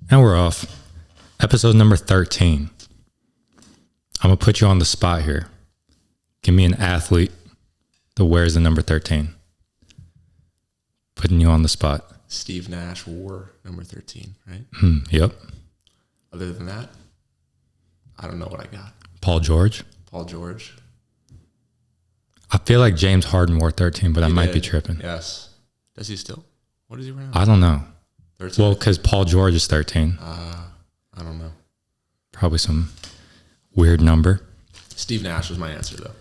And we're off. Episode number 13. I'm going to put you on the spot here. Give me an athlete that wears the number 13. Putting you on the spot. Steve Nash wore number 13, right? Yep. Other than that, I don't know what I got. Paul George. Paul George. I feel like James Harden wore 13, but I might be did. tripping. Yes. Does he still? What is he wearing? I don't know. 13? Well, because Paul George is 13. I don't know. Probably some weird number. Steve Nash was my answer, though.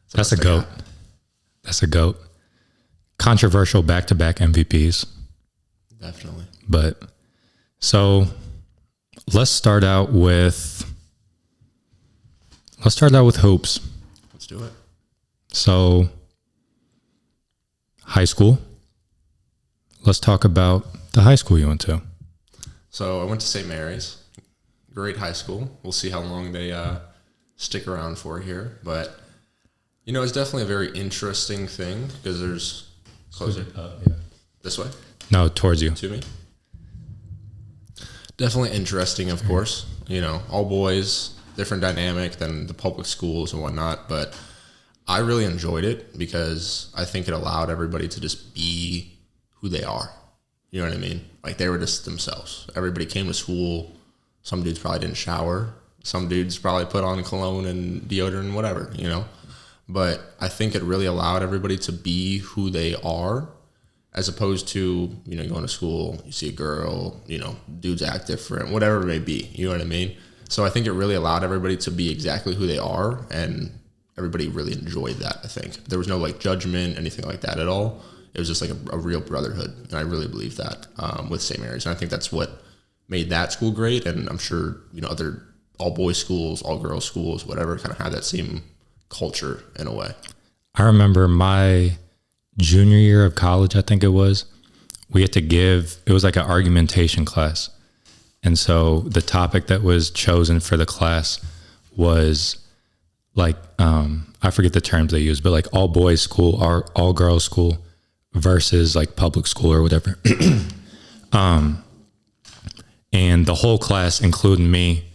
So That's a GOAT. That's a GOAT. Controversial back-to-back MVPs. Definitely. But so let's start out with hoops. Let's do it. So high school. Let's talk about the high school you went to. So I went to St. Mary's. Great high school. We'll see how long they stick around for here. But, you know, it's definitely a very interesting thing because there's... Closer. Yeah. This way? No, towards you. To me? Definitely interesting, of course. You know, all boys, different dynamic than the public schools and whatnot. But I really enjoyed it because I think it allowed everybody to just be who they are. You know what I mean? Like, they were just themselves. Everybody came to school. Some dudes probably didn't shower. Some dudes probably put on cologne and deodorant and whatever, you know? But I think it really allowed everybody to be who they are, as opposed to, you know, you go to school, you see a girl, you know, dudes act different, whatever it may be. You know what I mean? So I think it really allowed everybody to be exactly who they are, and everybody really enjoyed that, I think. There was no, like, judgment, anything like that at all. It was just like a real brotherhood, and I really believe that with St. Mary's. And I think that's what made that school great, and I'm sure, you know, other all-boys schools, all-girls schools, whatever, kind of had that same culture in a way. I remember my junior year of college, I think it was, we had to give, it was like an argumentation class. And so the topic that was chosen for the class was like, I forget the terms they use, but like all boys school or all girls school versus like public school or whatever. And the whole class, including me,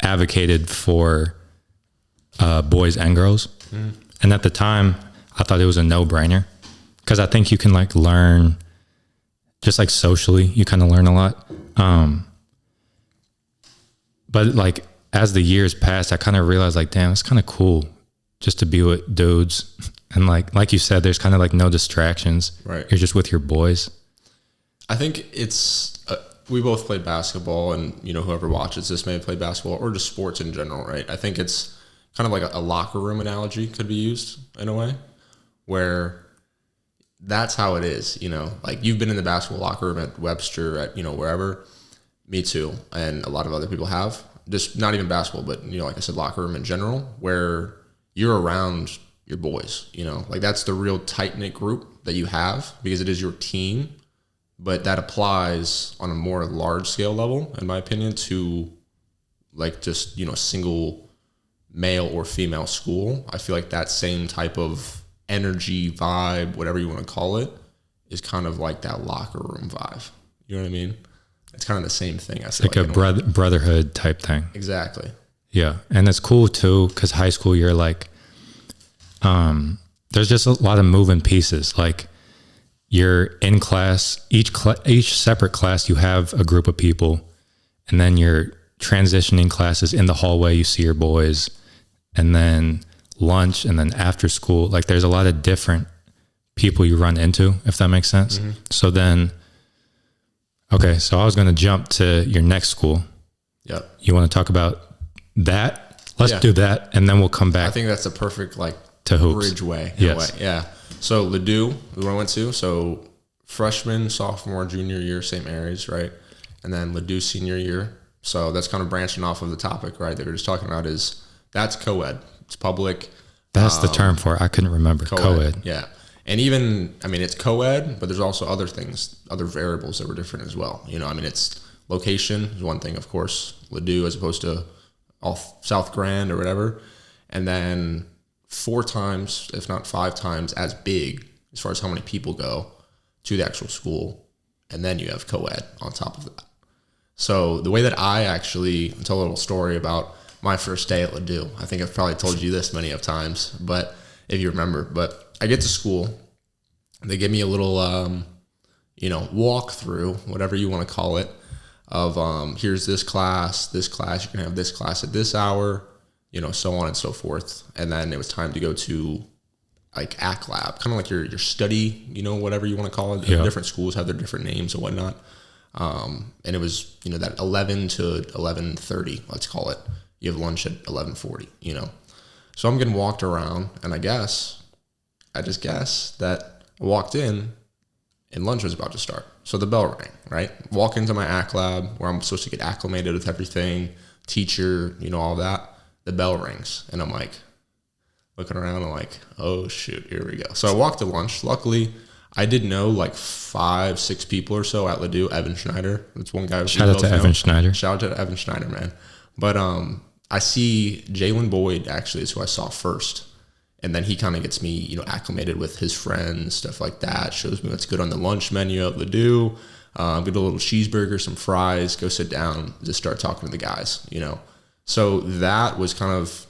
advocated for boys and girls. And at the time, I thought it was a no-brainer because I think you can like learn just like socially, you kind of learn a lot. But like as the years passed, I kind of realized like, damn, it's kind of cool just to be with dudes. And like you said, there's kind of like no distractions. Right. You're just with your boys. I think it's, we both played basketball, and, you know, whoever watches this may have played basketball or just sports in general, right? I think it's kind of like a locker room analogy could be used in a way where that's how it is, you know, like you've been in the basketball locker room at Webster, at, you know, wherever. Me too. And a lot of other people have, just not even basketball, but, you know, like I said, locker room in general, where you're around your boys, you know, like that's the real tight knit group that you have because it is your team. But that applies on a more large scale level, in my opinion, to like just, you know, a single male or female school. I feel like that same type of energy, vibe, whatever you want to call it, is kind of like that locker room vibe. You know what I mean? It's kind of the same thing. I feel Like a brotherhood type thing. Exactly. Yeah. And it's cool too, because high school, you're like, there's just a lot of moving pieces. Like, you're in class, each separate class, you have a group of people, and then you're transitioning classes in the hallway, you see your boys, and then lunch, and then after school. Like, there's a lot of different people you run into, if that makes sense. Mm-hmm. So then, okay, so I was going to jump to your next school. Yep. You want to talk about that? Let's do that, and then we'll come back. I think that's a perfect, like, to hoops. Bridgeway. Yes. Way. Yeah. So Ladue, who I went to, so freshman, sophomore, junior year, St. Mary's, right? And then Ladue senior year. So that's kind of branching off of the topic, right, that we were just talking about is that's co-ed. It's public. That's the term for it. I couldn't remember. Co-ed. Yeah. And even, I mean, it's co-ed, but there's also other things, other variables that were different as well. You know, I mean, it's location is one thing, of course. Ladue as opposed to South Grand or whatever. And then 4 times, if not 5 times as big as far as how many people go to the actual school. And then you have co-ed on top of that. So the way that I actually tell a little story about my first day at Ladue, I think I've probably told you this many of times, but if you remember, but I get to school, they give me a little, walk through, whatever you want to call it, of here's this class, you can have this class at this hour, so on and so forth. And then it was time to go to like ACT Lab, kind of like your study, whatever you want to call it. Yeah. Different schools have their different names and whatnot. And it was, that 11 to 11:30, let's call it. You have lunch at 11:40, So I'm getting walked around, and I just guess that I walked in and lunch was about to start. So the bell rang, right? Walk into my ACT Lab where I'm supposed to get acclimated with everything, teacher, all that. The bell rings, and I'm like, looking around, I'm like, oh shoot, here we go. So I walked to lunch. Luckily, I did know like 5-6 people or so at Ladue. Evan Schneider, that's one guy. Shout out to Evan Schneider. Shout out to Evan Schneider, man. But I see Jalen Boyd actually is who I saw first. And then he kind of gets me, acclimated with his friends, stuff like that. Shows me what's good on the lunch menu at Ladue. Get a little cheeseburger, some fries, go sit down, just start talking to the guys, So that was kind of,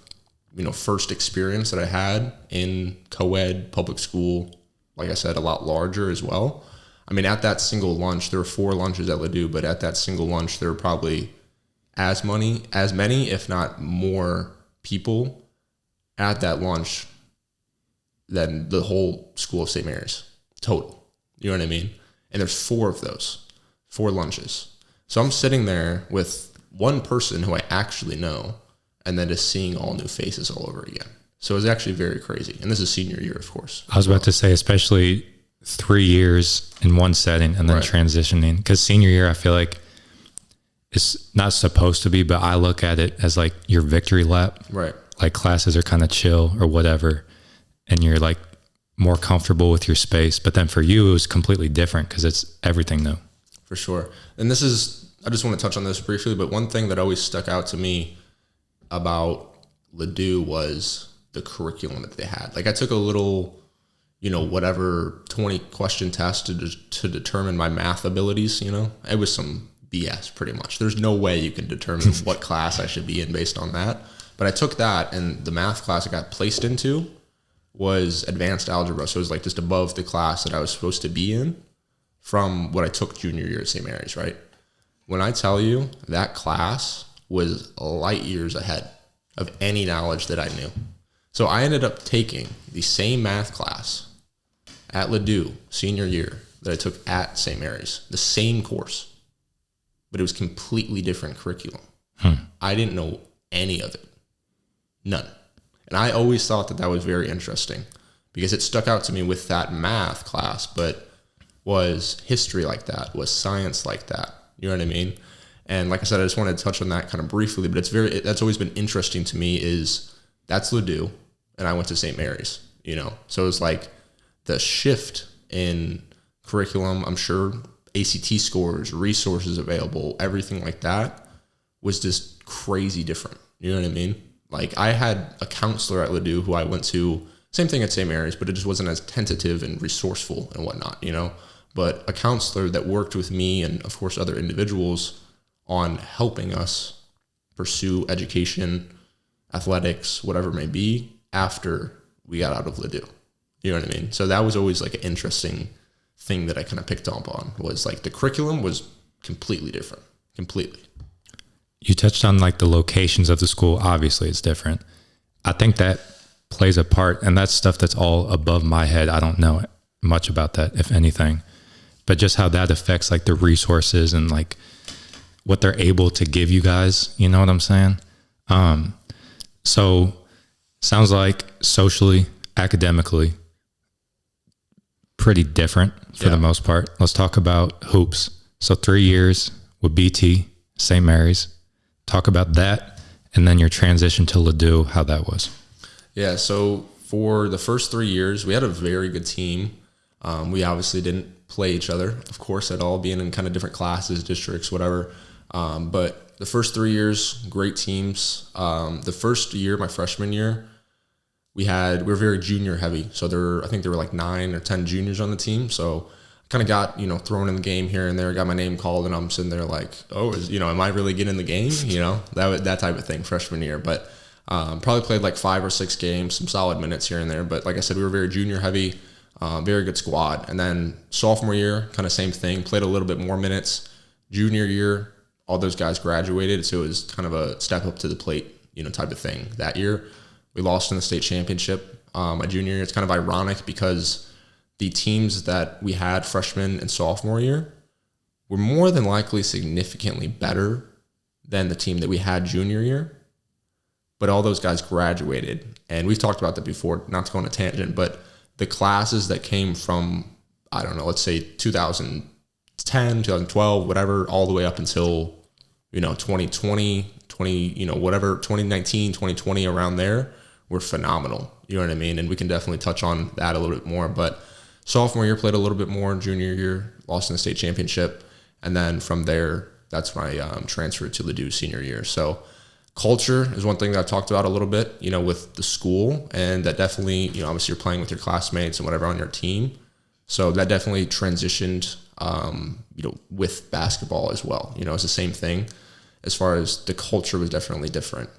first experience that I had in co-ed public school. Like I said, a lot larger as well. I mean, at that single lunch, there were 4 lunches at Ladue, but at that single lunch, there were probably as many, if not more people at that lunch than the whole school of St. Mary's total. You know what I mean? And there's 4 of those, 4 lunches. So I'm sitting there with one person who I actually know, and then just seeing all new faces all over again. So it was actually very crazy. And this is senior year, of course. I was about to say, especially 3 years in one setting and then transitioning. Because senior year, I feel like it's not supposed to be, but I look at it as like your victory lap. Right. Like classes are kind of chill or whatever. And you're like more comfortable with your space. But then for you, it was completely different because it's everything new. For sure. And I just want to touch on this briefly, but one thing that always stuck out to me about Ladue was the curriculum that they had. Like I took a little, whatever 20 question test to determine my math abilities, It was some BS pretty much. There's no way you can determine what class I should be in based on that. But I took that, and the math class I got placed into was advanced algebra. So it was like just above the class that I was supposed to be in from what I took junior year at St. Mary's, right? When I tell you that class was light years ahead of any knowledge that I knew. So I ended up taking the same math class at Ladue senior year that I took at St. Mary's, the same course, but it was completely different curriculum. I didn't know any of it, none. And I always thought that was very interesting because it stuck out to me with that math class, but was history like that, was science like that. You know what I mean? And like I said, I just wanted to touch on that kind of briefly, but that's always been interesting to me is that's Ladue and I went to St. Mary's, So it was like the shift in curriculum, I'm sure ACT scores, resources available, everything like that was just crazy different. You know what I mean? Like I had a counselor at Ladue who I went to, same thing at St. Mary's, but it just wasn't as tentative and resourceful and whatnot, But a counselor that worked with me and of course other individuals on helping us pursue education, athletics, whatever it may be, after we got out of Ladue. You know what I mean? So that was always like an interesting thing that I kind of picked up on was like the curriculum was completely different, completely. You touched on like the locations of the school. Obviously it's different. I think that plays a part, and that's stuff that's all above my head. I don't know much about that, if anything, but just how that affects like the resources and like what they're able to give you guys. You know what I'm saying? So sounds like socially, academically, pretty different for the most part. Let's talk about hoops. So 3 years with BT, St. Mary's. Talk about that, and then your transition to Ladue, how that was. Yeah, so for the first 3 years, we had a very good team. We obviously didn't play each other, of course, at all, being in kind of different classes, districts, whatever. But the first 3 years, great teams. The first year, my freshman year, we were very junior heavy. So I think there were like 9 or 10 juniors on the team. So kind of got, thrown in the game here and there, got my name called, and I'm sitting there like, oh, am I really getting in the game? That type of thing freshman year. But probably played like 5 or 6 games, some solid minutes here and there. But like I said, we were very junior heavy, very good squad. And then sophomore year, kind of same thing, played a little bit more minutes. Junior year, all those guys graduated, so it was kind of a step up to the plate, type of thing. That year, we lost in the state championship. My junior year, it's kind of ironic because the teams that we had freshman and sophomore year were more than likely significantly better than the team that we had junior year. But all those guys graduated. And we've talked about that before, not to go on a tangent, but the classes that came from, I don't know, let's say 2010, 2012, whatever, all the way up until, 2020, 2019, 2020, around there, were phenomenal. You know what I mean? And we can definitely touch on that a little bit more. But sophomore year, played a little bit more. Junior year, lost in the state championship. And then from there, that's my transfer to Ladue senior year. So culture is one thing that I've talked about a little bit, with the school. And that definitely, obviously you're playing with your classmates and whatever on your team. So that definitely transitioned, with basketball as well. It's the same thing. As far as the culture was definitely different.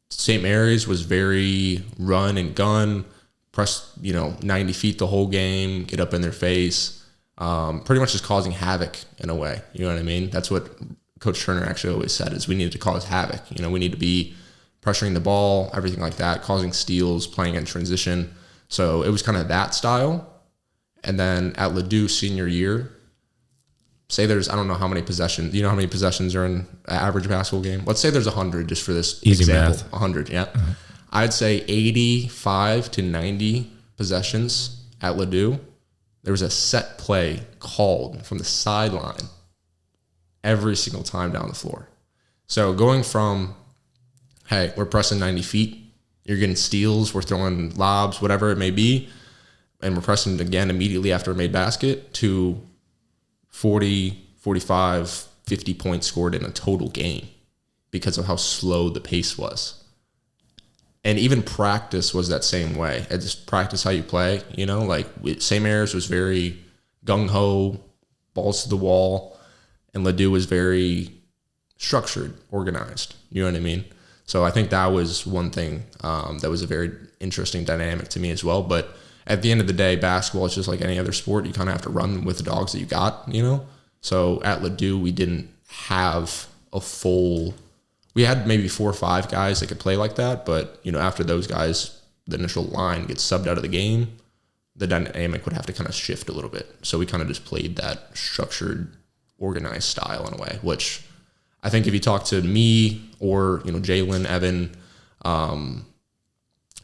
St. Mary's was very run and gun, press, 90 feet the whole game, get up in their face, pretty much just causing havoc in a way. You know what I mean? That's what Coach Turner actually always said, is we needed to cause havoc. We need to be pressuring the ball, everything like that, causing steals, playing in transition. So it was kind of that style. And then at Ladue senior year, say there's, I don't know how many possessions. Do you know how many possessions are in an average basketball game? Let's say there's 100 just for this easy example. math. 100, yeah. Mm-hmm. I'd say 85 to 90 possessions at Ladue. There was a set play called from the sideline every single time down the floor. So going from, hey, we're pressing 90 feet, you're getting steals, we're throwing lobs, whatever it may be, and we're pressing again immediately after a made basket, to 40, 45, 50 points scored in a total game because of how slow the pace was. And even practice was that same way. It's just practice how you play, like St. Mary's was very gung-ho, balls to the wall, and Ladue was very structured, organized. You know what I mean? So I think that was one thing that was a very interesting dynamic to me as well. But at the end of the day, basketball is just like any other sport. You kind of have to run with the dogs that you got, So at Ladue, we didn't have a full... We had maybe 4 or 5 guys that could play like that, but, after those guys, the initial line gets subbed out of the game, the dynamic would have to kind of shift a little bit. So we kind of just played that structured, organized style in a way, which I think if you talk to me or, Jalen, Evan,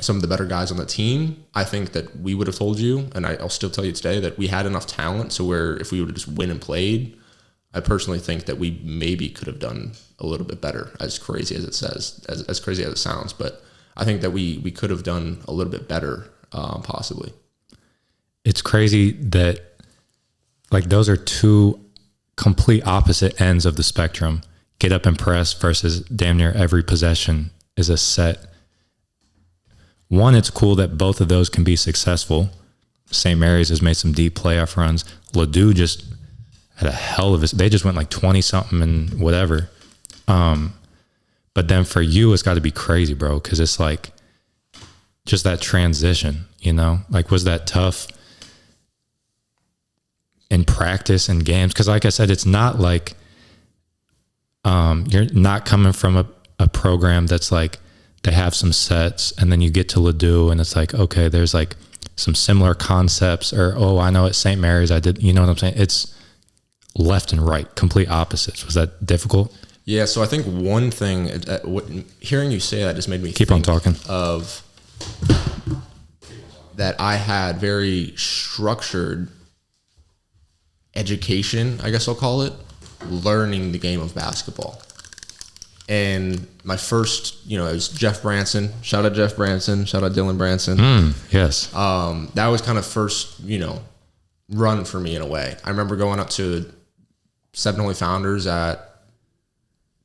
some of the better guys on the team, I think that we would have told you, and I'll still tell you today, that we had enough talent so where if we would have just win and played, I personally think that we maybe could have done a little bit better, as crazy as it says, as crazy as it sounds. But I think that we could have done a little bit better, possibly. It's crazy that, like, those are two complete opposite ends of the spectrum. Get up and press versus damn near every possession is a set. One, it's cool that both of those can be successful. St. Mary's has made some deep playoff runs. Ladue just had a hell of a... They just went like 20-something and whatever. But then for you, it's got to be crazy, bro, because it's like just that transition, Like, was that tough in practice and games? Because like I said, it's not like you're not coming from a program that's like they have some sets and then you get to Ladue and it's like, okay, there's like some similar concepts, or, oh, I know at St. Mary's I did, you know what I'm saying? It's left and right, complete opposites. Was that difficult? Yeah, so I think one thing, hearing you say that just made me keep on talking of that I had very structured education, I guess I'll call it, learning the game of basketball. And my first, it was Jeff Branson. Shout out Jeff Branson. Shout out Dylan Branson. Yes. That was kind of first, run for me in a way. I remember going up to Seven Only Founders at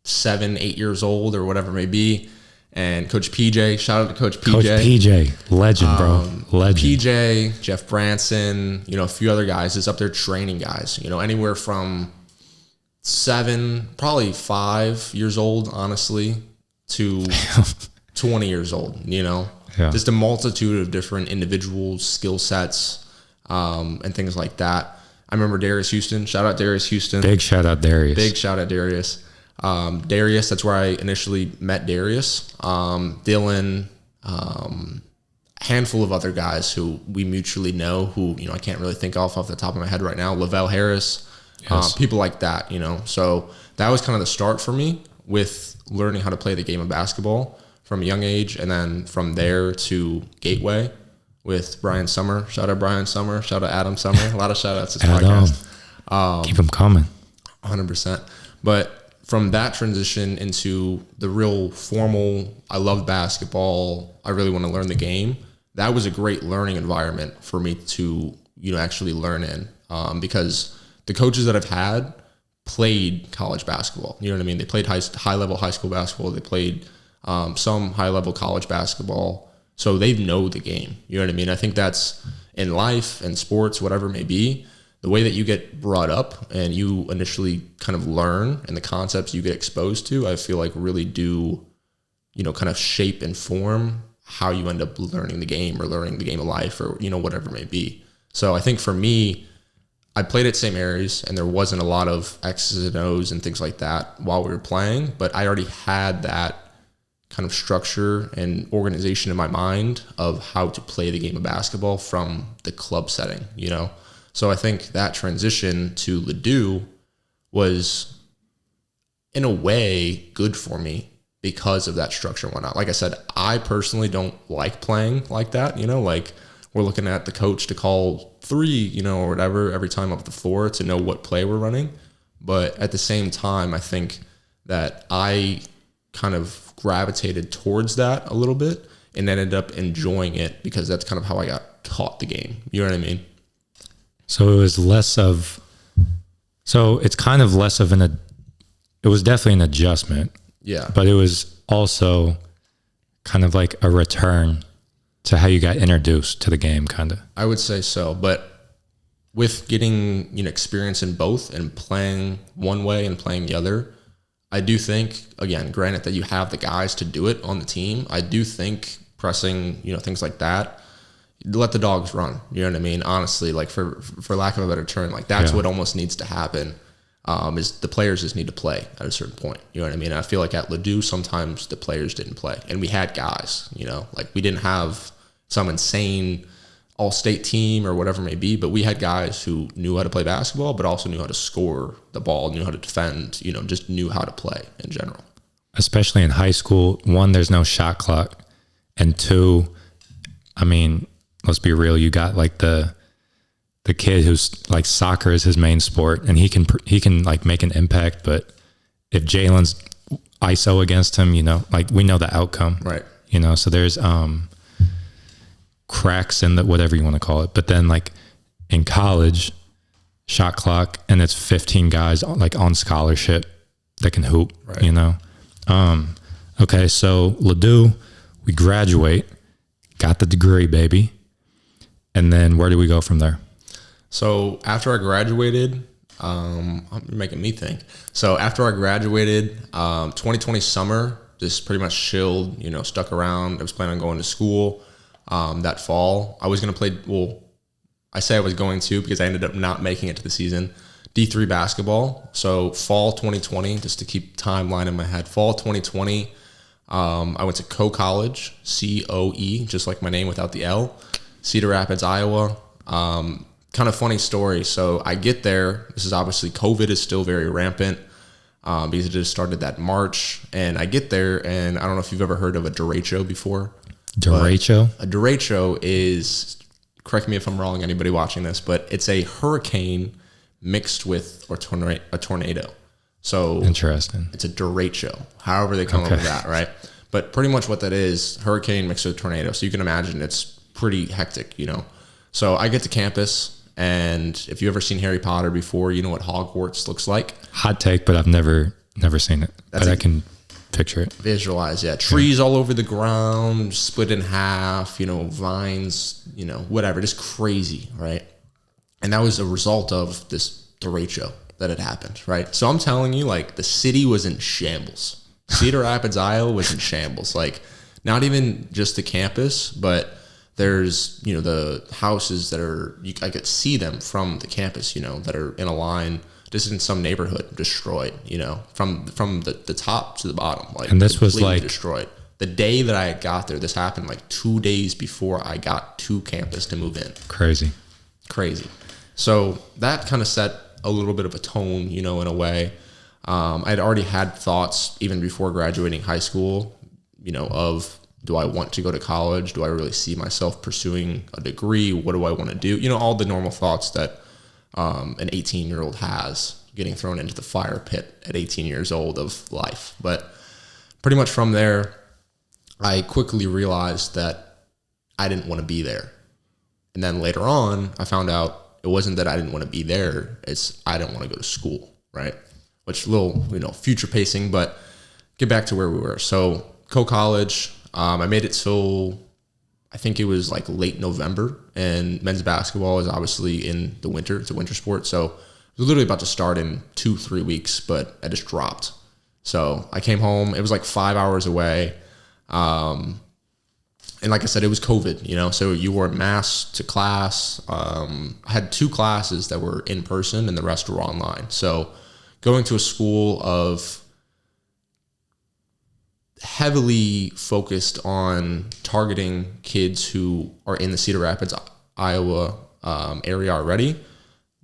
7, 8 years old or whatever it may be. and Coach PJ. Shout out to Coach PJ. Coach PJ, legend, bro, legend. PJ, Jeff Branson, a few other guys is up there training guys. Anywhere from 7, probably 5 years old, honestly, to 20 years old. Just a multitude of different individuals, skill sets, and things like that. I remember Darius Houston. Shout out Darius Houston. Big shout out Darius. Big shout out Darius. Darius, that's where I initially met Darius. Dylan, handful of other guys who we mutually know who, I can't really think off the top of my head right now. Lavelle Harris, Yes. people like that, So that was kind of the start for me with learning how to play the game of basketball from a young age. And then from there to Gateway with Brian Summer. Shout out Brian Summer. Shout out Adam Summer. A lot of shout outs to this podcast. Keep them coming. 100%. But from that transition into the real formal, I love basketball, I really want to learn the game. That was a great learning environment for me to, actually learn in, because the coaches that I've had played college basketball. You know what I mean? They played high level high school basketball. They played some high level college basketball. So they know the game. You know what I mean? I think that's in life and sports, whatever it may be, the way that you get brought up and you initially kind of learn and the concepts you get exposed to, I feel like really do, kind of shape and form how you end up learning the game or learning the game of life or, whatever it may be. So I think for me, I played at St. Mary's and there wasn't a lot of X's and O's and things like that while we were playing, but I already had that kind of structure and organization in my mind of how to play the game of basketball from the club setting, So I think that transition to Ladue was, in a way, good for me because of that structure and whatnot. Like I said, I personally don't like playing like that, like we're looking at the coach to call 3, or whatever, every time up the floor to know what play we're running. But at the same time, I think that I kind of gravitated towards that a little bit and ended up enjoying it because that's kind of how I got taught the game. You know what I mean? So it was it's kind of less of it was definitely an adjustment. Yeah. But it was also kind of like a return to how you got introduced to the game, kind of. I would say so. But with getting, experience in both and playing one way and playing the other, I do think, again, granted that you have the guys to do it on the team, I do think pressing, things like that, let the dogs run. You know what I mean? Honestly, like for lack of a better term, like that's what almost needs to happen, is the players just need to play at a certain point. You know what I mean? I feel like at Ladue, sometimes the players didn't play. And we had guys, like we didn't have some insane all-state team or whatever it may be, but we had guys who knew how to play basketball, but also knew how to score the ball, knew how to defend, just knew how to play in general. Especially in high school, 1, there's no shot clock, and 2, I mean, let's be real, you got like the kid who's like soccer is his main sport, and he can like make an impact, but if Jalen's ISO against him, like we know the outcome. Right. So there's cracks in the whatever you want to call it. But then like in college, shot clock, and it's 15 guys like on scholarship that can hoop, right. Okay, so Ladue, we graduate, got the degree, baby. And then where do we go from there? So after I graduated, you're making me think. So after I graduated, 2020 summer, just pretty much chilled, stuck around. I was planning on going to school. That fall, I was going to play, I say I was going to because I ended up not making it to the season, D3 basketball. So fall 2020, just to keep timeline in my head, fall 2020, I went to Coe College, COE, just like my name without the L, Cedar Rapids, Iowa. Kind of funny story. So I get there. This is obviously COVID is still very rampant because it just started that March. And I get there, and I don't know if you've ever heard of a derecho before. Derecho? A derecho is, correct me if I'm wrong, anybody watching this, but it's a hurricane mixed with a tornado. So interesting. It's a derecho, however they come up with that, right? But pretty much what that is, hurricane mixed with tornado. So you can imagine it's pretty hectic, So I get to campus, and if you've ever seen Harry Potter before, you know what Hogwarts looks like. Hot take, but I've never seen it. But I can picture it. Visualize, yeah. Trees all over the ground, split in half, vines, whatever. Just crazy, right? And that was a result of the derecho that had happened, right? So I'm telling you, like, the city was in shambles. Cedar Rapids, Iowa was in shambles. Like, not even just the campus, but there's, the houses that are, I could see them from the campus, that are in a line, just in some neighborhood, destroyed, from the top to the bottom. Like, and this was like destroyed. The day that I got there, this happened like 2 days before I got to campus to move in. Crazy. So that kind of set a little bit of a tone, in a way. I'd already had thoughts even before graduating high school, of, do I want to go to college? Do I really see myself pursuing a degree? What do I want to do? All the normal thoughts that an 18-year-old has, getting thrown into the fire pit at 18 years old of life. But pretty much from there, I quickly realized that I didn't want to be there. And then later on, I found out it wasn't that I didn't want to be there. It's I didn't want to go to school, right? Which a little, future pacing, but get back to where we were. So co-college, I made it till I think it was like late November, and men's basketball is obviously in the winter. It's a winter sport. So it was literally about to start in 2-3 weeks, but I just dropped. So I came home. It was like 5 hours away. And like I said, it was COVID, so you wore a mask to class. I had 2 classes that were in person and the rest were online. So going to a school of heavily focused on targeting kids who are in the Cedar Rapids, Iowa area already,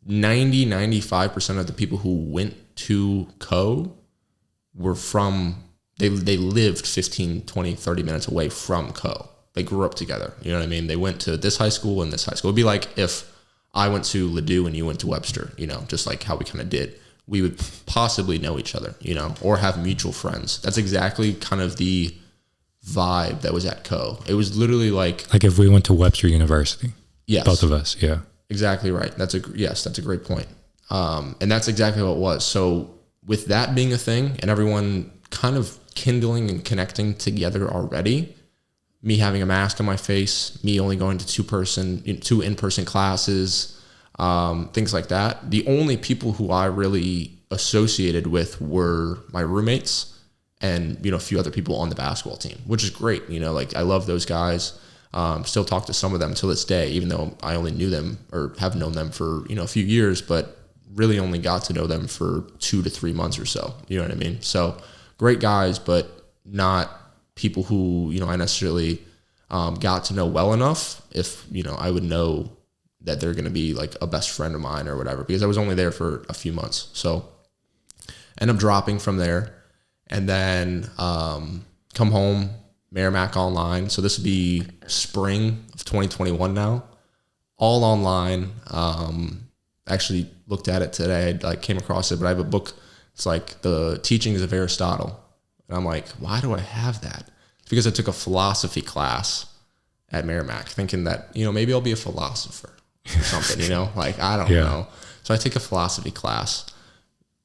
95% of the people who went to Co were from, they lived 15, 20, 30 minutes away from Co. They grew up together. You know what I mean? They went to this high school and this high school. It'd be like if I went to Ladue and you went to Webster, just like how we kind of did. We would possibly know each other, or have mutual friends. That's exactly kind of the vibe that was at Co. It was literally like if we went to Webster University. Yes. Both of us, yeah. Exactly right. That's a great point. And that's exactly what it was. So with that being a thing and everyone kind of kindling and connecting together already, me having a mask on my face, me only going to 2 in-person classes, things like that. The only people who I really associated with were my roommates and, a few other people on the basketball team, which is great. I love those guys. Still talk to some of them till this day, even though I only knew them or have known them for, a few years, but really only got to know them for 2 to 3 months or so. You know what I mean? So great guys, but not people who, I necessarily got to know well enough if, I would know that they're going to be like a best friend of mine or whatever, because I was only there for a few months. So end up dropping from there and then come home, Merrimack online. So this would be spring of 2021 now, all online. Actually looked at it today. I came across it, but I have a book. It's like The Teachings of Aristotle. And I'm like, why do I have that? It's because I took a philosophy class at Merrimack thinking that, maybe I'll be a philosopher or something, I don't know. So I take a philosophy class,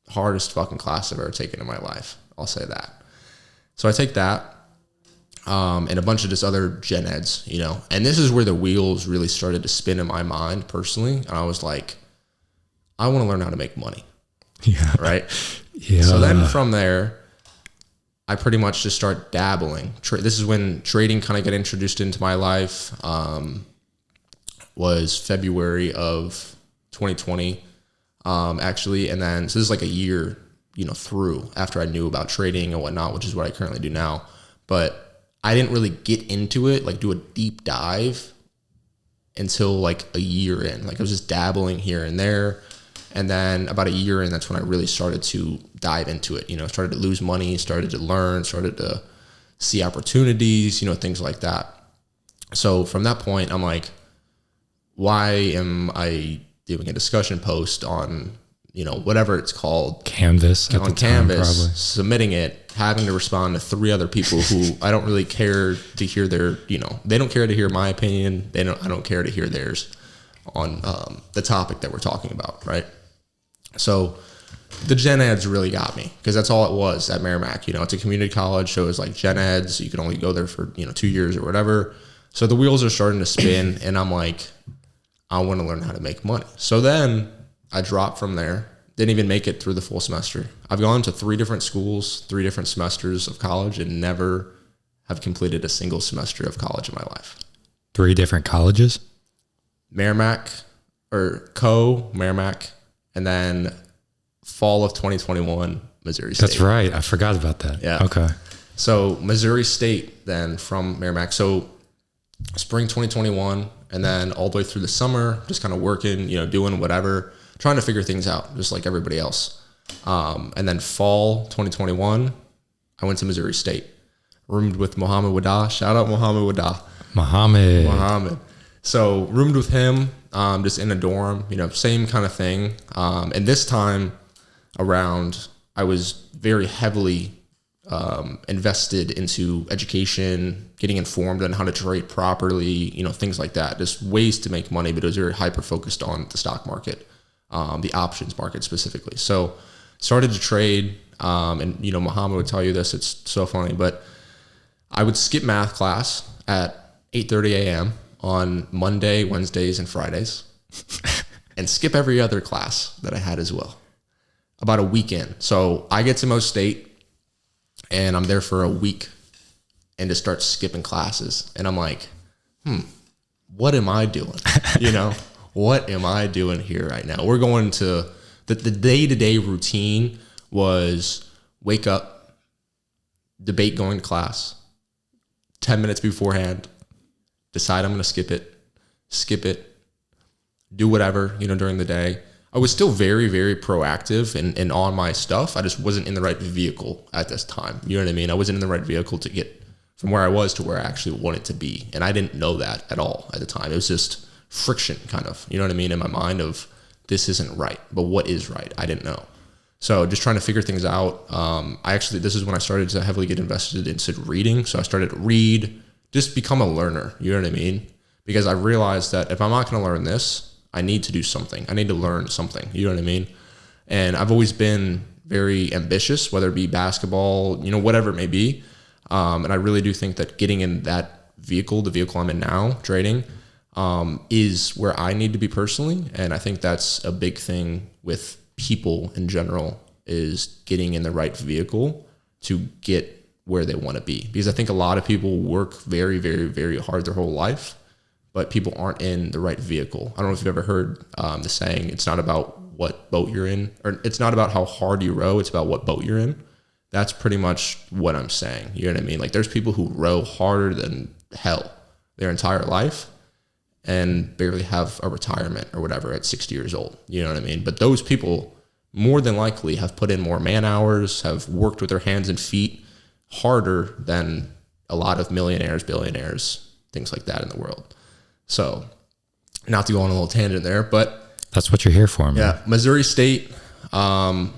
hardest fucking class I've ever taken in my life. I'll say that. So I take that, and a bunch of just other gen eds, and this is where the wheels really started to spin in my mind personally. And I was like, I want to learn how to make money. Yeah. Right. Yeah. So then from there, I pretty much just start dabbling. This is when trading kind of got introduced into my life. Was February of 2020, actually. And then, so this is like a year, through after I knew about trading and whatnot, which is what I currently do now. But I didn't really get into it, like do a deep dive until like a year in. Like I was just dabbling here and there. And then about a year in, that's when I really started to dive into it. Started to lose money, started to learn, started to see opportunities, things like that. So from that point, I'm like, why am I doing a discussion post on, whatever it's called? Canvas. On Canvas, submitting it, having to respond to 3 other people who I don't really care to hear their, they don't care to hear my opinion. I don't care to hear theirs on the topic that we're talking about, right? So the gen eds really got me because that's all it was at Merrimack. You know, it's a community college, so it was like gen eds. You can only go there for, 2 years or whatever. So the wheels are starting to spin, and I'm like, I want to learn how to make money. So then I dropped from there. Didn't even make it through the full semester. I've gone to 3 different schools, 3 different semesters of college, and never have completed a single semester of college in my life. 3 different colleges? Merrimack, Merrimack, and then fall of 2021, Missouri State. That's right. I forgot about that. Yeah. Okay. So Missouri State then from Merrimack. So spring 2021, and then all the way through the summer, just kind of working, doing whatever, trying to figure things out, just like everybody else. And then fall 2021, I went to Missouri State, roomed with Mohammed Wada. Shout out Mohammed Wada. Mohammed. So roomed with him, just in a dorm, same kind of thing. And this time around, I was very heavily invested into education, getting informed on how to trade properly, things like that, just ways to make money, but it was very hyper focused on the stock market, the options market specifically. So started to trade, and Muhammad would tell you this, it's so funny, but I would skip math class at 8:30 a.m. on Monday, Wednesdays, and Fridays, and skip every other class that I had as well. About a weekend. So I get to Mo State, and I'm there for a week, and just start skipping classes. And I'm like, what am I doing? What am I doing here right now? We're going to, the day-to-day routine was wake up, debate going to class, 10 minutes beforehand, decide I'm going to skip it, do whatever, during the day. I was still very, very proactive and on my stuff. I just wasn't in the right vehicle at this time. You know what I mean? I wasn't in the right vehicle to get from where I was to where I actually wanted to be. And I didn't know that at all at the time. It was just friction kind of, you know what I mean? In my mind of this isn't right, but what is right? I didn't know. So just trying to figure things out. This is when I started to heavily get invested into reading. So I started to read, just become a learner. You know what I mean? Because I realized that if I'm not going to learn this, I need to do something. I need to learn something. You know what I mean? And I've always been very ambitious, whether it be basketball, whatever it may be. And I really do think that getting in that vehicle, the vehicle I'm in now, trading, is where I need to be personally. And I think that's a big thing with people in general, is getting in the right vehicle to get where they want to be. Because I think a lot of people work very, very, very hard their whole life, but people aren't in the right vehicle. I don't know if you've ever heard the saying, it's not about what boat you're in, or it's not about how hard you row, it's about what boat you're in. That's pretty much what I'm saying. You know what I mean? Like, there's people who row harder than hell their entire life and barely have a retirement or whatever at 60 years old. You know what I mean? But those people more than likely have put in more man hours, have worked with their hands and feet harder than a lot of millionaires, billionaires, things like that in the world. So, not to go on a little tangent there, but that's what you're here for, man. Yeah, Missouri State, time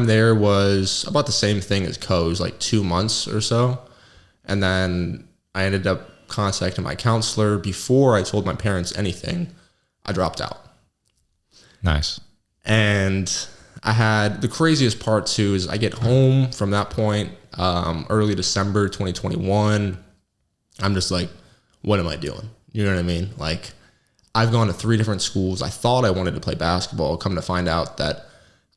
there was about the same thing as Co's, like 2 months or so. And then I ended up contacting my counselor. Before I told my parents anything, I dropped out. Nice. And I had, the craziest part too is I get home from that point, early December 2021. I'm just like, what am I doing? You know what I mean? Like, I've gone to 3 different schools. I thought I wanted to play basketball. Come to find out that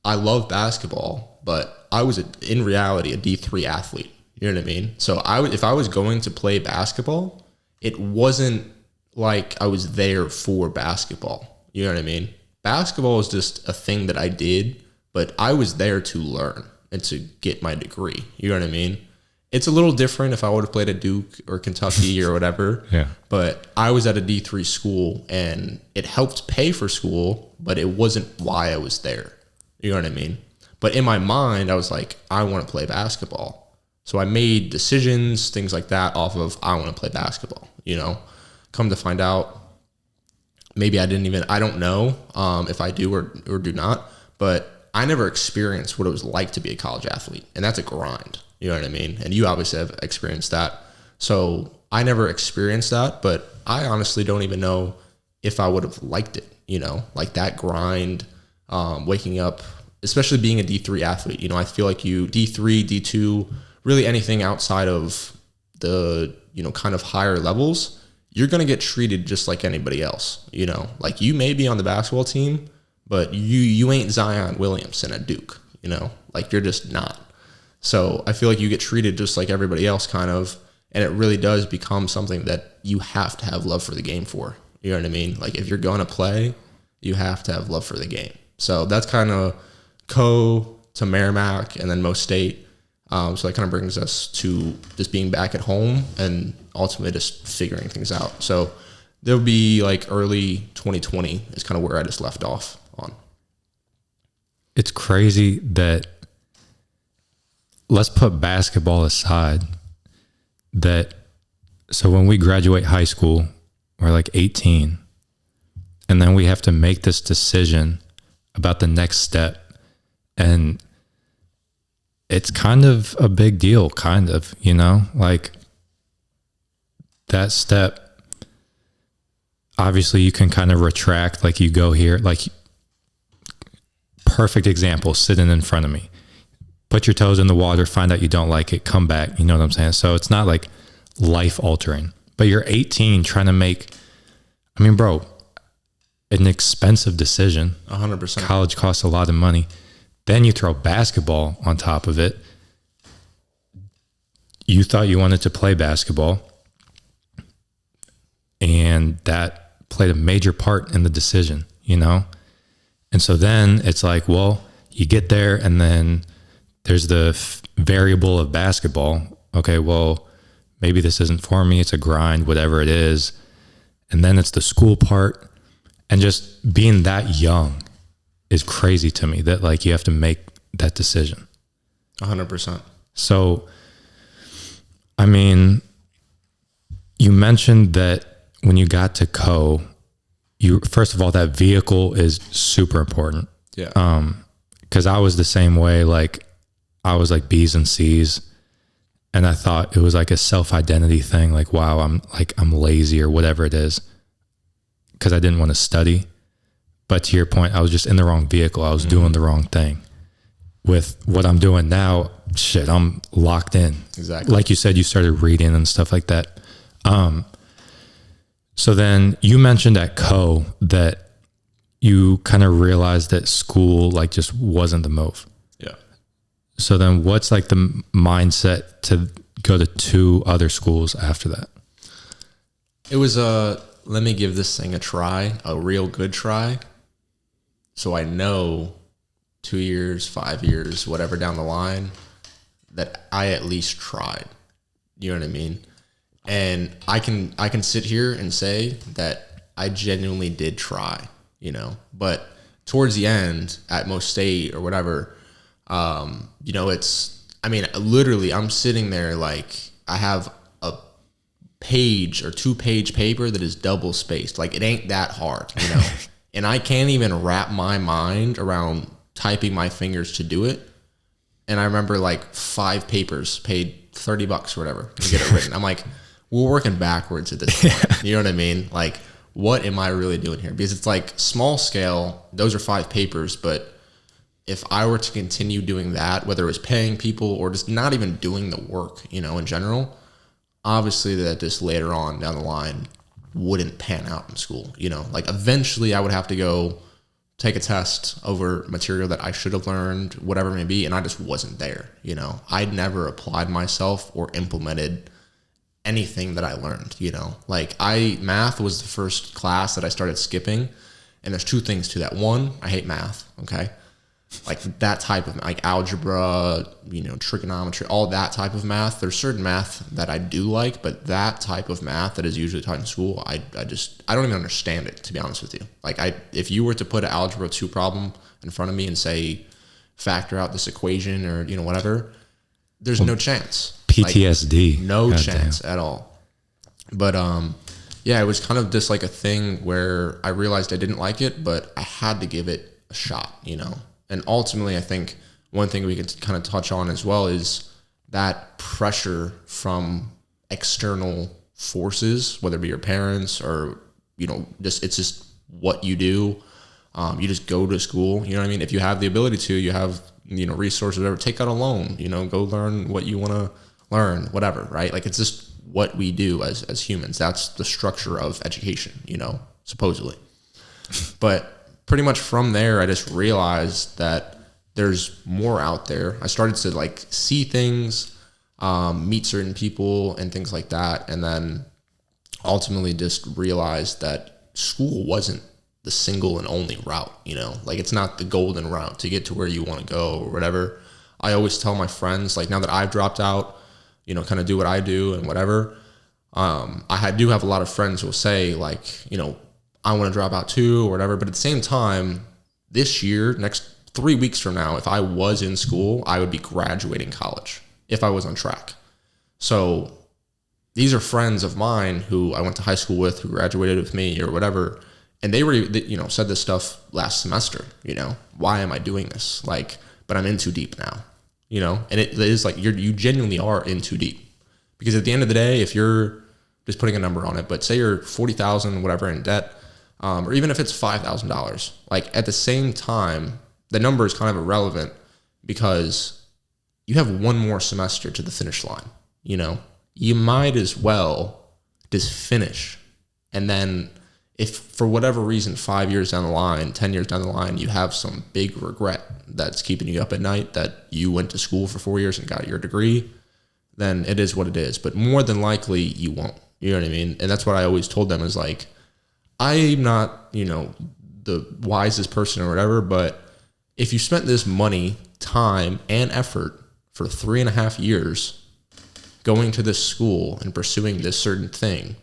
I love basketball, but I was in reality a D3 athlete. You know what I mean? So if I was going to play basketball, it wasn't like I was there for basketball. You know what I mean? Basketball is just a thing that I did, but I was there to learn and to get my degree. You know what I mean? It's a little different if I would have played at Duke or Kentucky or whatever. Yeah. But I was at a D3 school, and it helped pay for school, but it wasn't why I was there. You know what I mean? But in my mind, I was like, I want to play basketball. So I made decisions, things like that, off of I want to play basketball. Come to find out, maybe I don't know if I do or do not, but I never experienced what it was like to be a college athlete. And that's a grind. You know what I mean? And you obviously have experienced that. So I never experienced that, but I honestly don't even know if I would have liked it, like that grind, waking up especially being a D3 athlete, you know, I feel like you D3, D2, really anything outside of the, you know, kind of higher levels, you're going to get treated just like anybody else. You know, like you may be on the basketball team, but you ain't Zion Williamson at Duke, you know, like you're just not. So I feel like you get treated just like everybody else kind of, and it really does become something that you have to have love for the game for. You know what I mean? Like if you're going to play, you have to have love for the game. So that's kind of to Merrimack and then Most State. So that kind of brings us to just being back at home and ultimately just figuring things out. So there'll be like early 2020 is kind of where I just left off on. It's crazy that, let's put basketball aside, that so when we graduate high school, we're like 18, and then we have to make this decision about the next step. And it's kind of a big deal, kind of, you know, like that step, obviously you can kind of retract, like you go here, like perfect example, sitting in front of me, put your toes in the water, find out you don't like it, come back, you know what I'm saying? So it's not like life altering, but you're 18 trying to make, I mean, bro, an expensive decision. 100%. College costs a lot of money. Then you throw basketball on top of it. You thought you wanted to play basketball, and that played a major part in the decision, you know? And so then it's like, well, you get there and then there's the variable of basketball. Okay, well, maybe this isn't for me. It's a grind, whatever it is. And then it's the school part. And just being that young is crazy to me, that like you have to make that decision. 100%. So, I mean, you mentioned that when you got to you, first of all, that vehicle is super important. Yeah. Cause I was the same way. Like I was like B's and C's, and I thought it was like a self-identity thing. Like, wow, I'm lazy or whatever it is. Cause I didn't want to study. But to your point, I was just in the wrong vehicle. I was doing the wrong thing. With what I'm doing now, shit, I'm locked in. Exactly. Like you said, you started reading and stuff like that. So then you mentioned at that you kind of realized that school like just wasn't the move. Yeah. So then what's like the mindset to go to 2 other schools after that? It was let me give this thing a try, a real good try. So I know 2 years, 5 years, whatever down the line, that I at least tried. You know what I mean? And I can sit here and say that I genuinely did try, you know, but towards the end at Most State or whatever, you know, literally I'm sitting there like I have a page or 2-page paper that is double spaced. Like it ain't that hard, you know, and I can't even wrap my mind around typing my fingers to do it. And I remember like 5 papers, paid $30 or whatever to get it written. I'm like, we're working backwards at this point. You know what I mean? Like, what am I really doing here? Because it's like small scale, those are 5 papers, but if I were to continue doing that, whether it was paying people or just not even doing the work, you know, in general, obviously that just later on down the line wouldn't pan out in school, you know? Like eventually I would have to go take a test over material that I should have learned, whatever it may be, and I just wasn't there, you know? I'd never applied myself or implemented anything that I learned, you know? Like math was the first class that I started skipping, and there's 2 things to that. One, I hate math, okay? Like that type of, like algebra, you know, trigonometry, all that type of math. There's certain math that I do like, but that type of math that is usually taught in school, I don't even understand it, to be honest with you. Like if you were to put an algebra 2 problem in front of me and say, factor out this equation or, you know, whatever, there's no chance. PTSD. Like, no chance at all. But, yeah, it was kind of just like a thing where I realized I didn't like it, but I had to give it a shot, you know? And ultimately, I think one thing we can kind of touch on as well is that pressure from external forces, whether it be your parents or, you know, it's just what you do. You just go to school. You know what I mean? If you have the ability to, you have, resources, whatever, take out a loan, go learn what you want to learn, whatever, right? Like, it's just what we do as humans. That's the structure of education, supposedly. But pretty much from there, I just realized that there's more out there. I started to like see things, meet certain people and things like that. And then ultimately just realized that school wasn't the single and only route, like it's not the golden route to get to where you want to go or whatever. I always tell my friends, like, now that I've dropped out, kind of do what I do and whatever. I do have a lot of friends who will say, like, I want to drop out too or whatever. But at the same time, this year, next 3 weeks from now, if I was in school, I would be graduating college if I was on track. So these are friends of mine who I went to high school with, who graduated with me or whatever. And they were, said this stuff last semester, why am I doing this? Like, but I'm in too deep now, and it is like, you genuinely are in too deep, because at the end of the day, if you're just putting a number on it, but say you're 40,000, whatever in debt, or even if it's $5,000, like at the same time, the number is kind of irrelevant because you have one more semester to the finish line. You might as well just finish. And then if for whatever reason, 5 years down the line, 10 years down the line, you have some big regret that's keeping you up at night that you went to school for 4 years and got your degree, then it is what it is. But more than likely you won't, you know what I mean? And that's what I always told them is like, I'm not, the wisest person or whatever, but if you spent this money, time, and effort for 3.5 years going to this school and pursuing this certain thing,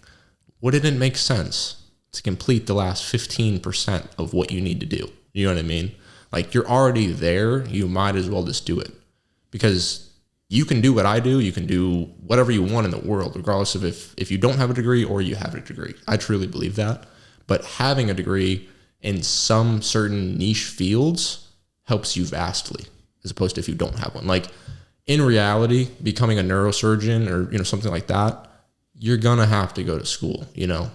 wouldn't it make sense to complete the last 15% of what you need to do? You know what I mean? Like, you're already there. You might as well just do it, because you can do what I do. You can do whatever you want in the world, regardless of if you don't have a degree or you have a degree. I truly believe that. But having a degree in some certain niche fields helps you vastly, as opposed to if you don't have one. Like, in reality, becoming a neurosurgeon or, something like that, you're going to have to go to school,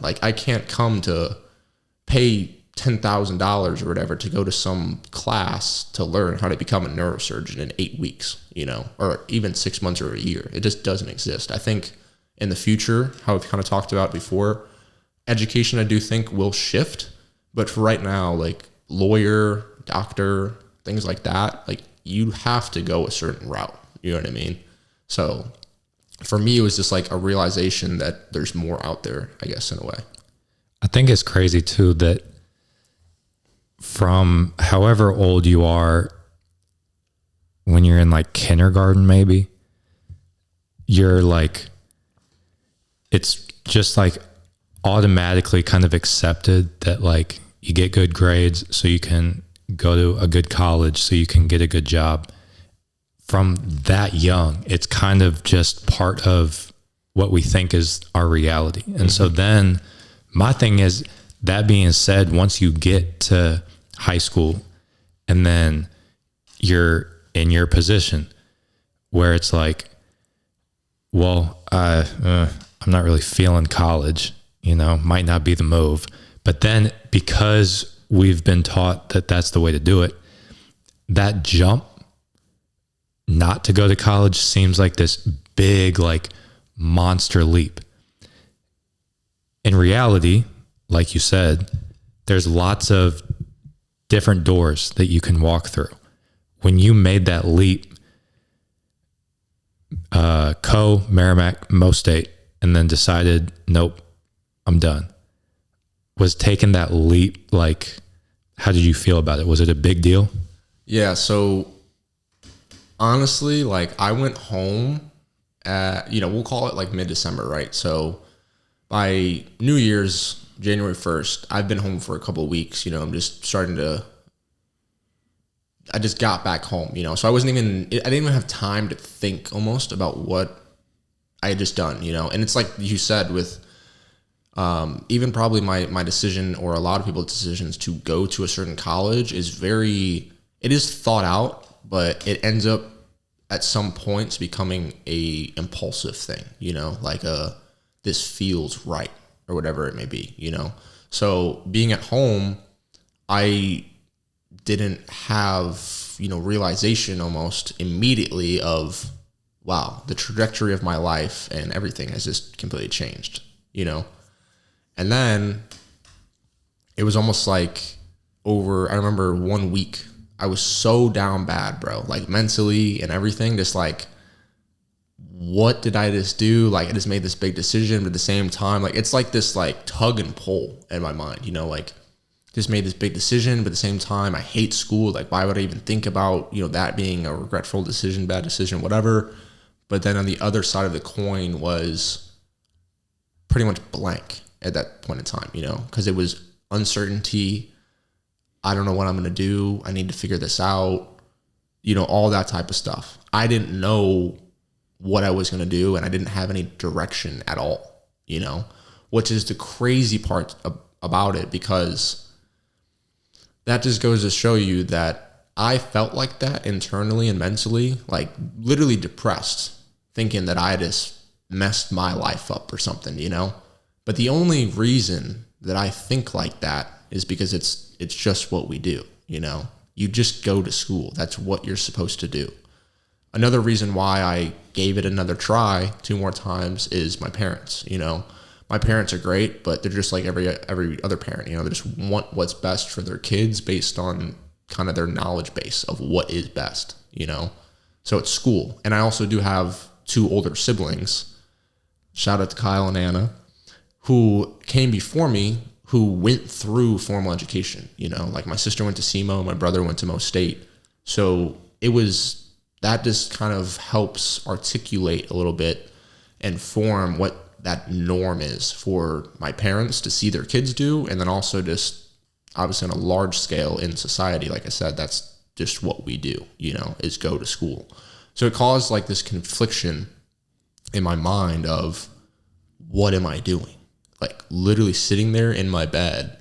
Like, I can't come to pay $10,000 or whatever to go to some class to learn how to become a neurosurgeon in 8 weeks, or even 6 months or a year. It just doesn't exist. I think in the future, how we've kind of talked about before, education, I do think, will shift. But for right now, like lawyer, doctor, things like that, like, you have to go a certain route. You know what I mean? So for me, it was just like a realization that there's more out there, I guess, in a way. I think it's crazy too that from however old you are, when you're in like kindergarten, maybe, you're like, it's just like automatically kind of accepted that like you get good grades so you can go to a good college, so you can get a good job. From that young, it's kind of just part of what we think is our reality. And so then my thing is, that being said, once you get to high school and then you're in your position where it's like, well, I'm not really feeling college, might not be the move. But then because we've been taught that that's the way to do it, that jump not to go to college seems like this big, like, monster leap. In reality, like you said, there's lots of different doors that you can walk through. When you made that leap, Merrimack, Mo State, and then decided, nope, I'm done. Was taking that leap, like, how did you feel about it? Was it a big deal? Yeah, so honestly, like, I went home at, we'll call it like mid-December, right? So by New Year's, January 1st, I've been home for a couple of weeks. I'm just I just got back home, so I didn't even have time to think almost about what I had just done, and it's like you said with even probably my decision, or a lot of people's decisions to go to a certain college, it is thought out, but it ends up at some points becoming a impulsive thing, like this feels right or whatever it may be, So being at home, I didn't have, realization almost immediately of, wow, the trajectory of my life and everything has just completely changed, And then it was almost like I remember 1 week, I was so down bad, bro, like mentally and everything, just like, what did I just do? Like, I just made this big decision, but at the same time, like, it's like this like tug and pull in my mind, like, just made this big decision, but at the same time, I hate school. Like, why would I even think about, that being a regretful decision, bad decision, whatever. But then on the other side of the coin was pretty much blank at that point in time, because it was uncertainty. I don't know what I'm going to do. I need to figure this out, all that type of stuff. I didn't know what I was going to do, and I didn't have any direction at all, which is the crazy part about it, because that just goes to show you that I felt like that internally and mentally, like literally depressed, thinking that I just messed my life up or something, But the only reason that I think like that is because it's just what we do, You just go to school. That's what you're supposed to do. Another reason why I gave it another try 2 more times is my parents, My parents are great, but they're just like every other parent, They just want what's best for their kids based on kind of their knowledge base of what is best, So it's school. And I also do have 2 older siblings, shout out to Kyle and Anna, who came before me, who went through formal education, Like my sister went to SEMO, my brother went to Mo State. So that just kind of helps articulate a little bit and form what that norm is for my parents to see their kids do. And then also just obviously on a large scale in society, like I said, that's just what we do, is go to school. So it caused like this confliction in my mind of, what am I doing? Like literally sitting there in my bed,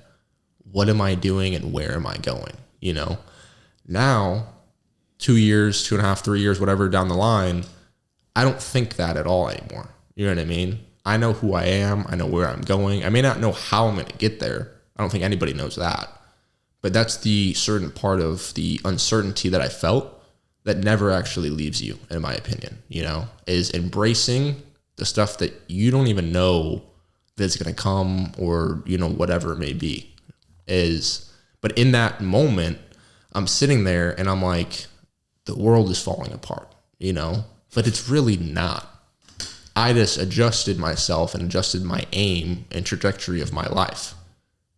what am I doing and where am I going? Now 2 years, 2.5, 3 years, whatever down the line, I don't think that at all anymore. You know what I mean? I know who I am. I know where I'm going. I may not know how I'm going to get there. I don't think anybody knows that. But that's the certain part of the uncertainty that I felt that never actually leaves you, in my opinion, is embracing the stuff that you don't even know that's going to come or, whatever it may be but in that moment, I'm sitting there and I'm like, the world is falling apart, but it's really not. I just adjusted myself and adjusted my aim and trajectory of my life.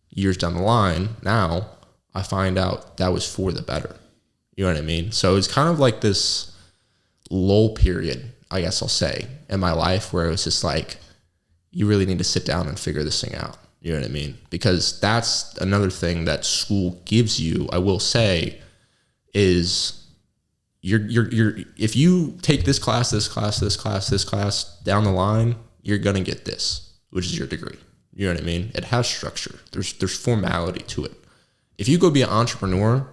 Years down the line, now I find out that was for the better. You know what I mean? So it's kind of like this lull period, I guess I'll say, in my life where it was just like, you really need to sit down and figure this thing out. You know what I mean? Because that's another thing that school gives you, I will say, is you're if you take this class down the line, you're gonna get this, which is your degree. You know what I mean? It has structure. There's formality to it. If you go be an entrepreneur,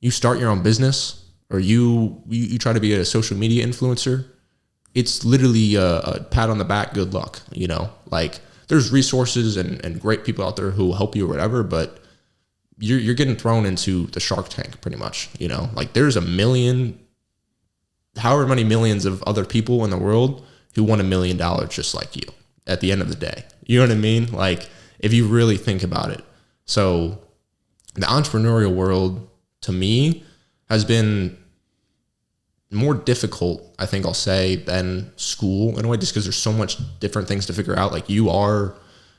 you start your own business, or you try to be a social media influencer, it's literally a pat on the back, good luck. Like there's resources and great people out there who will help you or whatever, but you're getting thrown into the Shark Tank pretty much. Like there's however many millions of other people in the world who want $1 million just like you at the end of the day. You know what I mean? Like if you really think about it. So the entrepreneurial world to me has been more difficult, I think I'll say, than school in a way, just because there's so much different things to figure out. Like you are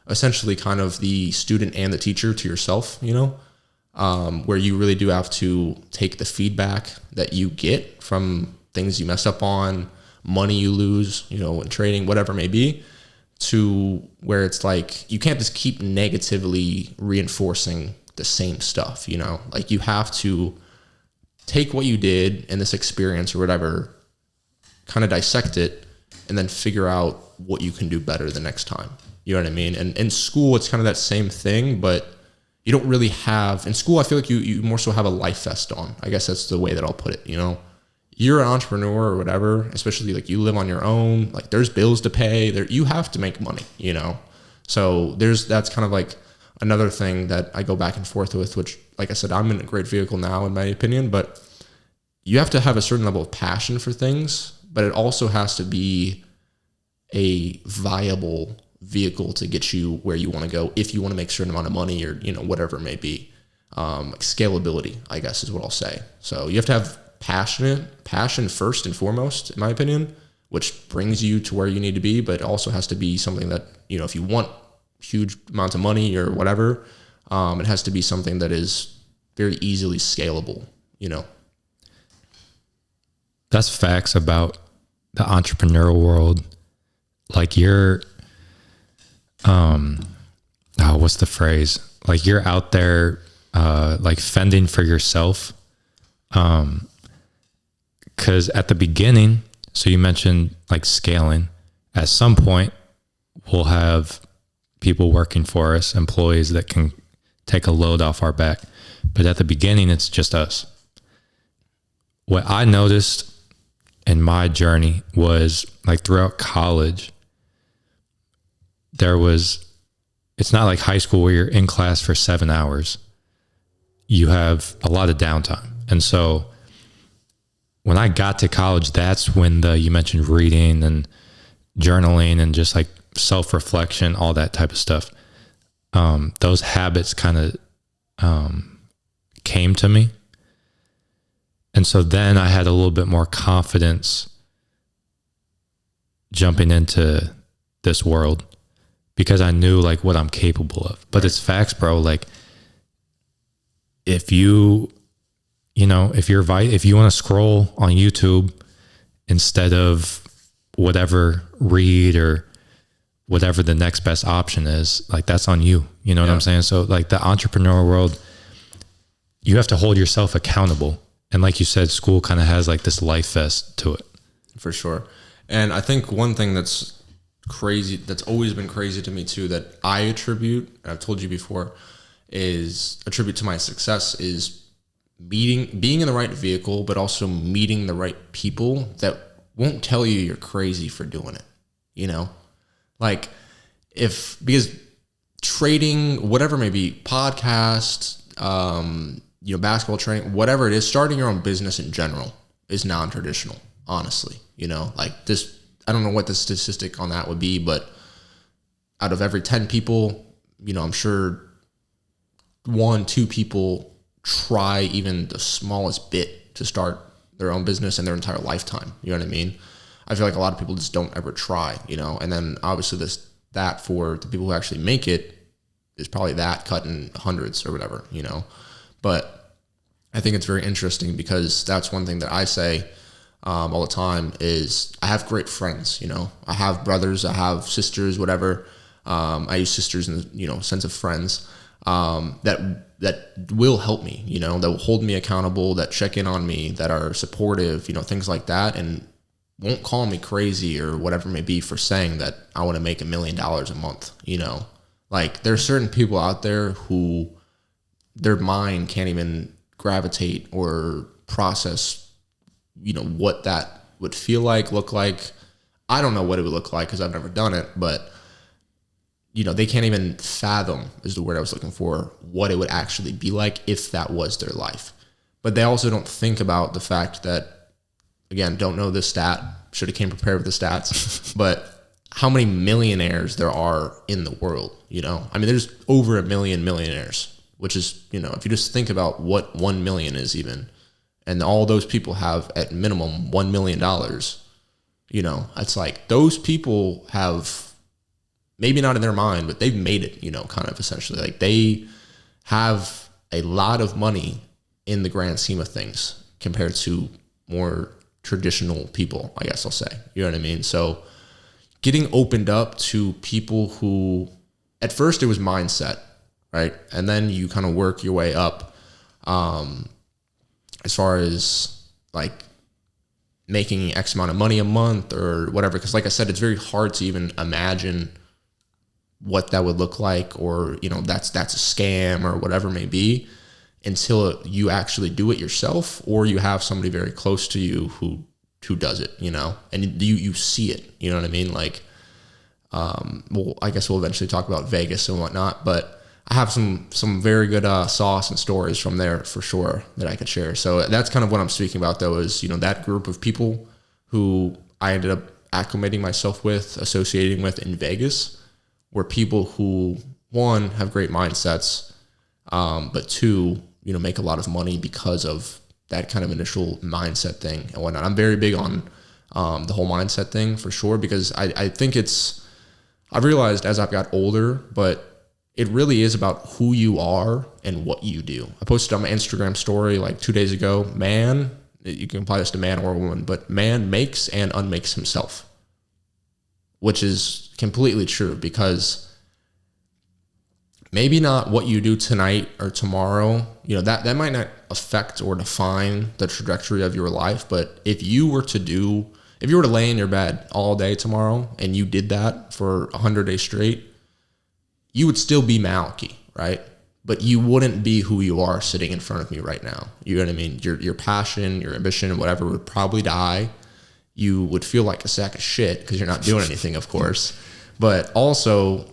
essentially kind of the student and the teacher to yourself, where you really do have to take the feedback that you get from things you mess up on, money you lose, in trading, whatever it may be, to where it's like, you can't just keep negatively reinforcing the same stuff, like you have to take what you did in this experience or whatever, kind of dissect it, and then figure out what you can do better the next time. You know what I mean? And in school, it's kind of that same thing, but you don't really have, in school, I feel like you more so have a life vest on. I guess that's the way that I'll put it, You're an entrepreneur or whatever, especially like you live on your own, like there's bills to pay, you have to make money, So that's kind of like another thing that I go back and forth with, which, like I said, I'm in a great vehicle now, in my opinion, but you have to have a certain level of passion for things, but it also has to be a viable vehicle to get you where you want to go if you want to make a certain amount of money, or, whatever it may be. Like scalability, I guess, is what I'll say. So you have to have passion first and foremost, in my opinion, which brings you to where you need to be, but it also has to be something that, if you want huge amounts of money or whatever, it has to be something that is very easily scalable, That's facts about the entrepreneurial world. Like what's the phrase? Like you're out there, like fending for yourself. 'Cause at the beginning, so you mentioned like scaling, at some point we'll have people working for us, employees that can take a load off our back. But at the beginning, it's just us. What I noticed in my journey was like throughout college, it's not like high school where you're in class for 7 hours. You have a lot of downtime. And so when I got to college, that's when you mentioned reading and journaling and just like self-reflection, all that type of stuff. Those habits kind of came to me. And so then I had a little bit more confidence jumping into this world because I knew like what I'm capable of. But it's facts, bro. Like if you want to scroll on YouTube instead of whatever, read or whatever the next best option is, like that's on you. You know what I'm saying? So like the entrepreneurial world, you have to hold yourself accountable. And like you said, school kind of has like this life vest to it. For sure. And I think one thing that's crazy, that's always been crazy to me too, that I attribute, and I've told you before, is attribute to my success is being in the right vehicle, but also meeting the right people that won't tell you you're crazy for doing it. Like because trading, whatever it may be, podcast, basketball training, whatever it is, starting your own business in general is non-traditional, honestly. Like this, I don't know what the statistic on that would be, but out of every 10 people, I'm sure 1-2 people try even the smallest bit to start their own business in their entire lifetime. You know what I mean? I feel like a lot of people just don't ever try, and then obviously that for the people who actually make it is probably that cut in hundreds or whatever, but I think it's very interesting because that's one thing that I say all the time is I have great friends, I have brothers, I have sisters, whatever. I use sisters in the, sense of friends, that will help me, that will hold me accountable, that check in on me, that are supportive, things like that. And won't call me crazy or whatever it may be for saying that I want to make $1 million a month. Like there's certain people out there who their mind can't even gravitate or process, what that would feel like, look like. I don't know what it would look like because I've never done it, but they can't even fathom, is the word I was looking for, what it would actually be like if that was their life. But they also don't think about the fact that, again, don't know this stat, should have came prepared with the stats, but how many millionaires there are in the world, there's over 1 million millionaires, which is, if you just think about what 1 million is even, and all those people have at minimum $1 million, it's like those people have, maybe not in their mind, but they've made it, kind of essentially. Like they have a lot of money in the grand scheme of things compared to more traditional people, I guess I'll say. You know what I mean? So getting opened up to people who, at first it was mindset, right? And then you kind of work your way up as far as like making X amount of money a month or whatever. Because like I said, it's very hard to even imagine what that would look like, or that's a scam or whatever it may be, until you actually do it yourself, or you have somebody very close to you who does it, and you see it, you know what I mean? Like, well, I guess we'll eventually talk about Vegas and whatnot, but I have some very good sauce and stories from there for sure that I could share. So that's kind of what I'm speaking about, though, is, you know, that group of people who I ended up acclimating myself with, associating with in Vegas, were people who, one, have great mindsets, but two, you know, make a lot of money because of that kind of initial mindset thing and whatnot. I'm very big on the whole mindset thing for sure, because I think I've realized as I've got older, but it really is about who you are and what you do. I posted on my Instagram story like 2 days ago, man, you can apply this to man or woman, but man makes and unmakes himself, which is completely true, because maybe not what you do tonight or tomorrow, you know, that might not affect or define the trajectory of your life. But if you were to lay in your bed all day tomorrow and you did that for 100 days straight, you would still be Malky, right? But you wouldn't be who you are sitting in front of me right now. You know what I mean? Your passion, your ambition, whatever would probably die. You would feel like a sack of shit because you're not doing anything, of course. But also,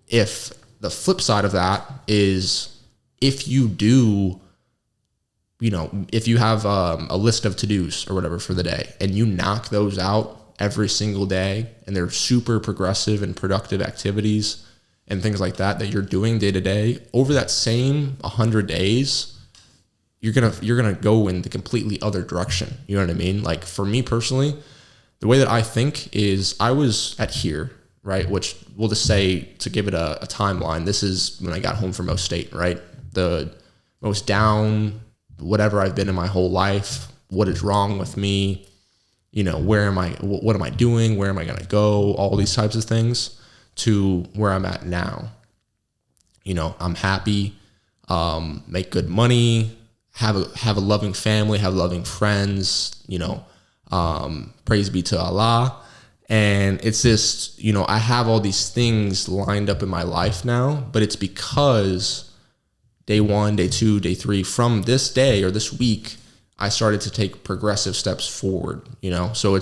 if the flip side of that is, if you do, you know, if you have a list of to-dos or whatever for the day and you knock those out every single day, and they're super progressive and productive activities and things like that you're doing day to day, over that same 100 days, you're gonna go in the completely other direction. You know what I mean? Like, for me personally, the way that I think is, I was at here, right? Which we'll just say, to give it a timeline, this is when I got home from Mo State, right? The most down, whatever I've been in my whole life, what is wrong with me, you know, what am I doing? Where am I gonna go? All these types of things, to where I'm at now. You know, I'm happy, make good money, have a loving family, have loving friends, you know, praise be to Allah. And it's just, you know, I have all these things lined up in my life now, but it's because day 1, day 2, day 3, from this day or this week, I started to take progressive steps forward, you know? So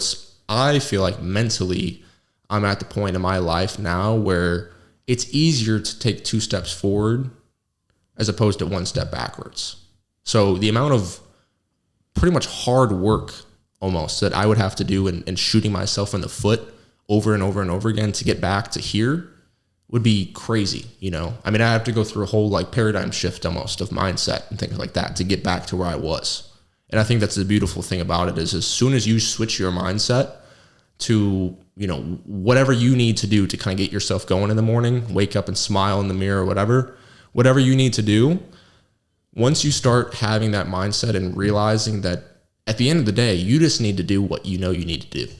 I feel like mentally, I'm at the point in my life now where it's easier to take 2 steps forward as opposed to 1 step backwards. So the amount of pretty much hard work almost that I would have to do and shooting myself in the foot over and over and over again to get back to here would be crazy, you know? I mean, I have to go through a whole like paradigm shift almost of mindset and things like that to get back to where I was. And I think that's the beautiful thing about it, is as soon as you switch your mindset to, you know, whatever you need to do to kind of get yourself going in the morning, wake up and smile in the mirror, whatever you need to do. Once you start having that mindset and realizing that at the end of the day, you just need to do what you know you need to do.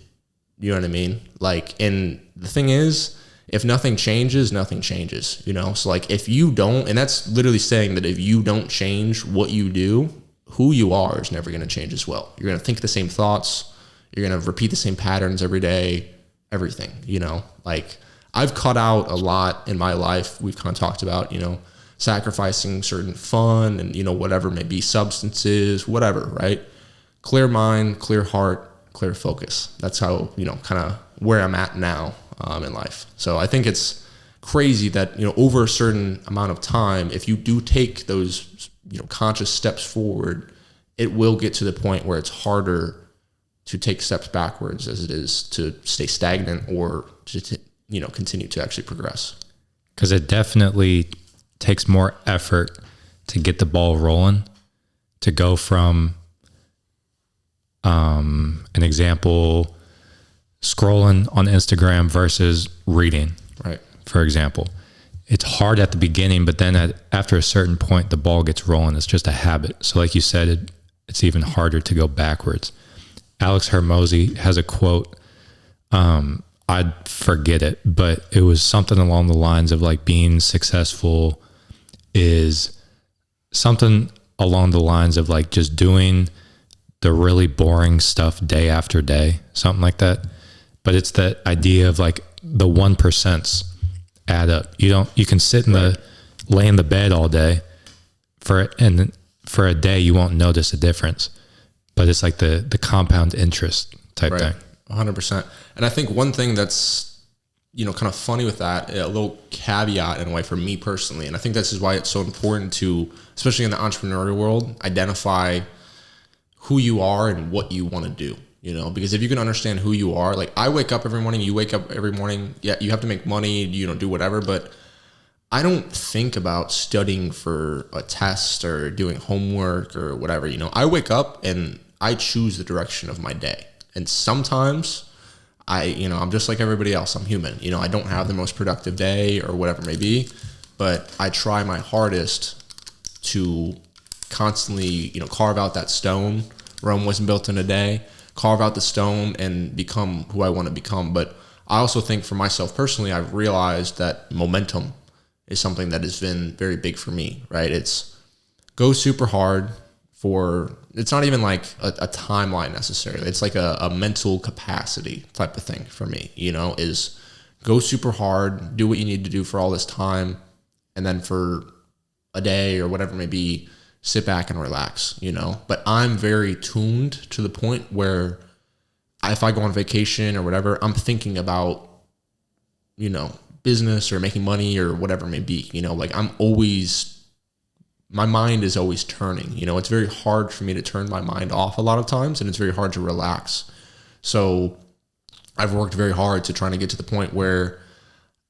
You know what I mean? Like, and the thing is, if nothing changes, nothing changes, you know? So like, if you don't, and that's literally saying that if you don't change what you do, who you are is never going to change as well. You're going to think the same thoughts. You're going to repeat the same patterns every day, everything, you know? Like, I've cut out a lot in my life. We've kind of talked about, you know, sacrificing certain fun and, you know, whatever may be, substances, whatever, right? Clear mind, clear heart, clear focus. That's how, you know, kind of where I'm at now in life. So I think it's crazy that, you know, over a certain amount of time, if you do take those, you know, conscious steps forward, it will get to the point where it's harder to take steps backwards as it is to stay stagnant or to, you know, continue to actually progress. Because it definitely takes more effort to get the ball rolling, to go from an example, scrolling on Instagram versus reading, right? For example, it's hard at the beginning, but then after a certain point, the ball gets rolling. It's just a habit. So like you said, it's even harder to go backwards. Alex Hormozi has a quote. I'd forget it, but it was something along the lines of like, being successful is something along the lines of like just doing the really boring stuff day after day, something like that. But it's the idea of like the 1% add up. You can sit lay in the bed all day for a day, you won't notice a difference, but it's like the compound interest type thing. 100%. And I think one thing that's kind of funny with that, a little caveat in a way for me personally. And I think this is why it's so important to, especially in the entrepreneurial world, identify who you are and what you want to do, because if you can understand who you are, like I wake up every morning, you wake up every morning. Yeah, you have to make money, do whatever, but I don't think about studying for a test or doing homework or whatever. I wake up and I choose the direction of my day. And sometimes I'm just like everybody else. I'm human. I don't have the most productive day or whatever it may be, but I try my hardest to constantly, carve out that stone. Rome wasn't built in a day. Carve out the stone and become who I want to become. But I also think for myself personally, I've realized that momentum is something that has been very big for me, right? It's go super hard it's not even like a timeline necessarily. It's like a mental capacity type of thing for me, is go super hard, do what you need to do for all this time. And then for a day or whatever it may be, sit back and relax, but I'm very tuned to the point where if I go on vacation or whatever, I'm thinking about, business or making money or whatever it may be, like my mind is always turning, it's very hard for me to turn my mind off a lot of times, and it's very hard to relax. So I've worked very hard to trying to get to the point where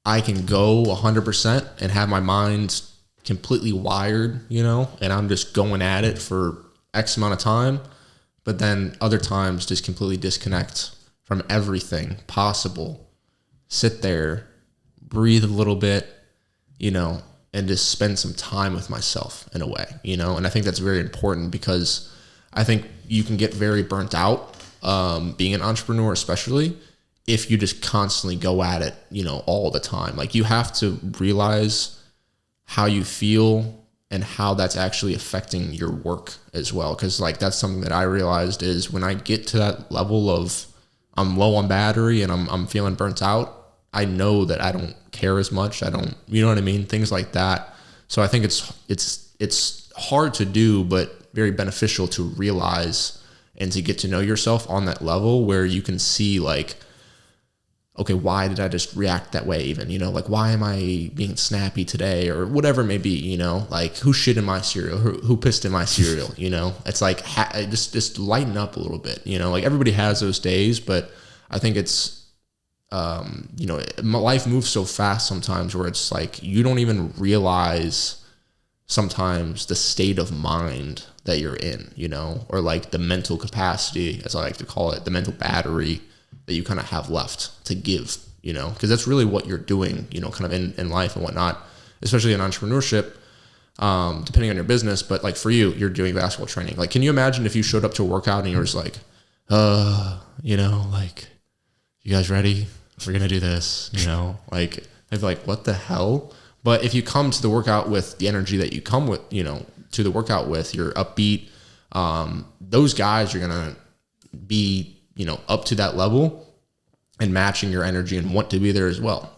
I can go 100% and have my mind completely wired, and I'm just going at it for X amount of time, but then other times just completely disconnect from everything possible, sit there, breathe a little bit, and just spend some time with myself in a way, and I think that's very important because I think you can get very burnt out being an entrepreneur, especially if you just constantly go at it, all the time. Like you have to realize how you feel and how that's actually affecting your work as well. Cause like that's something that I realized is when I get to that level of I'm low on battery and I'm feeling burnt out, I know that I don't care as much. I don't, you know what I mean? Things like that. So I think it's hard to do, but very beneficial to realize and to get to know yourself on that level where you can see like, okay, why did I just react that way even, like why am I being snappy today or whatever it may be, like who shit in my cereal, who pissed in my cereal, it's like just lighten up a little bit, like everybody has those days, but I think it's, my life moves so fast sometimes where it's like you don't even realize sometimes the state of mind that you're in, or like the mental capacity, as I like to call it, the mental battery that you kind of have left to give, because that's really what you're doing, kind of in life and whatnot, especially in entrepreneurship, depending on your business. But like for you, you're doing basketball training. Like, can you imagine if you showed up to a workout and you were just like, like, you guys ready? We're going to do this, like they'd be like, what the hell? But if you come to the workout with the energy that you come with, to the workout with, you're upbeat. Those guys are going to be, up to that level and matching your energy and want to be there as well,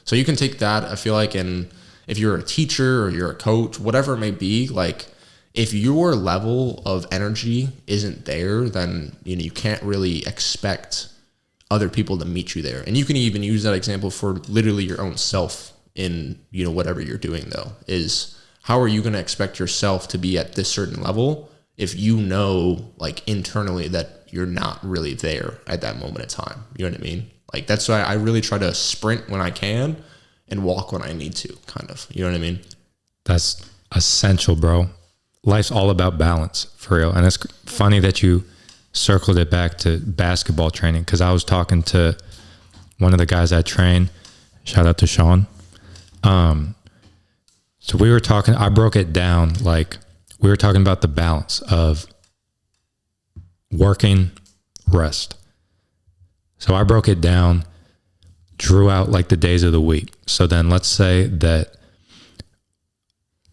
So you can take that, I feel like, and if you're a teacher or you're a coach, whatever it may be, like if your level of energy isn't there, then, you can't really expect other people to meet you there. And you can even use that example for literally your own self in, whatever you're doing though, is how are you going to expect yourself to be at this certain level if like internally that you're not really there at that moment in time? You know what I mean? Like that's why I really try to sprint when I can and walk when I need to, kind of, you know what I mean? That's essential, bro. Life's all about balance, for real. And it's funny that you circled it back to basketball training, because I was talking to one of the guys I train. Shout out to Sean. So we were talking, I broke it down, like we were talking about the balance of working, rest. So I broke it down, drew out like the days of the week. So then let's say that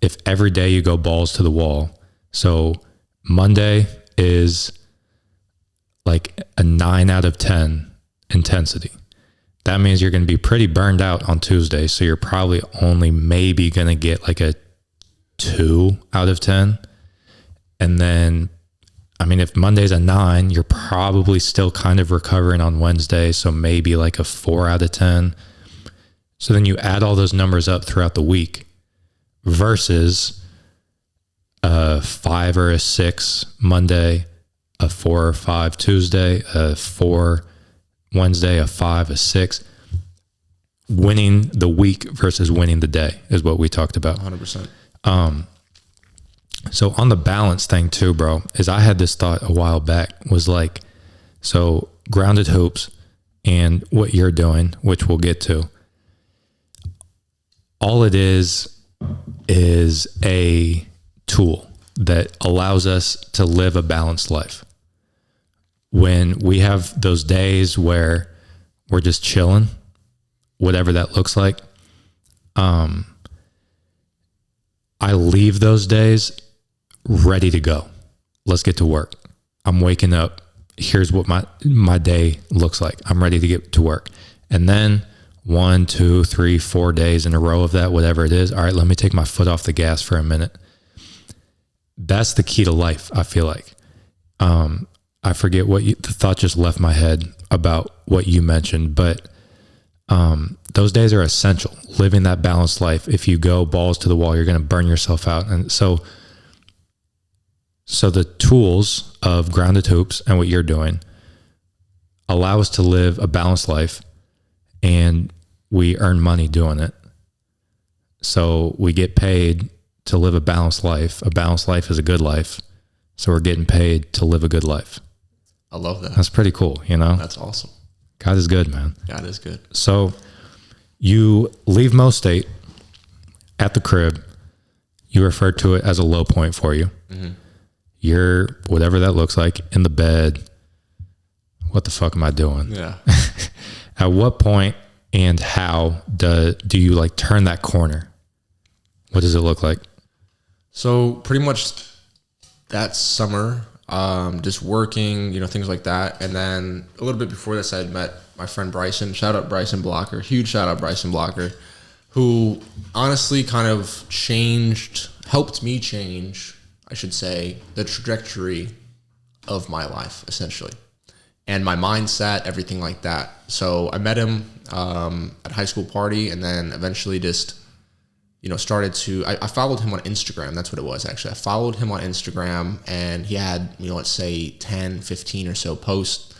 if every day you go balls to the wall, so Monday is like a 9 out of 10 intensity. That means you're going to be pretty burned out on Tuesday. So you're probably only maybe going to get like a 2 out of 10. And then, I mean, if Monday's a 9, you're probably still kind of recovering on Wednesday. So maybe like a 4 out of 10. So then you add all those numbers up throughout the week versus a 5 or a 6 Monday, a 4 or 5 Tuesday, a 4 Wednesday, a 5, a 6. Winning the week versus winning the day is what we talked about. 100%. So on the balance thing too, bro, is I had this thought a while back, was like, so Grounded Hoops and what you're doing, which we'll get to, all it is a tool that allows us to live a balanced life. When we have those days where we're just chilling, whatever that looks like, I leave those days ready to go. Let's get to work. I'm waking up. Here's what my day looks like. I'm ready to get to work. And then 1, 2, 3, 4 days in a row of that, whatever it is. All right, let me take my foot off the gas for a minute. That's the key to life, I feel like. I forget the thought just left my head about what you mentioned, but those days are essential. Living that balanced life. If you go balls to the wall, you're going to burn yourself out. And so the tools of Grounded Hoops and what you're doing allow us to live a balanced life, and we earn money doing it. So we get paid to live a balanced life. A balanced life is a good life. So we're getting paid to live a good life. I love that. That's pretty cool, you know? That's awesome. God is good, man. God is good. So you leave Mo State at the crib. You refer to it as a low point for you. Mm-hmm. You're, whatever that looks like, in the bed. What the fuck am I doing? Yeah. At what point and how do you like turn that corner? What does it look like? So pretty much that summer, just working, things like that. And then a little bit before this, I had met my friend Bryson. Shout out Bryson Blocker. Huge shout out Bryson Blocker, who honestly kind of helped me change, I should say, the trajectory of my life, essentially. And my mindset, everything like that. So I met him at a high school party, and then eventually just, started to, I followed him on Instagram. That's what it was, actually. I followed him on Instagram, and he had, let's say 10, 15 or so posts.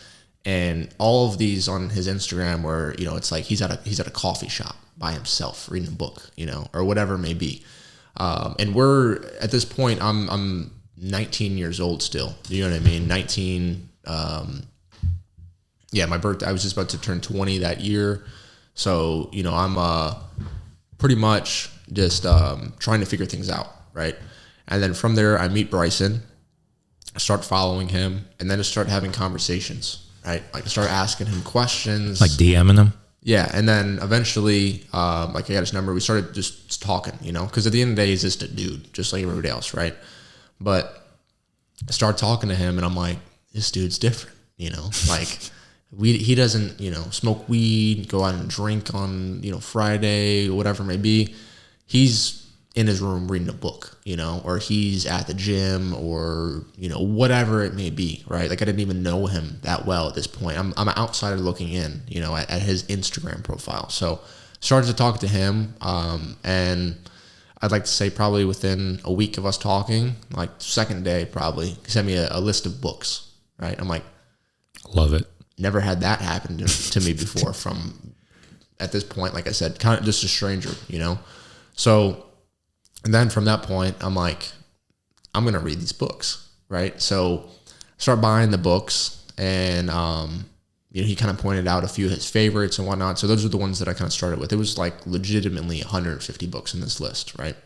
And all of these on his Instagram were, it's like he's at a coffee shop by himself reading a book, or whatever it may be. And we're, at this point, I'm 19 years old still. You know what I mean? 19, my birthday, I was just about to turn 20 that year. So, I'm pretty much just trying to figure things out, right? And then from there, I meet Bryson, I start following him, and then I start having conversations, right? Like I start asking him questions. Like DMing him? Yeah, and then eventually, I got his number. We started just talking, because at the end of the day, he's just a dude, just like everybody else, right? But I start talking to him, and I'm like, this dude's different, like... He doesn't, smoke weed, go out and drink on, Friday, whatever it may be. He's in his room reading a book, or he's at the gym or, whatever it may be, right? Like I didn't even know him that well at this point. I'm an outsider looking in, at his Instagram profile. So started to talk to him. And I'd like to say probably within a week of us talking, like second day probably, he sent me a list of books, right? I'm like, love it. Never had that happen to me before from, at this point, like I said, kind of just a stranger, So, and then from that point, I'm like, I'm going to read these books, right? So start buying the books, and, he kind of pointed out a few of his favorites and whatnot. So those are the ones that I kind of started with. It was like legitimately 150 books in this list, right?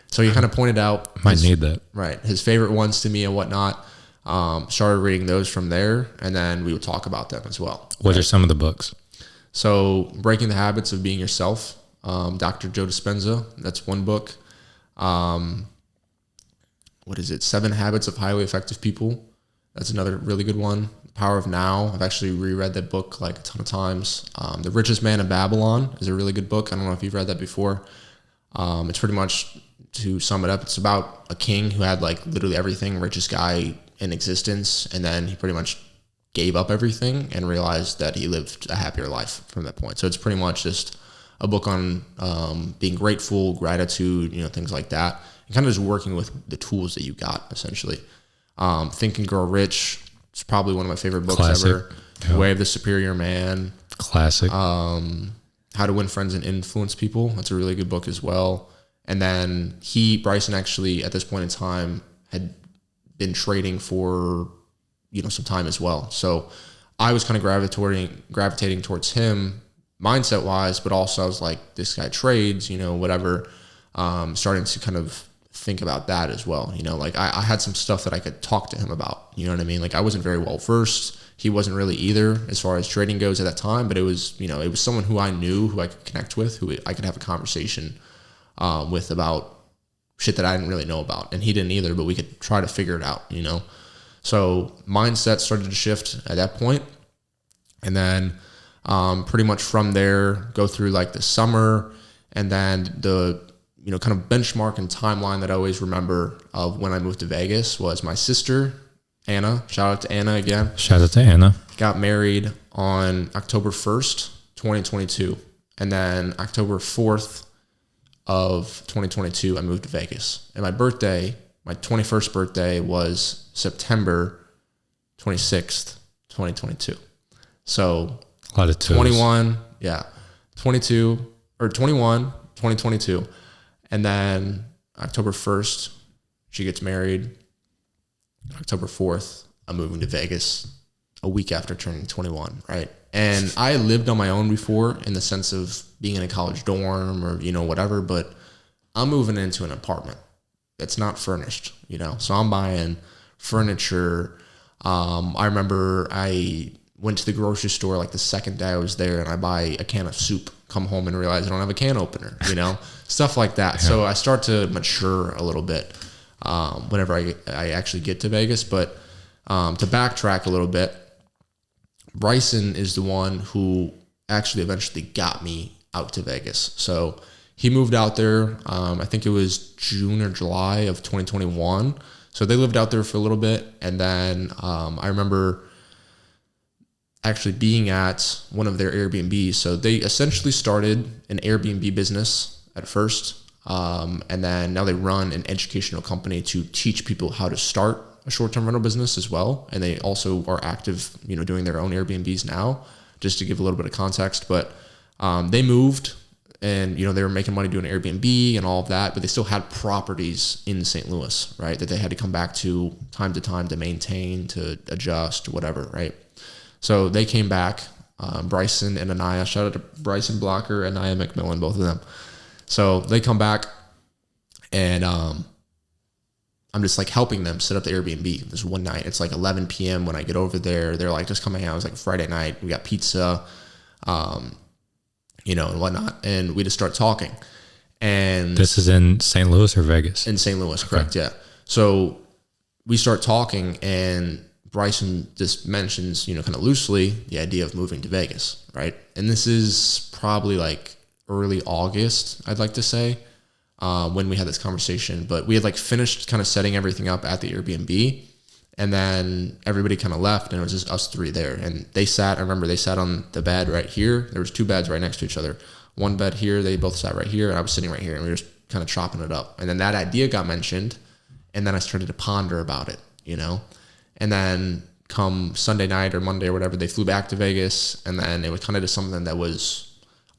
So he kind of pointed out. Might need that. Right. His favorite ones to me and whatnot. Started reading those from there, and then we would talk about them as well. What are some of the books? So, Breaking the Habits of Being Yourself, Dr. Joe Dispenza, that's one book. What is it? 7 Habits of Highly Effective People. That's another really good one. The Power of Now. I've actually reread that book like a ton of times. The Richest Man in Babylon is a really good book. I don't know if you've read that before. It's pretty much, to sum it up, it's about a king who had like literally everything, richest guy in existence, and then he pretty much gave up everything and realized that he lived a happier life from that point. So it's pretty much just a book on being grateful, gratitude, things like that. And kind of just working with the tools that you got, essentially. Think and Grow Rich is probably one of my favorite books ever. Yeah. Way of the Superior Man. Classic. How to Win Friends and Influence People. That's a really good book as well. And then Bryson actually, at this point in time, had been trading for, some time as well. So I was kind of gravitating towards him mindset wise, but also I was like, this guy trades, whatever. Starting to kind of think about that as well. Like I had some stuff that I could talk to him about, you know what I mean? Like I wasn't very well versed. He wasn't really either as far as trading goes at that time, but it was, it was someone who I knew, who I could connect with, who I could have a conversation with about shit that I didn't really know about. And he didn't either, but we could try to figure it out, So mindset started to shift at that point. And then pretty much from there, go through like the summer, and then the, kind of benchmark and timeline that I always remember of when I moved to Vegas was my sister, Anna. Shout out to Anna again. Shout out to Anna. Got married on October 1st, 2022. And then October 4th of 2022, I moved to Vegas. And my birthday, my 21st birthday, was September 26th, 2022. So a lot of twos. 21, 2022. And then October 1st, she gets married. October 4th, I'm moving to Vegas a week after turning 21, right? And I lived on my own before in the sense of being in a college dorm or, whatever, but I'm moving into an apartment that's not furnished, So I'm buying furniture. I remember I went to the grocery store like the second day I was there, and I buy a can of soup, come home and realize I don't have a can opener, stuff like that. Yeah. So I start to mature a little bit whenever I actually get to Vegas. But to backtrack a little bit, Bryson is the one who actually eventually got me out to Vegas. So he moved out there, I think it was June or July of 2021. So they lived out there for a little bit. And then I remember actually being at one of their Airbnbs. So they essentially started an Airbnb business at first. And then now they run an educational company to teach people how to start a short-term rental business as well. And they also are active, doing their own Airbnbs now, just to give a little bit of context. But they moved and, they were making money doing Airbnb and all of that, but they still had properties in St. Louis, right? That they had to come back to time to maintain, to adjust, whatever, right? So they came back, Bryson and Anaya. Shout out to Bryson Blocker and Anaya McMillan, both of them. So they come back, and I'm just like helping them set up the Airbnb. This one night, it's like 11 p.m. when I get over there. They're like, just come hang out. It was like Friday night. We got pizza, and whatnot. And we just start talking. And this is in St. Louis or Vegas? In St. Louis, correct, yeah. So we start talking, and Bryson just mentions, kind of loosely, the idea of moving to Vegas, right? And this is probably like early August, I'd like to say, when we had this conversation. But we had like finished kind of setting everything up at the Airbnb, and then everybody kind of left, and it was just us three there. And I remember they sat on the bed right here. There was two beds right next to each other. One bed here, they both sat right here, and I was sitting right here, and we were just kind of chopping it up. And then that idea got mentioned, and then I started to ponder about it, And then come Sunday night or Monday or whatever, they flew back to Vegas, and then it was kind of just something that was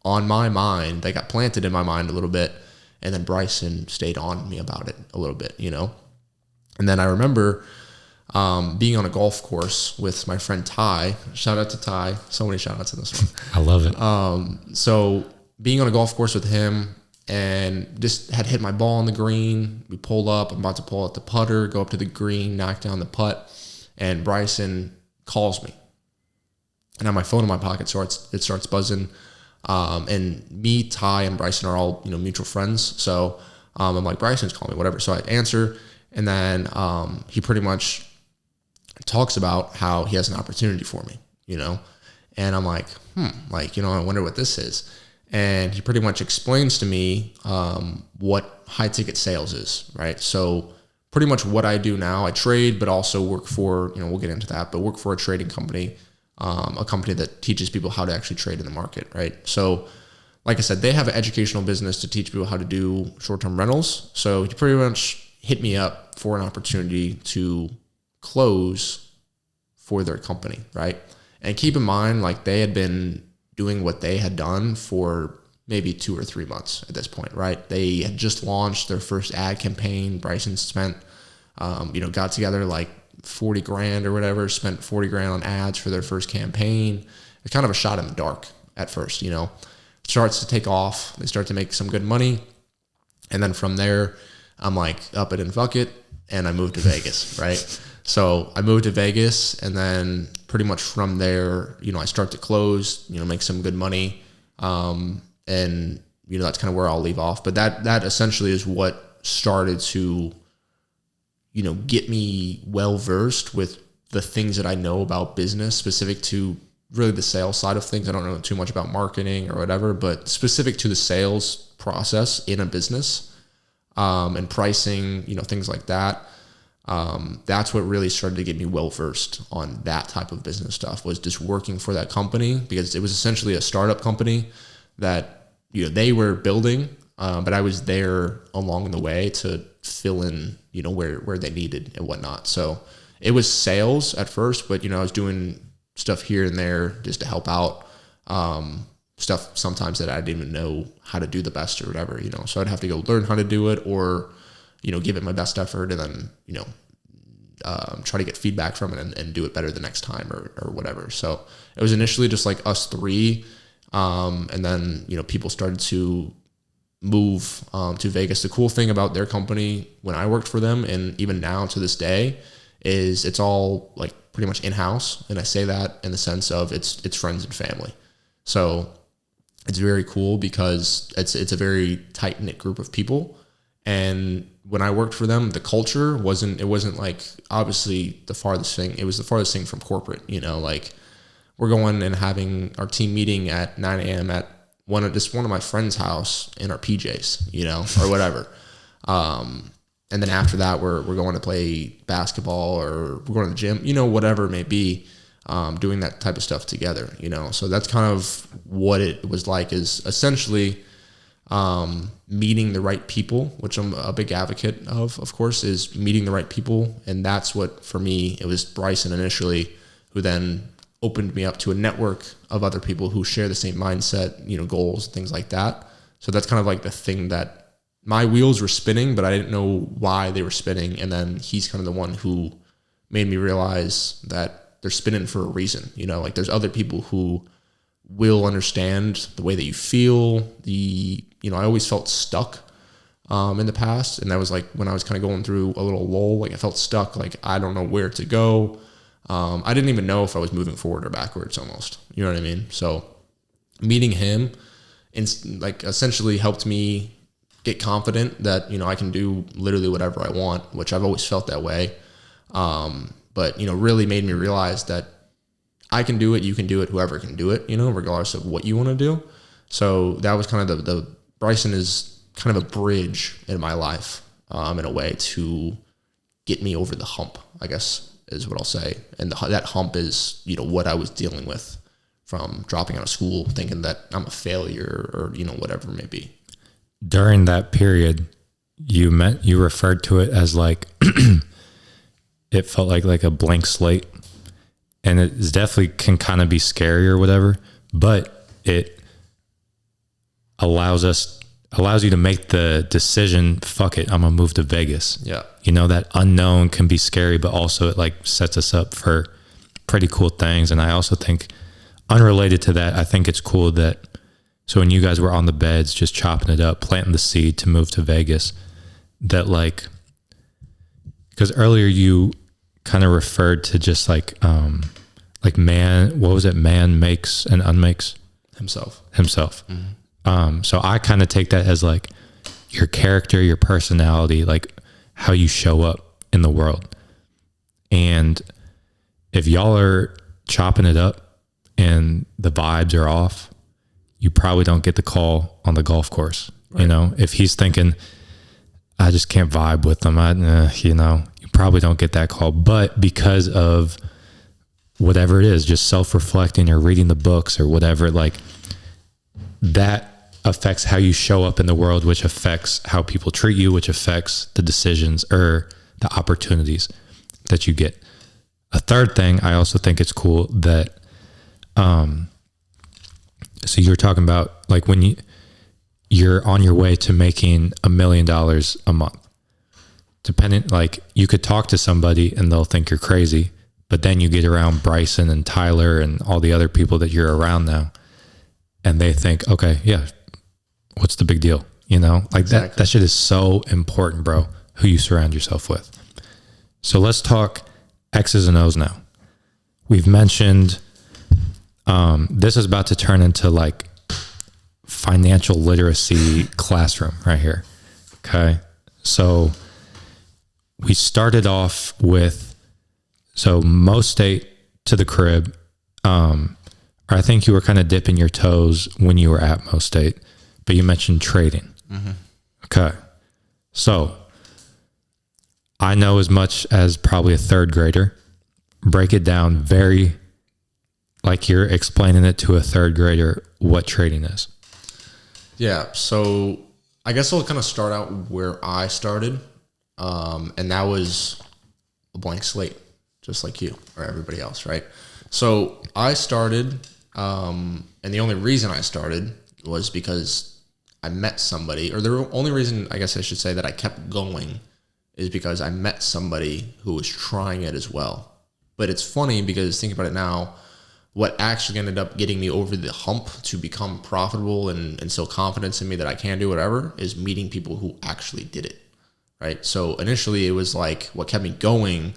on my mind. They got planted in my mind a little bit, and then Bryson stayed on me about it a little bit, And then I remember being on a golf course with my friend Ty. Shout out to Ty. So many shout outs in this one. I love it. So being on a golf course with him, and just had hit my ball on the green. We pulled up. I'm about to pull out the putter, go up to the green, knock down the putt. And Bryson calls me, and I have my phone in my pocket, so it starts buzzing. And me, Ty, and Bryson are all mutual friends. So I'm like, Bryson's calling me, whatever. So I answer, and then he pretty much talks about how he has an opportunity for me, And I'm like, I wonder what this is. And he pretty much explains to me what high ticket sales is, right? So pretty much what I do now, I trade, but also work for, we'll get into that, but work for a trading company, a company that teaches people how to actually trade in the market, right? So like I said, they have an educational business to teach people how to do short-term rentals. So he pretty much hit me up for an opportunity to close for their company, right? And keep in mind, like they had been doing what they had done for maybe 2 or 3 months at this point, right? They had just launched their first ad campaign. Bryson spent, got together like 40 grand or whatever, spent 40 grand on ads for their first campaign. It's kind of a shot in the dark at first, It starts to take off. They start to make some good money. And then from there, I'm like, up it and fuck it. And I moved to Vegas, right? So I moved to Vegas, and then pretty much from there, I start to close, make some good money. And that's kind of where I'll leave off. But that essentially is what started to, get me well versed with the things that I know about business, specific to really the sales side of things. I don't know too much about marketing or whatever, but specific to the sales process in a business, and pricing, things like that. That's what really started to get me well versed on that type of business stuff, was just working for that company, because it was essentially a startup company that, they were building, but I was there along the way to fill in, where they needed and whatnot. So it was sales at first, but, I was doing stuff here and there just to help out, stuff sometimes that I didn't even know how to do the best or whatever, so I'd have to go learn how to do it, or, give it my best effort, and then, try to get feedback from it and do it better the next time or whatever. So it was initially just like us three. And then, people started to move to Vegas. The cool thing about their company when I worked for them, and even now to this day, is it's all like pretty much in-house. And I say that in the sense of it's friends and family. So it's very cool because it's a very tight-knit group of people. And when I worked for them, the culture wasn't like obviously the farthest thing. It was the farthest thing from corporate, like we're going and having our team meeting at 9 a.m. at one of my friend's house in our PJs, or whatever. And then after that, we're going to play basketball, or we're going to the gym, whatever it may be, doing that type of stuff together, So that's kind of what it was like, is essentially meeting the right people, which I'm a big advocate of course, is meeting the right people. And that's what, for me, it was Bryson initially, who then opened me up to a network of other people who share the same mindset, goals, things like that. So that's kind of like the thing that my wheels were spinning, but I didn't know why they were spinning. And then he's kind of the one who made me realize that they're spinning for a reason. Like there's other people who will understand the way that you feel. I always felt stuck in the past. And that was like when I was kind of going through a little lull, like I felt stuck, like I don't know where to go. I didn't even know if I was moving forward or backwards almost. You know what I mean? So meeting him like essentially helped me get confident that, I can do literally whatever I want, which I've always felt that way. But, really made me realize that I can do it. You can do it. Whoever can do it, regardless of what you want to do. So that was kind of the Bryson is kind of a bridge in my life, in a way to get me over the hump, I guess, is what I'll say. And that hump is, what I was dealing with from dropping out of school, thinking that I'm a failure or, whatever it may be. During that period, you referred to it as like, it felt like a blank slate, and it definitely can kind of be scary or whatever, but it allows you to make the decision, fuck it, I'm gonna move to Vegas. Yeah. That unknown can be scary, but also it like sets us up for pretty cool things. And I also think, unrelated to that, I think it's cool that, so when you guys were on the beds, just chopping it up, planting the seed to move to Vegas, that like, because earlier you kind of referred to just like man, what was it? Man makes and unmakes himself. Mm-hmm. So I kind of take that as like your character, your personality, like how you show up in the world. And if y'all are chopping it up and the vibes are off, you probably don't get the call on the golf course. Right. If he's thinking, I just can't vibe with them, you probably don't get that call. But because of whatever it is, just self-reflecting or reading the books or whatever, like that affects how you show up in the world, which affects how people treat you, which affects the decisions or the opportunities that you get. A third thing, I also think it's cool that, so you're talking about like when you're on your way to making $1 million a month, depending, like you could talk to somebody and they'll think you're crazy, but then you get around Bryson and Tyler and all the other people that you're around now, and they think, okay, yeah, what's the big deal? You know, like Exactly. that shit is so important, bro, who you surround yourself with. So let's talk X's and O's now. We've mentioned, this is about to turn into like financial literacy classroom right here. Okay. So we started off with, so Mo State to the crib. I think you were kind of dipping your toes when you were at Mo State, but you mentioned trading. Mm-hmm. Okay. So I know as much as probably a third grader. Break it down very, like you're explaining it to a third grader, what trading is. Yeah. So I guess I'll kind of start out where I started. And that was a blank slate, just like you or everybody else, right? So I started, and the only reason I started was because I met somebody, or the only reason I guess I should say that I kept going is because I met somebody who was trying it as well. But it's funny because think about it now, what actually ended up getting me over the hump to become profitable and instill confidence in me that I can do whatever is meeting people who actually did it, right? So initially it was like what kept me going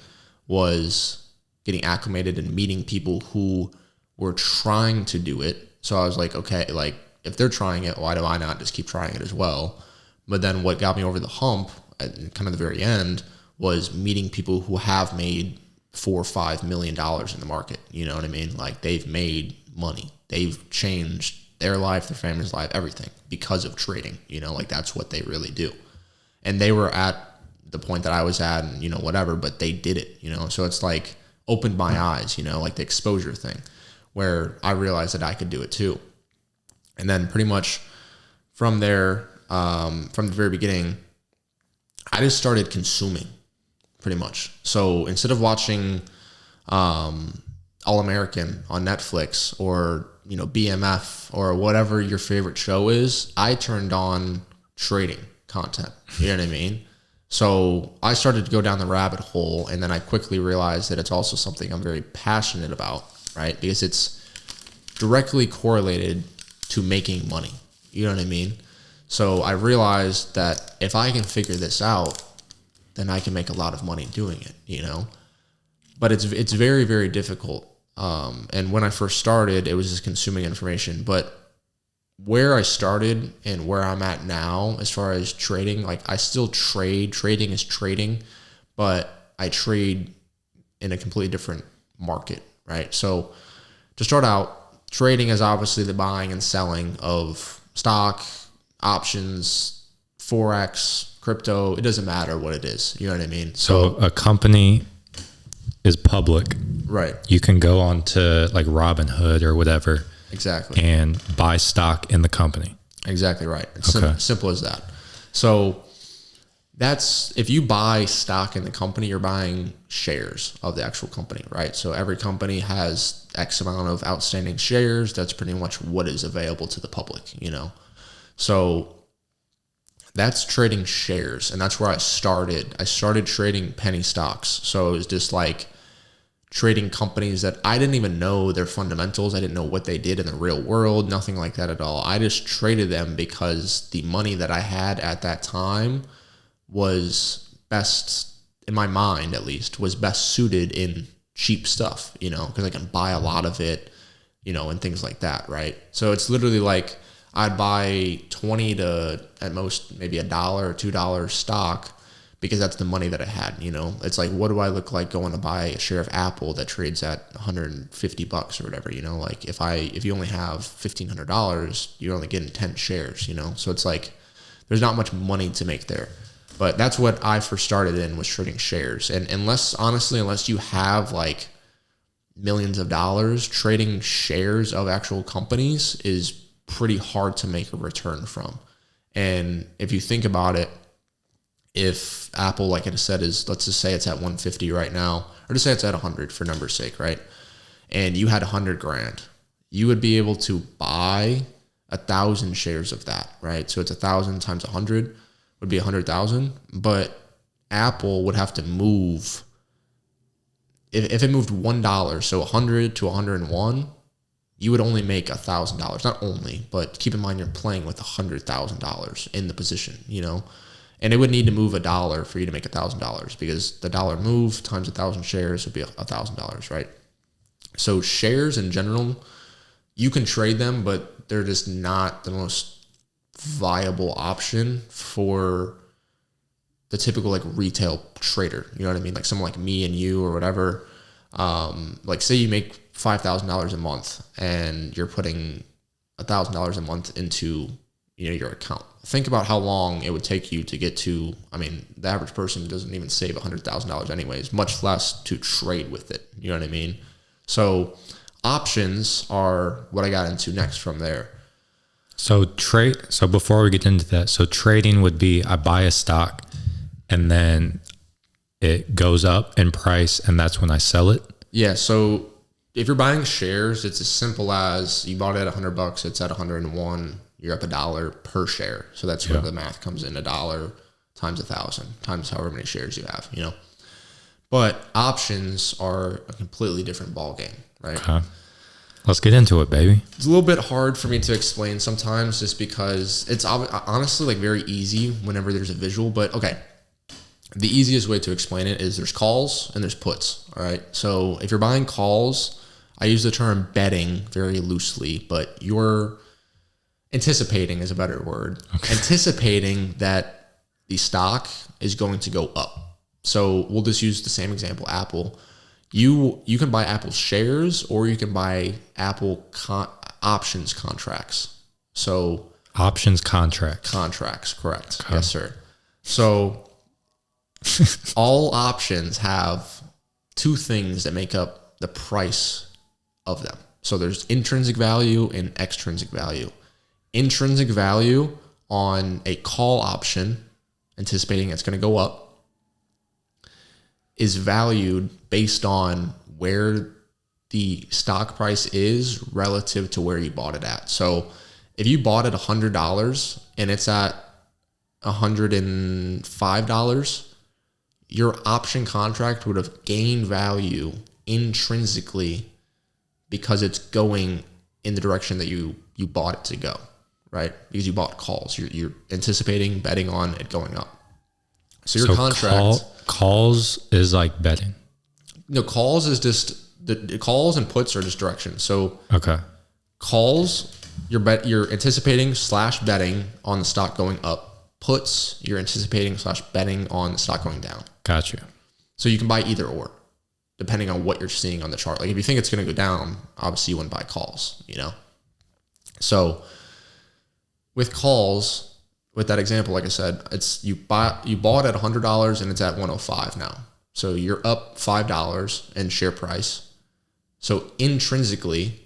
was getting acclimated and meeting people who were trying to do it. So I was like, okay, like if they're trying it, why do I not just keep trying it as well? But then what got me over the hump at kind of the very end was meeting people who have made $4 or $5 million in the market. You know what I mean? Like they've made money. They've changed their life, their family's life, everything because of trading. You know, like that's what they really do. And they were at the point that I was at and, you know, whatever, but they did it, you know? So it's like opened my eyes, you know, like the exposure thing where I realized that I could do it too. And then pretty much from there, from the very beginning, I just started consuming pretty much. So instead of watching All-American on Netflix or, you know, BMF or whatever your favorite show is, I turned on trading content. You know what I mean? So I started to go down the rabbit hole, and then I quickly realized that it's also something I'm very passionate about, right? Because it's directly correlated to making money. You know what I mean? So I realized that if I can figure this out, then I can make a lot of money doing it, you know? But it's very, very difficult. And when I first started, it was just consuming information. But where I started and where I'm at now, as far as trading, like I still trade. Trading is trading, but I trade in a completely different market, right? So to start out, trading is obviously the buying and selling of stock, options, Forex, crypto. It doesn't matter what it is. You know what I mean? So a company is public. Right. You can go on to like Robinhood or whatever. Exactly. And buy stock in the company. Exactly right. It's Okay. simple as that. So that's, if you buy stock in the company, you're buying shares of the actual company, right? So every company has X amount of outstanding shares. That's pretty much what is available to the public, you know? So that's trading shares. And that's where I started. I started trading penny stocks. So it was just like trading companies that I didn't even know their fundamentals. I didn't know what they did in the real world, nothing like that at all. I just traded them because the money that I had at that time was best, in my mind at least, was best suited in cheap stuff, you know, because I can buy a lot of it, you know, and things like that, right? So it's literally like I'd buy 20 to at most maybe $1 or $2 stock because that's the money that I had, you know. It's like, what do I look like going to buy a share of Apple that trades at $150 or whatever, you know? Like if you only have $1,500, you're only getting 10 shares, you know? So it's like there's not much money to make there. But that's what I first started in, was trading shares. And unless you have like millions of dollars, trading shares of actual companies is pretty hard to make a return from. And if you think about it, if Apple, like I said, let's just say it's at 150 right now, or just say it's at 100 for number's sake, right? And you had 100 grand, you would be able to buy 1,000 shares of that, right? So it's 1,000 times 100 would be 100,000, but Apple would have to move, if it moved $1, so 100 to 101, you would only make $1,000. Not only, but keep in mind you're playing with $100,000 in the position, and it would need to move $1 for you to make $1,000, because the dollar move times 1,000 shares would be $1,000, right? So shares in general, you can trade them, but they're just not the most viable option for the typical like retail trader. You know what I mean? Like someone like me and you or whatever. Like say you make $5,000 a month and you're putting $1,000 a month into your account. Think about how long it would take you to get to. I mean, the average person doesn't even save $100,000 anyways, much less to trade with it. You know what I mean? So options are what I got into next from there. So before we get into that, so trading would be I buy a stock and then it goes up in price and that's when I sell it. Yeah. So if you're buying shares, it's as simple as you bought it at $100, it's at 101, you're up $1 per share. So that's where the math comes in, $1 times 1,000 times however many shares you have, But options are a completely different ballgame, right? Okay. Let's get into it, baby. It's a little bit hard for me to explain sometimes just because it's honestly like very easy whenever there's a visual. But okay, the easiest way to explain it is there's calls and there's puts, all right? So if you're buying calls, I use the term betting very loosely, but you're anticipating is a better word. Okay. Anticipating that the stock is going to go up. So we'll just use the same example, Apple. You can buy Apple shares or you can buy Apple options contracts. So options contracts, correct. Okay. Yes, sir. So all options have two things that make up the price of them. So there's intrinsic value and extrinsic value. Intrinsic value on a call option, anticipating it's going to go up, is valued based on where the stock price is relative to where you bought it at. So if you bought it $100 and it's at $105, your option contract would have gained value intrinsically because it's going in the direction that you bought it to go, right? Because you bought calls. You're anticipating betting on it going up. So your contract... Calls is like betting. No, calls is just the calls and puts are just direction. So okay, calls you're anticipating / betting on the stock going up. Puts you're anticipating / betting on the stock going down. Gotcha. So you can buy either or, depending on what you're seeing on the chart. Like if you think it's going to go down, obviously you wouldn't buy calls. So with calls. With that example, like I said, it's you bought at $100 and it's at 105 now. So you're up $5 in share price. So intrinsically,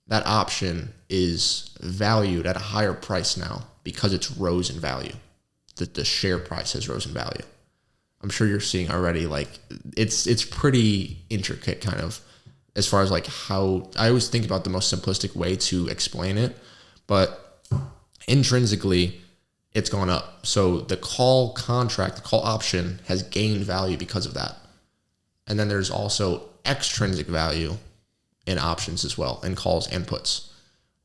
that option is valued at a higher price now because it's rose in value. The share price has rose in value. I'm sure you're seeing already, like it's pretty intricate kind of as far as like how I always think about the most simplistic way to explain it, but intrinsically, it's gone up. So the call contract, the call option has gained value because of that. And then there's also extrinsic value in options as well, in calls and puts,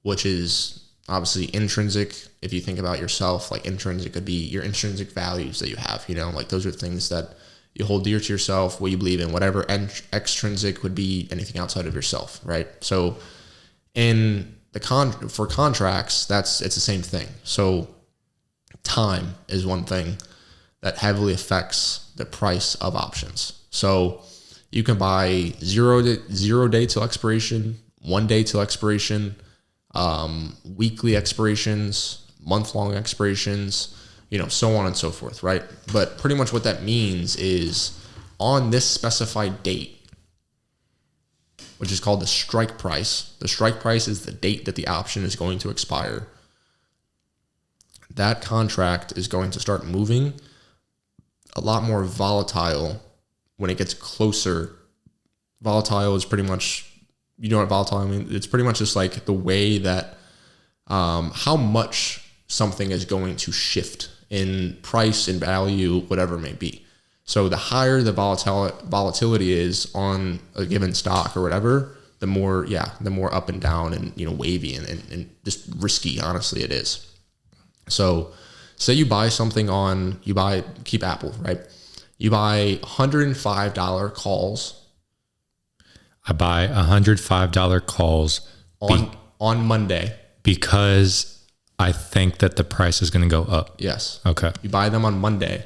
which is obviously intrinsic. If you think about yourself, like intrinsic could be your intrinsic values that you have, like those are things that you hold dear to yourself, what you believe in, whatever. And extrinsic would be anything outside of yourself, right? So in for contracts, it's the same thing. So time is one thing that heavily affects the price of options. So you can buy 0 day till expiration, 1 day till expiration, weekly expirations, month-long expirations, so on and so forth, right? But pretty much what that means is on this specified date, which is called the strike price. The strike price is the date that the option is going to expire. That contract is going to start moving a lot more volatile when it gets closer. Volatile is pretty much, you know what volatile I mean? It's pretty much just like the way that how much something is going to shift in price, in value, whatever it may be. So the higher the volatility is on a given stock or whatever, the more up and down and, you know, wavy and just risky, honestly, it is. So say you buy something keep Apple, right? You buy $105 calls. I buy $105 calls on Monday. Because I think that the price is going to go up. Yes. Okay. You buy them on Monday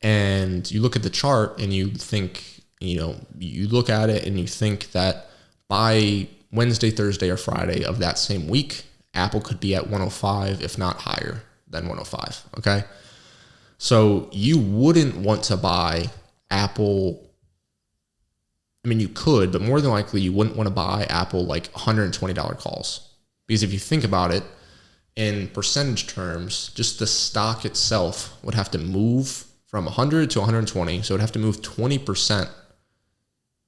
and you look at the chart and you think, you know, you look at it and you think that by Wednesday, Thursday, or Friday of that same week, Apple could be at 105, if not higher than 105. Okay. So you wouldn't want to buy Apple. I mean, you could, but more than likely you wouldn't want to buy Apple like $120 calls. Because if you think about it, in percentage terms, just the stock itself would have to move from 100 to 120. So it would have to move 20%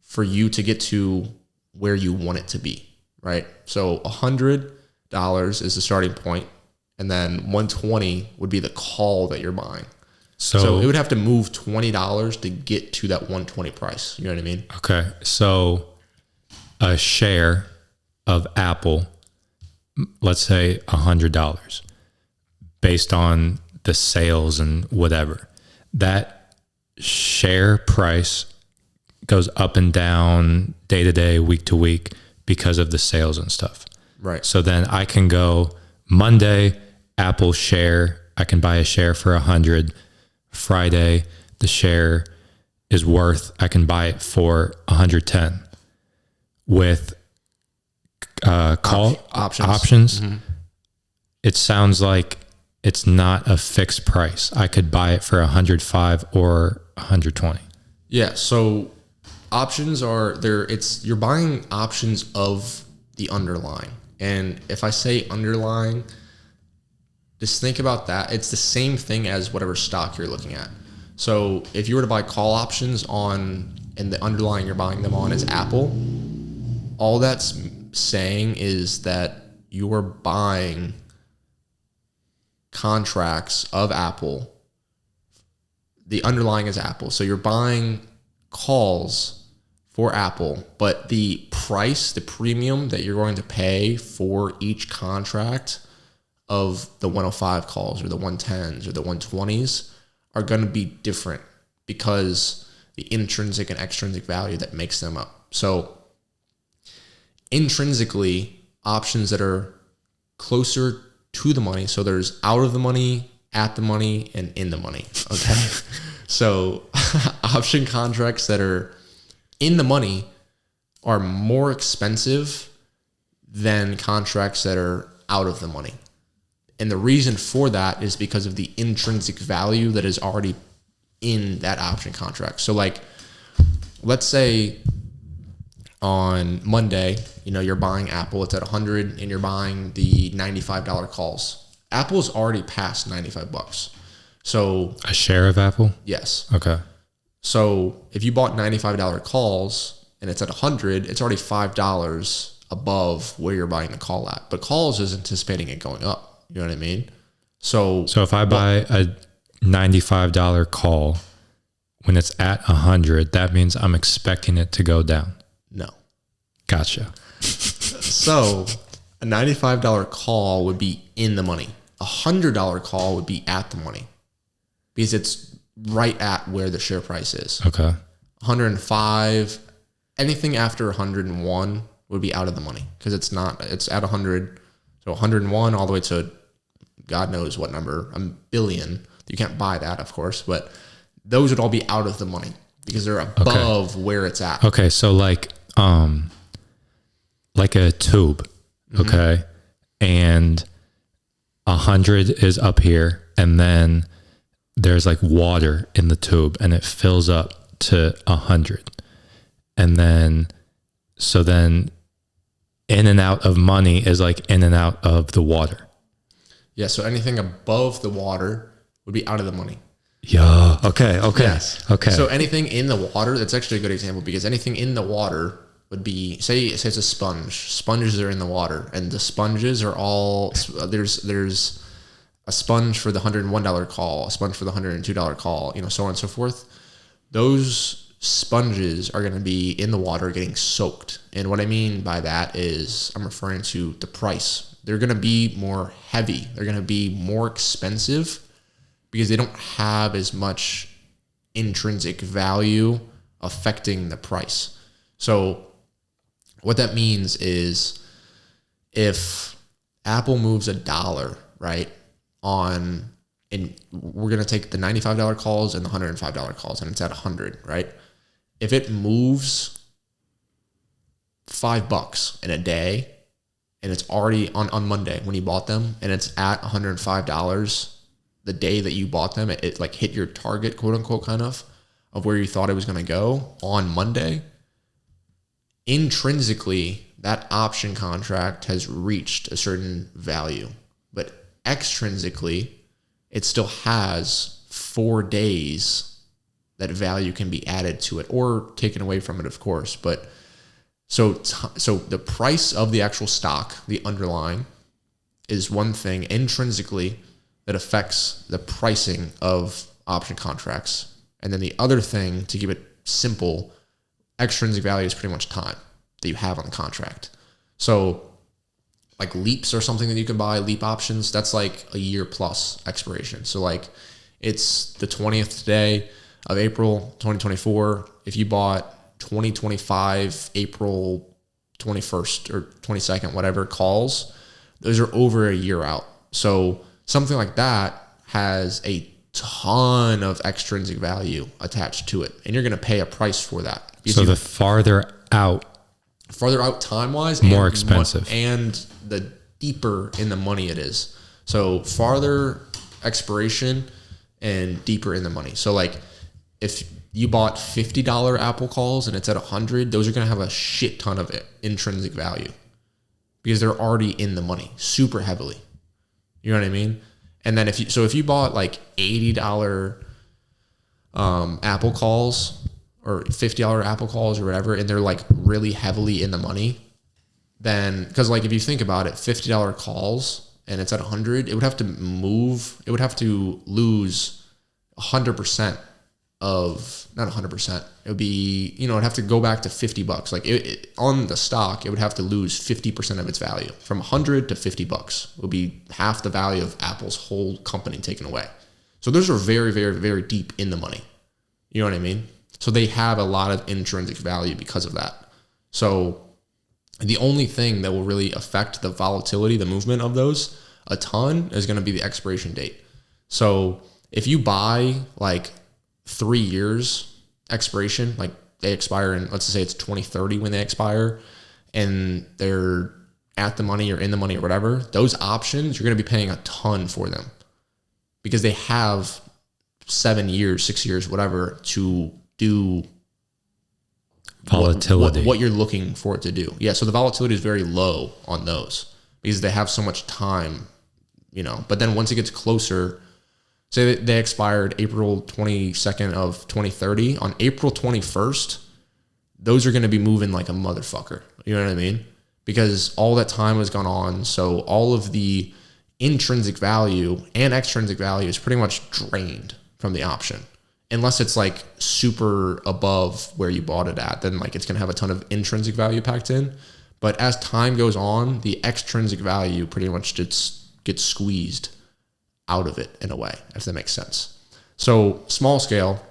for you to get to where you want it to be, right? So $100 is the starting point, and then 120 would be the call that you're buying. So it would have to move $20 to get to that 120 price. You know what I mean? Okay. So a share of Apple, let's say $100, based on the sales and whatever, that share price goes up and down day to day, week to week because of the sales and stuff. Right. So then I can go Monday, Apple share, I can buy a share for 100. Friday, the share is worth, I can buy it for 110 with call options. Mm-hmm. It sounds like it's not a fixed price. I could buy it for 105 or 120. Yeah. So options are there. You're buying options of the underlying. And if I say underlying, just think about that. It's the same thing as whatever stock you're looking at. So if you were to buy call options on, and the underlying you're buying them on is Apple, all that's saying is that you're buying contracts of Apple. The underlying is Apple. So you're buying calls for Apple, but the price, the premium that you're going to pay for each contract of the 105 calls or the 110s or the 120s are going to be different because the intrinsic and extrinsic value that makes them up. So intrinsically, options that are closer to the money, so there's out of the money, at the money, and in the money, okay? So option contracts that are in the money are more expensive than contracts that are out of the money. And the reason for that is because of the intrinsic value that is already in that option contract. So like, let's say on Monday, you're buying Apple, it's at 100 and you're buying the $95 calls. Apple's already passed $95. So a share of Apple? Yes. Okay. So if you bought $95 calls and it's at 100, it's already $5 above where you're buying the call at. But calls is anticipating it going up. You know what I mean? So if I buy a $95 call when it's at 100, that means I'm expecting it to go down. No. Gotcha. So a $95 call would be in the money. A $100 call would be at the money because it's right at where the share price is. Okay. 105, anything after 101 would be out of the money because it's at 100. So 101 all the way to God knows what number, a billion. You can't buy that, of course, but those would all be out of the money because they're above where it's at. Okay, so like a tube, okay, mm-hmm. And 100 is up here, and then there's like water in the tube, and it fills up to 100, and then So then in and out of money is like in and out of the water. Yeah. So anything above the water would be out of the money. Yeah. Okay. Yes. Okay. So anything in the water, that's actually a good example, because anything in the water would be, say it's a sponge. Sponges are in the water, and the sponges are all, there's a sponge for the $101 call, a sponge for the $102 call, so on and so forth. Those sponges are going to be in the water getting soaked. And what I mean by that is I'm referring to the price. They're going to be more heavy. They're going to be more expensive because they don't have as much intrinsic value affecting the price. So what that means is if Apple moves $1, right, and we're going to take the $95 calls and the $105 calls, and it's at 100, right? If it moves $5 in a day, and it's already on Monday when you bought them, and it's at $105 the day that you bought them, it like hit your target, quote unquote, kind of where you thought it was going to go on Monday, intrinsically, that option contract has reached a certain value. But extrinsically, it still has 4 days that value can be added to it or taken away from it, of course. But so the price of the actual stock, the underlying, is one thing intrinsically that affects the pricing of option contracts. And then the other thing, to keep it simple, extrinsic value is pretty much time that you have on the contract. So like leaps or something that you can buy, leap options, that's like a year plus expiration. So like it's the 20th day of April 2024. If you bought 2025 April 21st or 22nd, whatever calls, those are over a year out. So something like that has a ton of extrinsic value attached to it, and you're going to pay a price for that. So the farther out time-wise, more expensive, and the deeper in the money it is. So farther expiration and deeper in the money. So like if you bought $50 Apple calls and it's at 100, those are going to have a shit ton of intrinsic value because they're already in the money super heavily. You know what I mean? And then if you bought like $80 Apple calls or $50 Apple calls or whatever, and they're like really heavily in the money, then, because like if you think about it, $50 calls and it's at 100, it would have to lose 100% of, not 100%. It would be, it'd have to go back to $50. Like on the stock, it would have to lose 50% of its value from 100 to $50. It would be half the value of Apple's whole company taken away. So those are very, very, very deep in the money. You know what I mean? So they have a lot of intrinsic value because of that. So the only thing that will really affect the volatility, the movement of those a ton, is going to be the expiration date. So if you buy like 3 years expiration, like they expire in, let's say it's 2030 when they expire, and they're at the money or in the money or whatever, those options, you're going to be paying a ton for them because they have 7 years, 6 years, whatever, to do volatility, what you're looking for it to do. Yeah. So the volatility is very low on those because they have so much time, but then once it gets closer, say they expired April 22nd of 2030, on April 21st, those are going to be moving like a motherfucker. You know what I mean? Because all that time has gone on. So all of the intrinsic value and extrinsic value is pretty much drained from the option. Unless it's like super above where you bought it at, then like it's going to have a ton of intrinsic value packed in. But as time goes on, the extrinsic value pretty much gets squeezed out of it in a way, if that makes sense. So small scale,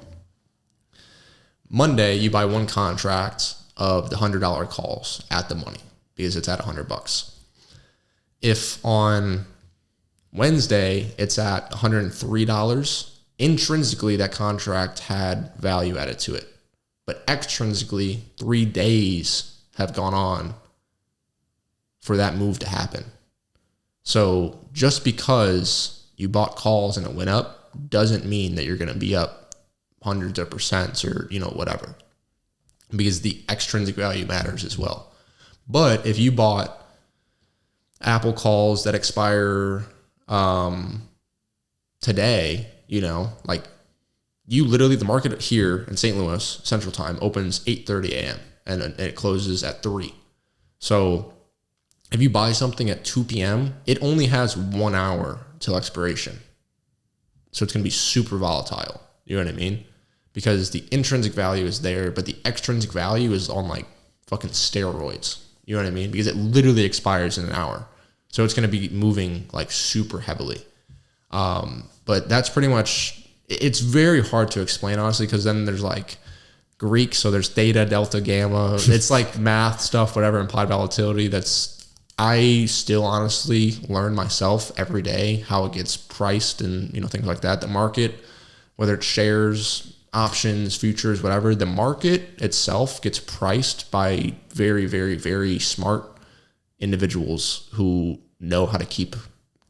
Monday you buy one contract of the $100 calls at the money because it's at $100. If on Wednesday it's at $103, intrinsically that contract had value added to it, but extrinsically 3 days have gone on for that move to happen. So just because you bought calls and it went up doesn't mean that you're going to be up hundreds of percents or whatever. because the extrinsic value matters as well. But if you bought Apple calls that expire today, like you literally, the market here in St. Louis Central Time opens 8:30 a.m. and it closes at 3. So if you buy something at 2 p.m., it only has 1 hour till expiration. So it's going to be super volatile. You know what I mean? Because the intrinsic value is there, but the extrinsic value is on like fucking steroids. You know what I mean? Because it literally expires in an hour. So it's going to be moving like super heavily. But that's pretty much, it's very hard to explain, honestly, because then there's like Greek. So there's theta, delta, gamma. It's like math stuff, whatever, implied volatility. I still honestly learn myself every day how it gets priced and, things like that. The market, whether it's shares, options, futures, whatever, the market itself gets priced by very, very, very smart individuals who know how to keep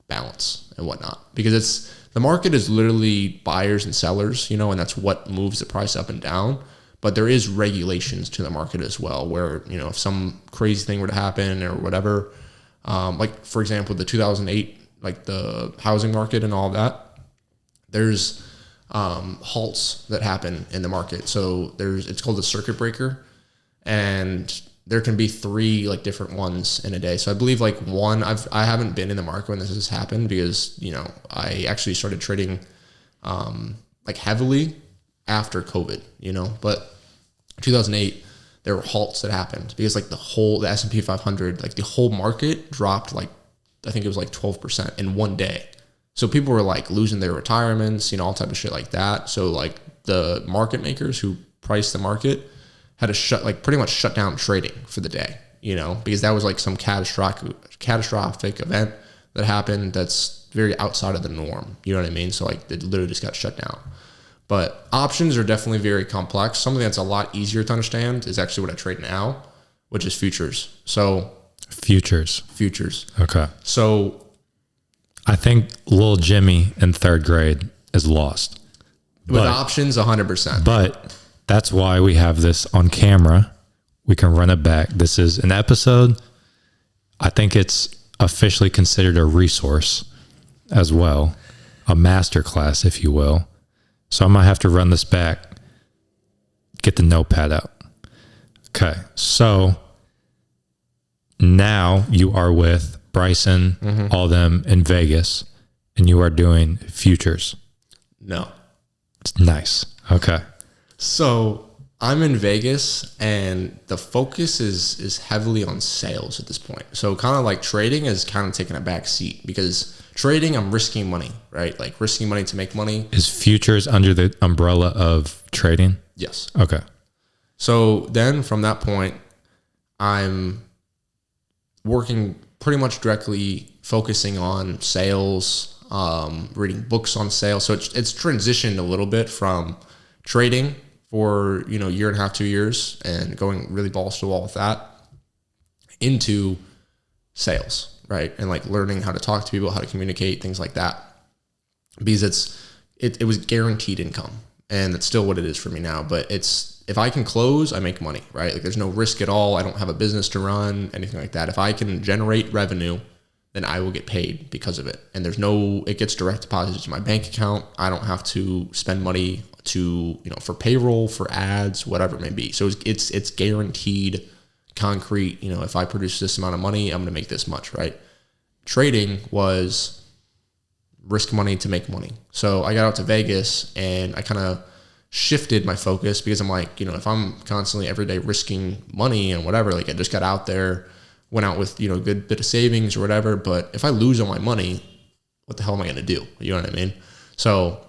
balance and whatnot, because the market is literally buyers and sellers, and that's what moves the price up and down. But there is regulations to the market as well, where, if some crazy thing were to happen or whatever, like for example, the 2008, like the housing market and all that, there's halts that happen in the market. So it's called a circuit breaker, and there can be 3 like different ones in a day. So I believe like one, I haven't been in the market when this has happened, because, I actually started trading like heavily after COVID, but 2008, there were halts that happened because like the S&P 500, like the whole market dropped like, I think it was like 12% in one day. So people were like losing their retirements, all type of shit like that. So like the market makers who priced the market had to pretty much shut down trading for the day, because that was like some catastrophic event that happened that's very outside of the norm. You know what I mean? So like it literally just got shut down. But options are definitely very complex. Something that's a lot easier to understand is actually what I trade now, which is futures. So Futures. Okay. So I think little Jimmy in 3rd grade is lost. With options, 100%. But that's why we have this on camera. We can run it back. This is an episode. I think it's officially considered a resource as well, a masterclass, if you will. So I might have to run this back, get the notepad out. Okay. So now you are with Bryson, all them in Vegas, and you are doing futures. No. Nice. Okay. So I'm in Vegas, and the focus is heavily on sales at this point. So kind of like trading is kind of taking a back seat, because trading, I'm risking money, right? Like risking money to make money. Is futures under the umbrella of trading? Yes. Okay. So then from that point, I'm working pretty much directly focusing on sales, reading books on sales. So it's transitioned a little bit from trading for, year and a half, 2 years, and going really balls to the wall with that, into sales, right? And like learning how to talk to people, how to communicate, things like that. Because it was guaranteed income, and that's still what it is for me now. But if I can close, I make money, right? Like there's no risk at all. I don't have a business to run, anything like that. If I can generate revenue, then I will get paid because of it. And it gets direct deposited to my bank account. I don't have to spend money for payroll, for ads, whatever it may be. So it's guaranteed, concrete. If I produce this amount of money, I'm going to make this much, right? Trading was risk money to make money. So I got out to Vegas, and I kind of shifted my focus, because I'm like, if I'm constantly every day risking money and whatever, like I just got out there, went out with, a good bit of savings or whatever. But if I lose all my money, what the hell am I going to do? You know what I mean? So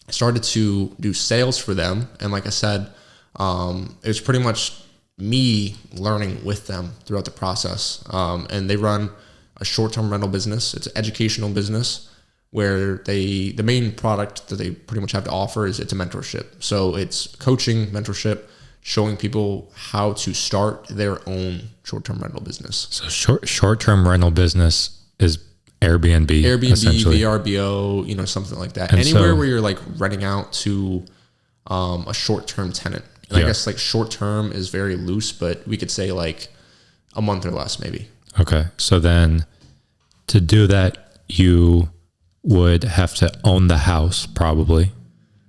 I started to do sales for them. And like I said, it was pretty much me learning with them throughout the process. And they run a short-term rental business. It's an educational business where the main product that they pretty much have to offer is it's a mentorship. So it's coaching, mentorship, showing people how to start their own short-term rental business. So short-term rental business is Airbnb, VRBO, something like that. And anywhere where you're like renting out to a short-term tenant. And Yeah. I guess like short term is very loose, but we could say like a month or less maybe. Okay. So then to do that, you would have to own the house probably.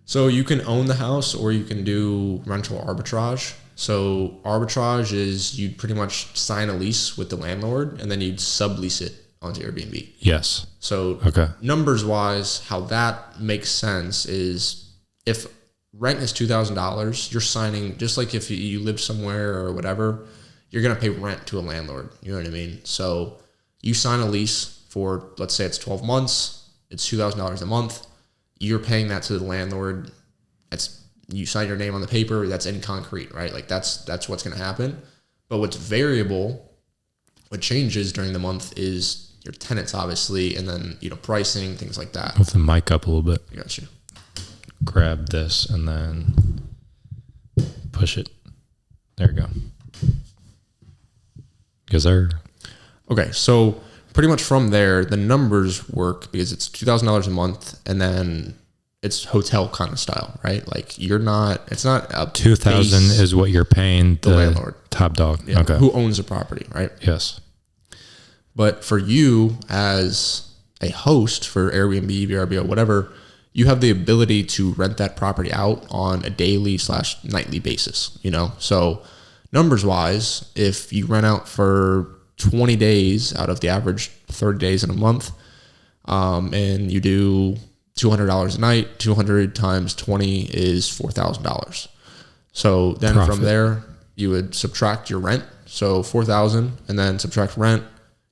So you can own the house or you can do rental arbitrage. So arbitrage is you'd pretty much sign a lease with the landlord and then you'd sublease it onto Airbnb. Yes. So Okay. numbers wise, how that makes sense is if rent is $2,000, you're signing, just like if you live somewhere or whatever, you're going to pay rent to a landlord. You know what I mean? So you sign a lease for, let's say it's 12 months, it's $2,000 a month. You're paying that to the landlord. You sign your name on the paper. That's in concrete, right? Like that's what's going to happen. But what's variable, what changes during the month is your tenants, obviously, and then pricing, things like that. Move the mic up a little bit. I got you. Grab this and then push it. There you go. Yes, sir. Okay, so pretty much from there, the numbers work because it's $2,000 a month, and then it's hotel kind of style, right? Like it's not a 2,000 base, is what you're paying the landlord. top dog. Yeah, Okay. who owns the property, right? Yes. But for you as a host for Airbnb, VRBO, whatever, you have the ability to rent that property out on a daily/nightly basis, So numbers wise, if you rent out for 20 days out of the average 30 days in a month, and you do $200 a night, 200 times 20 is $4,000. So then Profit. from there, you would subtract your rent. So 4,000 and then subtract rent,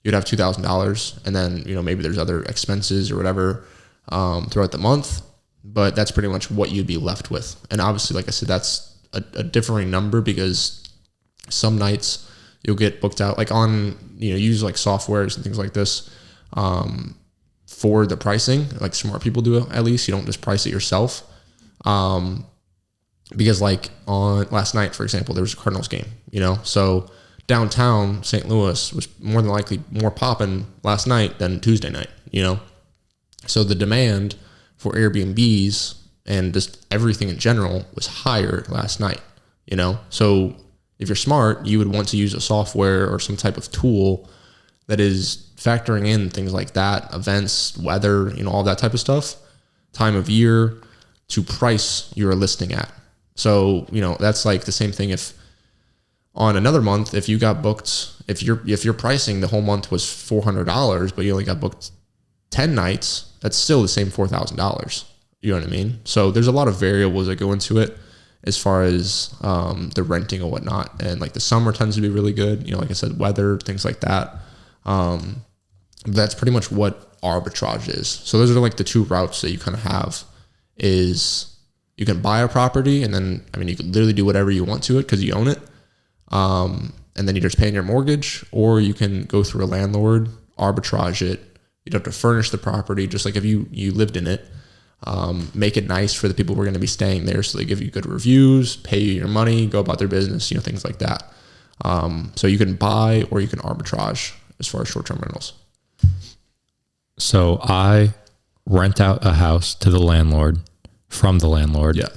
you'd have $2,000. And then, maybe there's other expenses or whatever throughout the month, but that's pretty much what you'd be left with. And obviously, like I said, that's a differing number because some nights you'll get booked out like on, use like softwares and things like this for the pricing, like smart people do it, at least. You don't just price it yourself. Because like on last night, for example, there was a Cardinals game, so downtown St. Louis was more than likely more popping last night than Tuesday night, So the demand for Airbnbs and just everything in general was higher last night, So if you're smart, you would want to use a software or some type of tool that is factoring in things like that, events, weather, all that type of stuff, time of year to price your listing at. So, that's like the same thing if on another month, if you got booked, if your pricing the whole month was $400, but you only got booked 10 nights, that's still the same $4,000. You know what I mean? So there's a lot of variables that go into it as far as the renting and whatnot. And like the summer tends to be really good. Like I said, weather, things like that. That's pretty much what arbitrage is. So those are like the two routes that you kind of have is you can buy a property and then, you can literally do whatever you want to it because you own it. And then you're just paying your mortgage, or you can go through a landlord, arbitrage it. You'd have to furnish the property just like if you lived in it. Make it nice for the people who are going to be staying there so they give you good reviews, pay you your money, go about their business, things like that. So you can buy or you can arbitrage as far as short-term rentals. So I rent out a house to the landlord from the landlord. Yeah.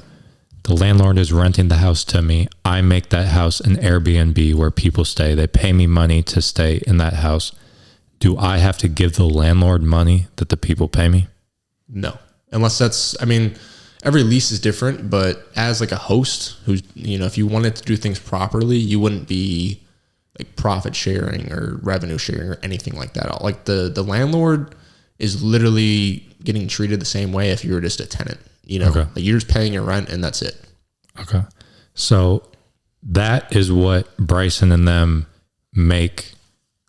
The landlord is renting the house to me. I make that house an Airbnb where people stay. They pay me money to stay in that house. Do I have to give the landlord money that the people pay me? No. Unless that's, every lease is different, but as like a host who's, if you wanted to do things properly, you wouldn't be like profit sharing or revenue sharing or anything like that. Like the landlord is literally getting treated the same way if you were just a tenant, Okay. Like you're just paying your rent and that's it. Okay. So that is what Bryson and them make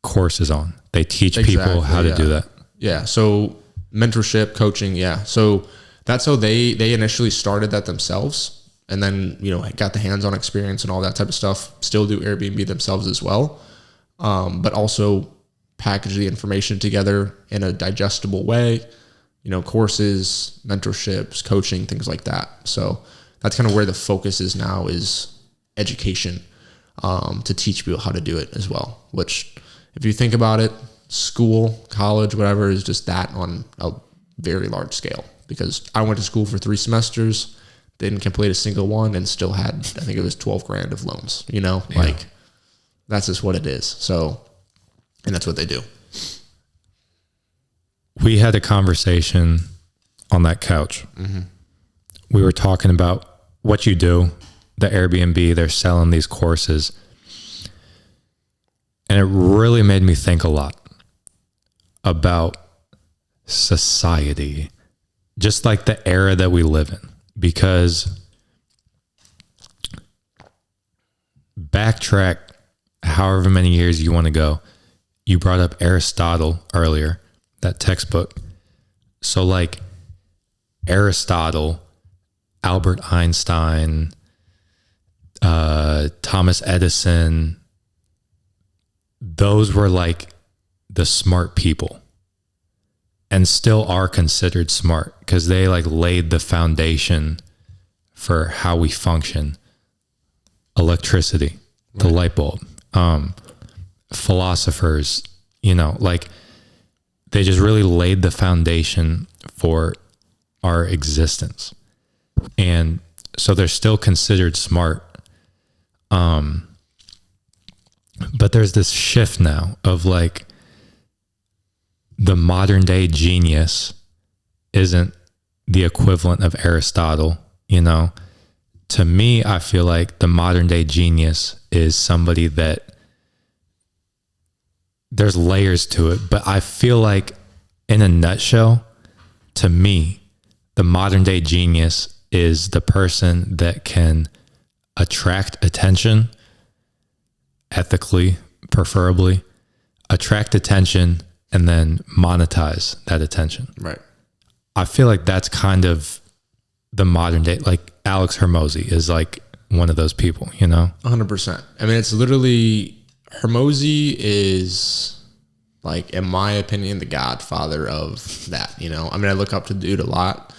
courses on. They teach people how to do that. Yeah. So mentorship, coaching. Yeah. So that's how they initially started that themselves. And then, got the hands-on experience and all that type of stuff, still do Airbnb themselves as well. But also package the information together in a digestible way, courses, mentorships, coaching, things like that. So that's kind of where the focus is now, is education, to teach people how to do it as well, which if you think about it, school, college, whatever, is just that on a very large scale, because I went to school for 3 semesters. didn't complete a single one, and still had, I think it was 12 grand of loans, you know, like that's just what it is. So, and that's what they do. We had a conversation on that couch. Mm-hmm. We were talking about what you do, the Airbnb, they're selling these courses. And it really made me think a lot about society, just like the era that we live in. Because backtrack however many years you want to go, you brought up Aristotle earlier, that textbook. So like Aristotle, Albert Einstein, Thomas Edison, those were like the smart people, and still are considered smart because they like laid the foundation for how we function. Electricity, the light bulb, philosophers, you know, like they just really laid the foundation for our existence. And so they're still considered smart. But there's this shift now of like the modern day genius isn't the equivalent of Aristotle, you know? To me, I feel like the modern day genius is somebody that there's layers to it, but I feel like in a nutshell, to me, the modern day genius is the person that can attract attention ethically, preferably, attract attention and then monetize that attention. Right. I feel like that's kind of the modern day, like Alex Hormozi is like one of those people, you know? 100%. I mean, it's literally, Hormozi is like, in my opinion, the godfather of that, you know? I mean, I look up to the dude a lot.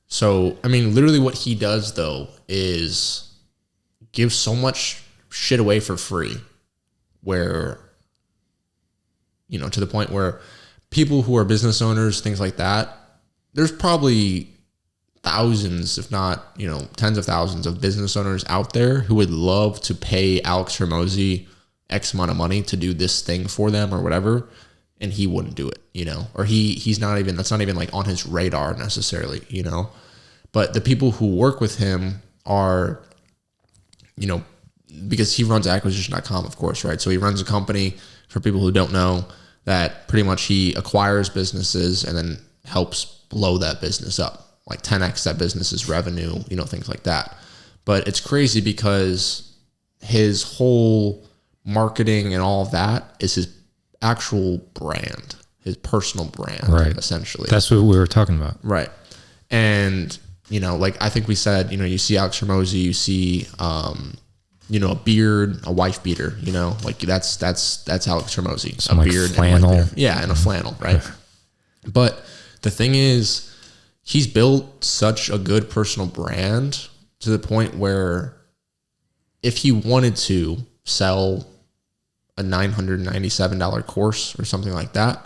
So, I mean, literally what he does though is give so much shit away for free, where, you know, to the point where people who are business owners, things like that, there's probably thousands, if not, you know, tens of thousands of business owners out there who would love to pay Alex Hormozi X amount of money to do this thing for them or whatever, and he wouldn't do it, you know, or he's not even, that's not even like on his radar necessarily, you know. But the people who work with him are, you know, because he runs acquisition.com, of course, right? So he runs a company, for people who don't know, that pretty much he acquires businesses and then helps blow that business up, like 10x that business's revenue, you know, things like that. But it's crazy because his whole marketing and all of that is his actual brand, his personal brand, right? Essentially. That's what we were talking about. Right. And, you know, like I think we said, you know, you see Alex Hormozi, you see, you know, a beard, a wife beater, you know, like that's Alex Hormozi, some a like beard, flannel. and yeah, and a flannel, right? But the thing is, he's built such a good personal brand to the point where if he wanted to sell a $997 course or something like that,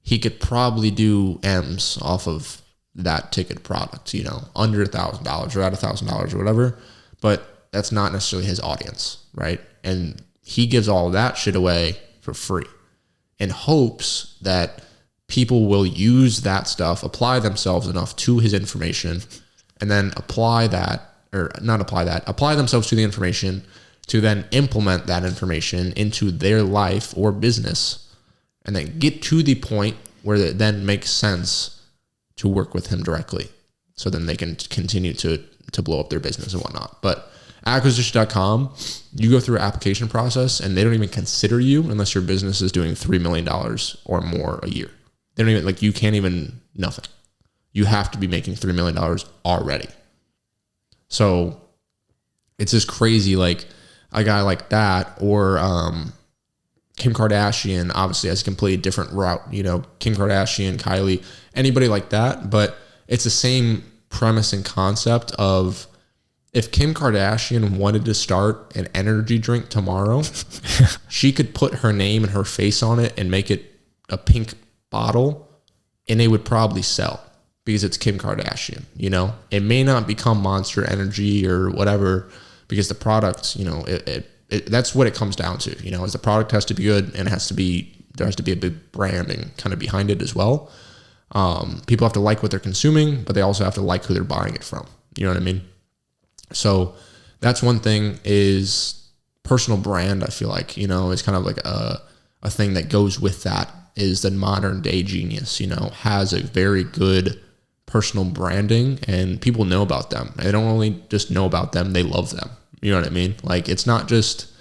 he could probably do M's off of that ticket product, you know, under $1,000 or at $1,000 or whatever. But that's not necessarily his audience, right? And he gives all of that shit away for free in hopes that people will use that stuff, apply themselves enough to his information, and then apply themselves to the information to then implement that information into their life or business, and then get to the point where it then makes sense to work with him directly. So then they can continue to blow up their business and whatnot. But acquisition.com, you go through an application process and they don't even consider you unless your business is doing $3 million or more a year. They don't even, like, you can't even, nothing. You have to be making $3 million already. So it's just crazy, like a guy like that, or Kim Kardashian obviously has a completely different route, you know, Kim Kardashian, Kylie, anybody like that. But it's the same premise and concept of, if Kim Kardashian wanted to start an energy drink tomorrow, she could put her name and her face on it and make it a pink bottle, and it would probably sell. because it's Kim Kardashian. It may not become Monster Energy or whatever because the product, that's what it comes down to. Is the product has to be good, and there has to be a big branding kind of behind it as well. People have to like what they're consuming, but they also have to like who they're buying it from. You know what I mean? So that's one thing, is personal brand. I feel like, it's kind of like a thing that goes with that, is the modern day genius, has a very good personal branding, and people know about them. They don't only just know about them, they love them. You know what I mean? Like, it's not just,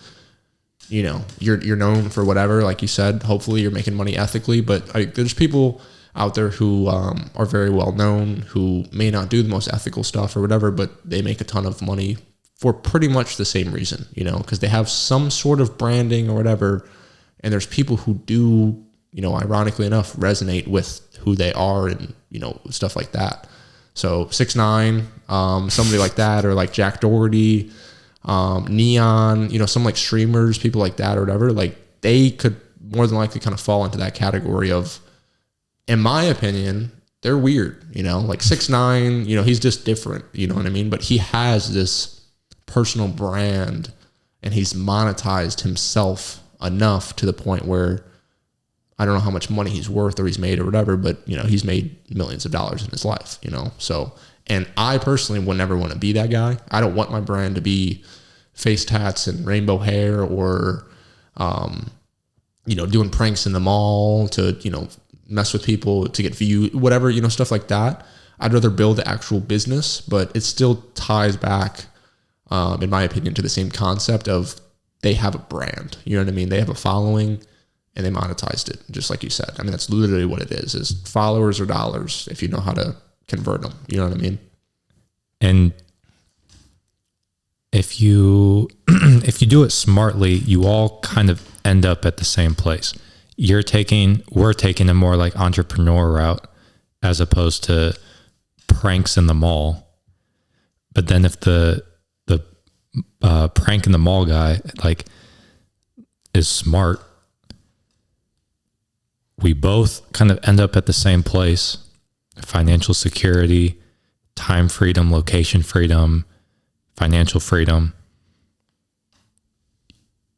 you're known for whatever, like you said, hopefully you're making money ethically, but there's people out there who are very well known, who may not do the most ethical stuff or whatever, but they make a ton of money for pretty much the same reason, because they have some sort of branding or whatever. And there's people who do, ironically enough, resonate with who they are and, stuff like that. So 6ix9ine, somebody like that, or like Jack Doherty, Neon, some like streamers, people like that or whatever, like they could more than likely kind of fall into that category of, in my opinion, they're weird, like 6ix9ine, he's just different, you know what I mean? But he has this personal brand, and he's monetized himself enough to the point where I don't know how much money he's worth or he's made or whatever, but he's made millions of dollars in his life, So, and I personally would never want to be that guy. I don't want my brand to be face tats and rainbow hair, or, doing pranks in the mall to, mess with people to get views, whatever, stuff like that. I'd rather build the actual business, but it still ties back, in my opinion, to the same concept of they have a brand. You know what I mean? They have a following, and they monetized it, just like you said. I mean, that's literally what it is followers or dollars, if you know how to convert them. You know what I mean? And if you do it smartly, you all kind of end up at the same place. We're taking a more like entrepreneur route, as opposed to pranks in the mall. But then if the prank in the mall guy like is smart, we both kind of end up at the same place: financial security, time freedom, location freedom, financial freedom.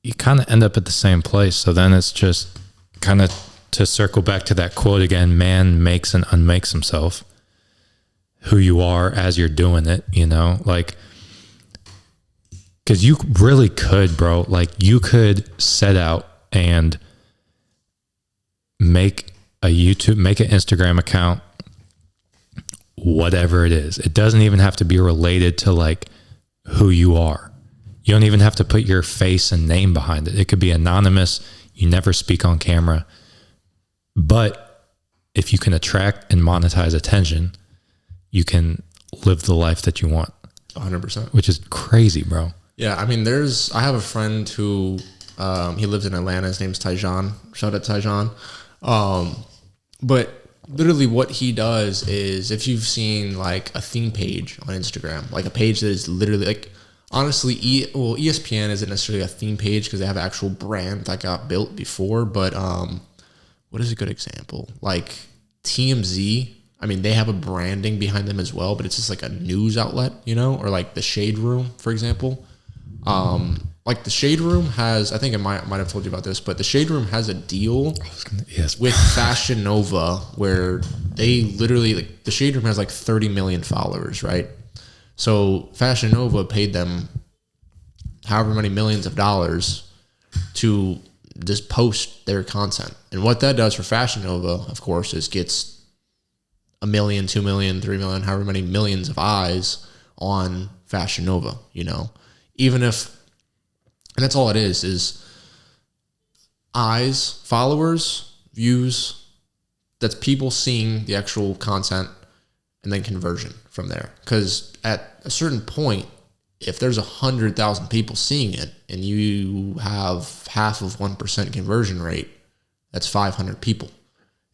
You kind of end up at the same place. So then it's just kind of, to circle back to that quote again, man makes and unmakes himself. Who you are as you're doing it, like, because you really could, bro. Like, you could set out and make an Instagram account, whatever it is. It doesn't even have to be related to like who you are. You don't even have to put your face and name behind it. It could be anonymous. You never speak on camera. But if you can attract and monetize attention, you can live the life that you want. 100%. Which is crazy, bro. Yeah, I mean, I have a friend who, he lives in Atlanta. His name's Tyjon. Shout out Tyjon. But literally what he does is, if you've seen like a theme page on Instagram, like a page that is literally like, honestly, ESPN isn't necessarily a theme page because they have an actual brand that got built before. But what is a good example? Like TMZ. I mean, they have a branding behind them as well, but it's just like a news outlet, or like the Shade Room, for example. Like the Shade Room has, I think I might have told you about this, but the Shade Room has a deal with Fashion Nova, where they literally, like, the Shade Room has like 30 million followers, right? So Fashion Nova paid them however many millions of dollars to just post their content. And what that does for Fashion Nova, of course, is gets 1 million, 2 million, 3 million, however many millions of eyes on Fashion Nova, even if, and that's all it is eyes, followers, views. That's people seeing the actual content, and then conversion from there. Because at a certain point, if there's 100,000 people seeing it and you have half of 1% conversion rate, that's 500 people.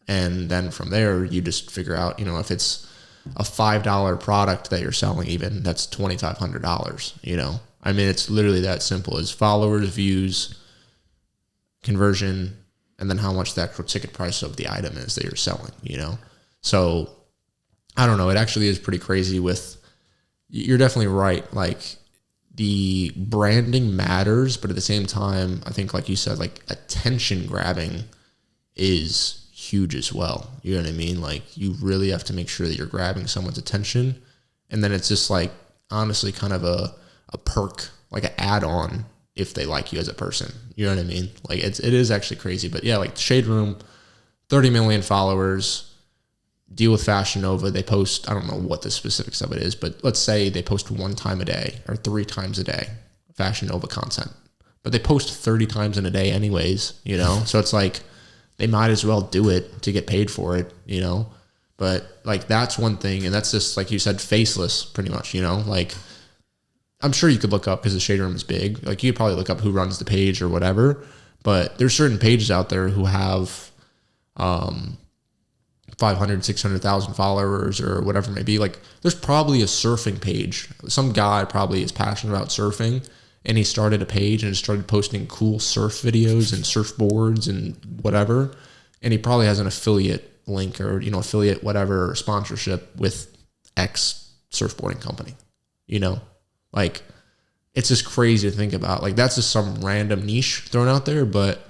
And then from there, you just figure out, if it's a $5 product that you're selling, even, that's $2,500, I mean, it's literally that simple as followers, views, conversion, and then how much the actual ticket price of the item is that you're selling, So I don't know. It actually is pretty crazy you're definitely right. Like the branding matters, but at the same time, I think like you said, like attention grabbing is huge as well. You know what I mean? Like you really have to make sure that you're grabbing someone's attention. And then it's just like, honestly, kind of a perk, like an add-on if they like you as a person. You know what I mean? Like it is actually crazy. But yeah, like Shade Room, 30 million followers, deal with Fashion Nova. They post, I don't know what the specifics of it is, but let's say they post 1 time a day or 3 times a day, Fashion Nova content. But they post 30 times in a day anyways, you know? So it's like they might as well do it to get paid for it, you know? But like that's one thing, and that's just like you said, faceless pretty much, you know? Like I'm sure you could look up, because the Shade Room is big, like you could probably look up who runs the page or whatever, but there's certain pages out there who have 500, 600,000 followers or whatever it may be. Like there's probably a surfing page. Some guy probably is passionate about surfing, and he started a page and started posting cool surf videos and surfboards and whatever. And he probably has an affiliate link or, you know, affiliate whatever sponsorship with X surfboarding company, you know? Like it's just crazy to think about. Like that's just some random niche thrown out there, but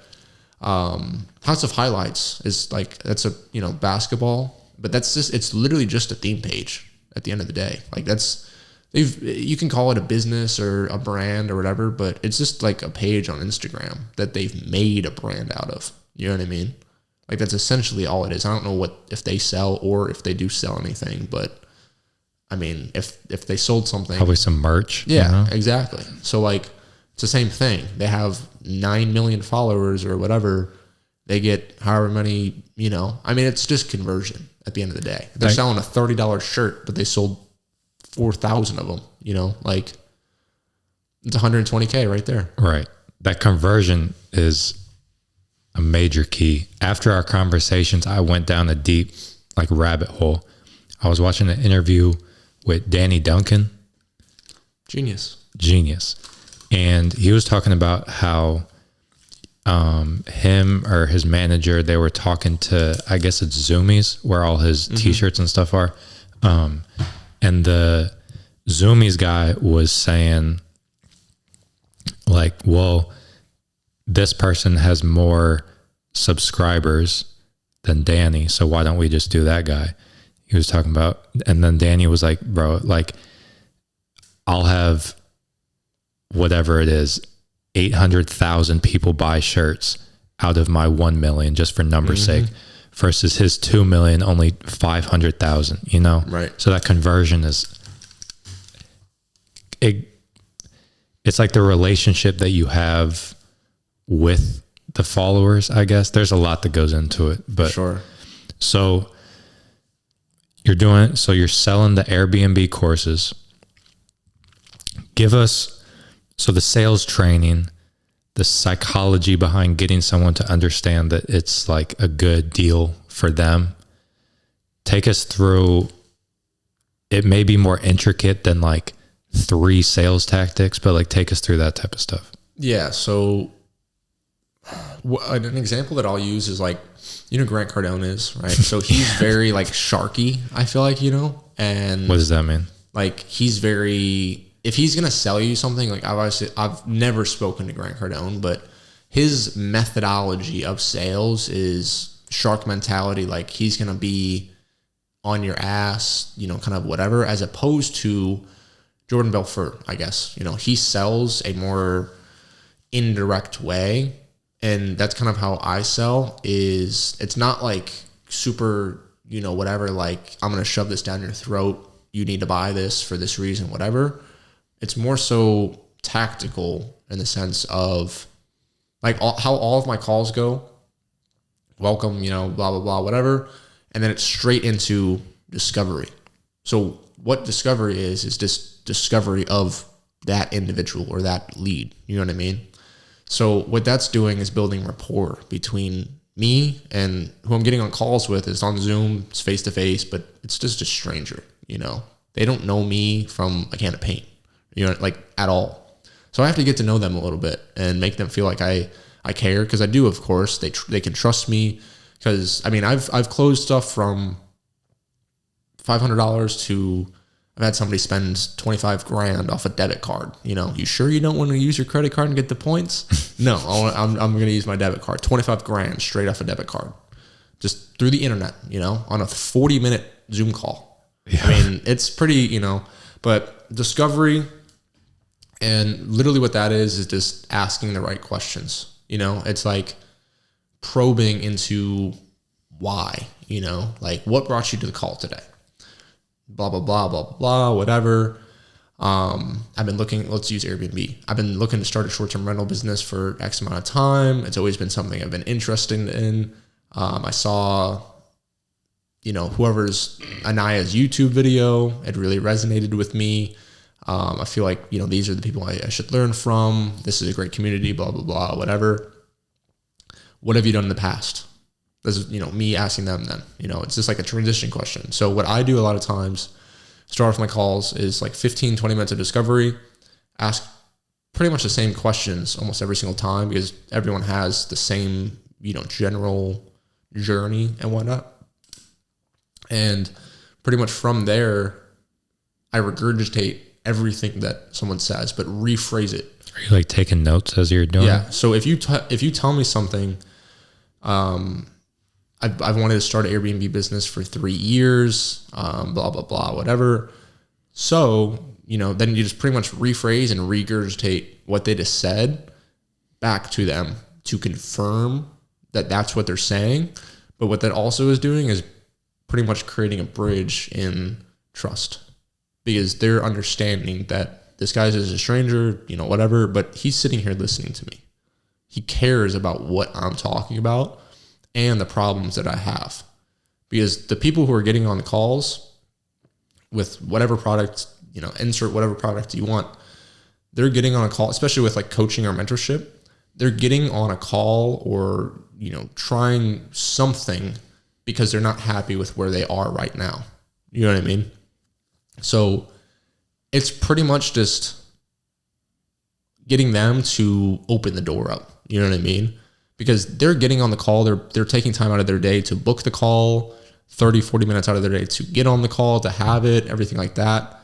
House of Highlights is like, that's a, you know, basketball, but that's just, it's literally just a theme page at the end of the day. Like you can call it a business or a brand or whatever, but it's just like a page on Instagram that they've made a brand out of. You know what I mean? Like that's essentially all it is. I don't know if they sell or if they do sell anything, but I mean, if they sold something, probably some merch. Yeah, you know? Exactly. So like, it's the same thing. They have 9 million followers or whatever. They get however many, you know, I mean, it's just conversion at the end of the day. They're selling a $30 shirt, but they sold 4,000 of them, you know, like it's 120K right there. Right. That conversion is a major key. After our conversations, I went down a deep like rabbit hole. I was watching an interview with Danny Duncan. Genius. And he was talking about how him or his manager, they were talking to, I guess it's Zoomies, where all his t-shirts and stuff are. And the Zoomies guy was saying like, well, this person has more subscribers than Danny, so why don't we just do that guy? He was talking about, and then Danny was like, bro, like I'll have whatever it is, 800,000 people buy shirts out of my 1 million just for numbers sake, versus his 2 million, only 500,000, you know? Right. So that conversion is, it's like the relationship that you have with the followers, I guess. There's a lot that goes into it, but sure. So you're selling the Airbnb courses. Give us, so the sales training, the psychology behind getting someone to understand that it's like a good deal for them. Take us through, it may be more intricate than like 3 sales tactics, but like take us through that type of stuff. Yeah. So an example that I'll use is like, you know, Grant Cardone is, right? So he's very like sharky, I feel like, you know, and what does that mean? Like he's very, if he's going to sell you something, like I've never spoken to Grant Cardone, but his methodology of sales is shark mentality. Like he's going to be on your ass, you know, kind of whatever, as opposed to Jordan Belfort, I guess. You know, he sells a more indirect way. And that's kind of how I sell. Is it's not like super, you know, whatever, like I'm going to shove this down your throat. You need to buy this for this reason, whatever. It's more so tactical in the sense of like how all of my calls go. Welcome, you know, blah, blah, blah, whatever. And then it's straight into discovery. So what discovery is just discovery of that individual or that lead. You know what I mean? So what that's doing is building rapport between me and who I'm getting on calls with. Is on Zoom, it's face to face, but it's just a stranger, you know. They don't know me from a can of paint, you know, like at all. So I have to get to know them a little bit and make them feel like I care, because I do, of course. They can trust me, because I mean I've closed stuff from $500 to I've had somebody spend 25 grand off a debit card. You know, you sure you don't want to use your credit card and get the points? No, I'm going to use my debit card. 25 grand straight off a debit card, just through the internet, you know, on a 40-minute Zoom call. Yeah. I mean, it's pretty, you know, but discovery, and literally what that is just asking the right questions. You know, it's like probing into why, you know, like what brought you to the call today? Blah, blah, blah, blah, blah, whatever. I've been looking, let's use Airbnb. I've been looking to start a short-term rental business for X amount of time. It's always been something I've been interested in. I saw, you know, whoever's Anaya's YouTube video, it really resonated with me. I feel like, you know, these are the people I should learn from. This is a great community, blah, blah, blah, whatever. What have you done in the past? This is, you know, me asking them then, you know, it's just like a transition question. So what I do a lot of times, start off my calls is like 15, 20 minutes of discovery, ask pretty much the same questions almost every single time because everyone has the same, you know, general journey and whatnot. And pretty much from there, I regurgitate everything that someone says, but rephrase it. Are you like taking notes as you're doing it? Yeah. So if you tell me something, I've wanted to start an Airbnb business for 3 years, blah, blah, blah, whatever. So, you know, then you just pretty much rephrase and regurgitate what they just said back to them to confirm that that's what they're saying. But what that also is doing is pretty much creating a bridge in trust because they're understanding that this guy's just a stranger, you know, whatever, but he's sitting here listening to me. He cares about what I'm talking about and the problems that I have. Because the people who are getting on the calls with whatever product, you know, insert whatever product you want, they're getting on a call, especially with like coaching or mentorship, they're getting on a call or, you know, trying something because they're not happy with where they are right now. You know what I mean? So it's pretty much just getting them to open the door up. You know what I mean? Because they're getting on the call, they're taking time out of their day to book the call, 30, 40 minutes out of their day to get on the call, to have it, everything like that.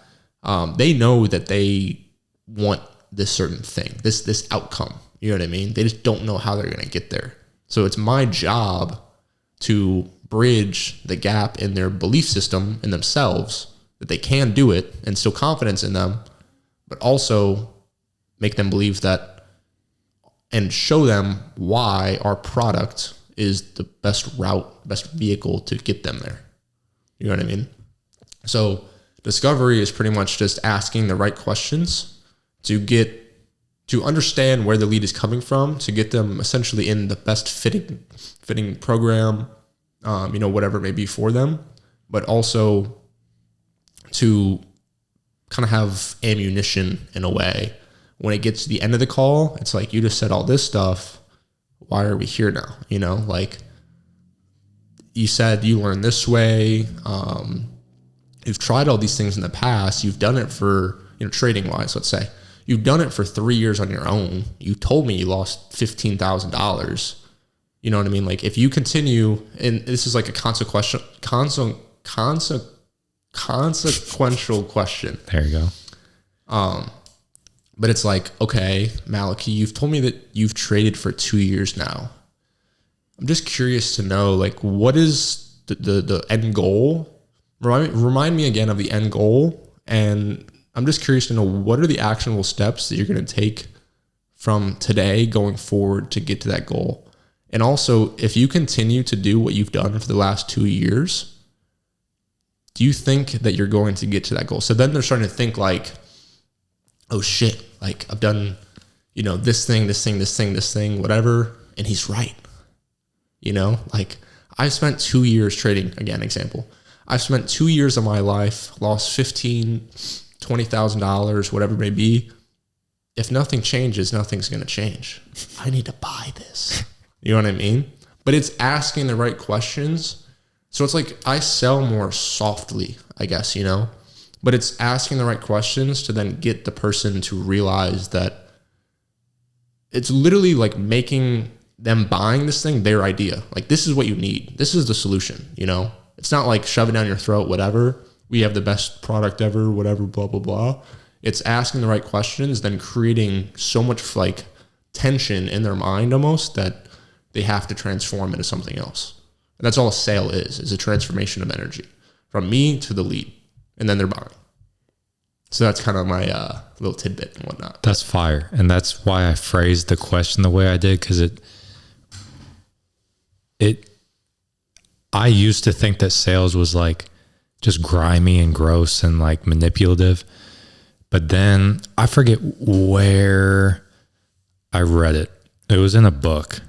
They know that they want this certain thing, this outcome. You know what I mean? They just don't know how they're going to get there. So it's my job to bridge the gap in their belief system in themselves that they can do it, instill confidence in them, but also make them believe that and show them why our product is the best route, best vehicle to get them there. You know what I mean? So discovery is pretty much just asking the right questions to understand where the lead is coming from, to get them essentially in the best fitting program, you know, whatever it may be for them, but also to kind of have ammunition in a way. When it gets to the end of the call, it's like, you just said all this stuff. Why are we here now? You know, like you said, you learned this way. You've tried all these things in the past. You've done it for, you know, trading wise, let's say you've done it for 3 years on your own. You told me you lost $15,000. You know what I mean? Like if you continue, and this is like a consequential question. There you go. But it's like, okay, Malachi, you've told me that you've traded for 2 years now. I'm just curious to know, like, what is the end goal? Remind me again of the end goal. And I'm just curious to know, what are the actionable steps that you're going to take from today going forward to get to that goal? And also, if you continue to do what you've done for the last 2 years, do you think that you're going to get to that goal? So then they're starting to think like, oh shit, like I've done, you know, this thing, whatever. And he's right. You know, like I spent 2 years trading, again, example. I've spent 2 years of my life, lost $15,000, $20,000, whatever it may be. If nothing changes, nothing's going to change. I need to buy this. You know what I mean? But it's asking the right questions. So it's like I sell more softly, I guess, you know? But it's asking the right questions to then get the person to realize that it's literally like making them buying this thing their idea. Like, this is what you need. This is the solution, you know? It's not like shove it down your throat, whatever. we have the best product ever, whatever, blah, blah, blah. It's asking the right questions, then creating so much like tension in their mind almost that they have to transform into something else. And that's all a sale is a transformation of energy from me to the lead. And then they're buying. So that's kind of my little tidbit and whatnot. That's fire. And that's why I phrased the question the way I did, because I used to think that sales was like just grimy and gross and like manipulative. But then I forget where I read it. It was in a book.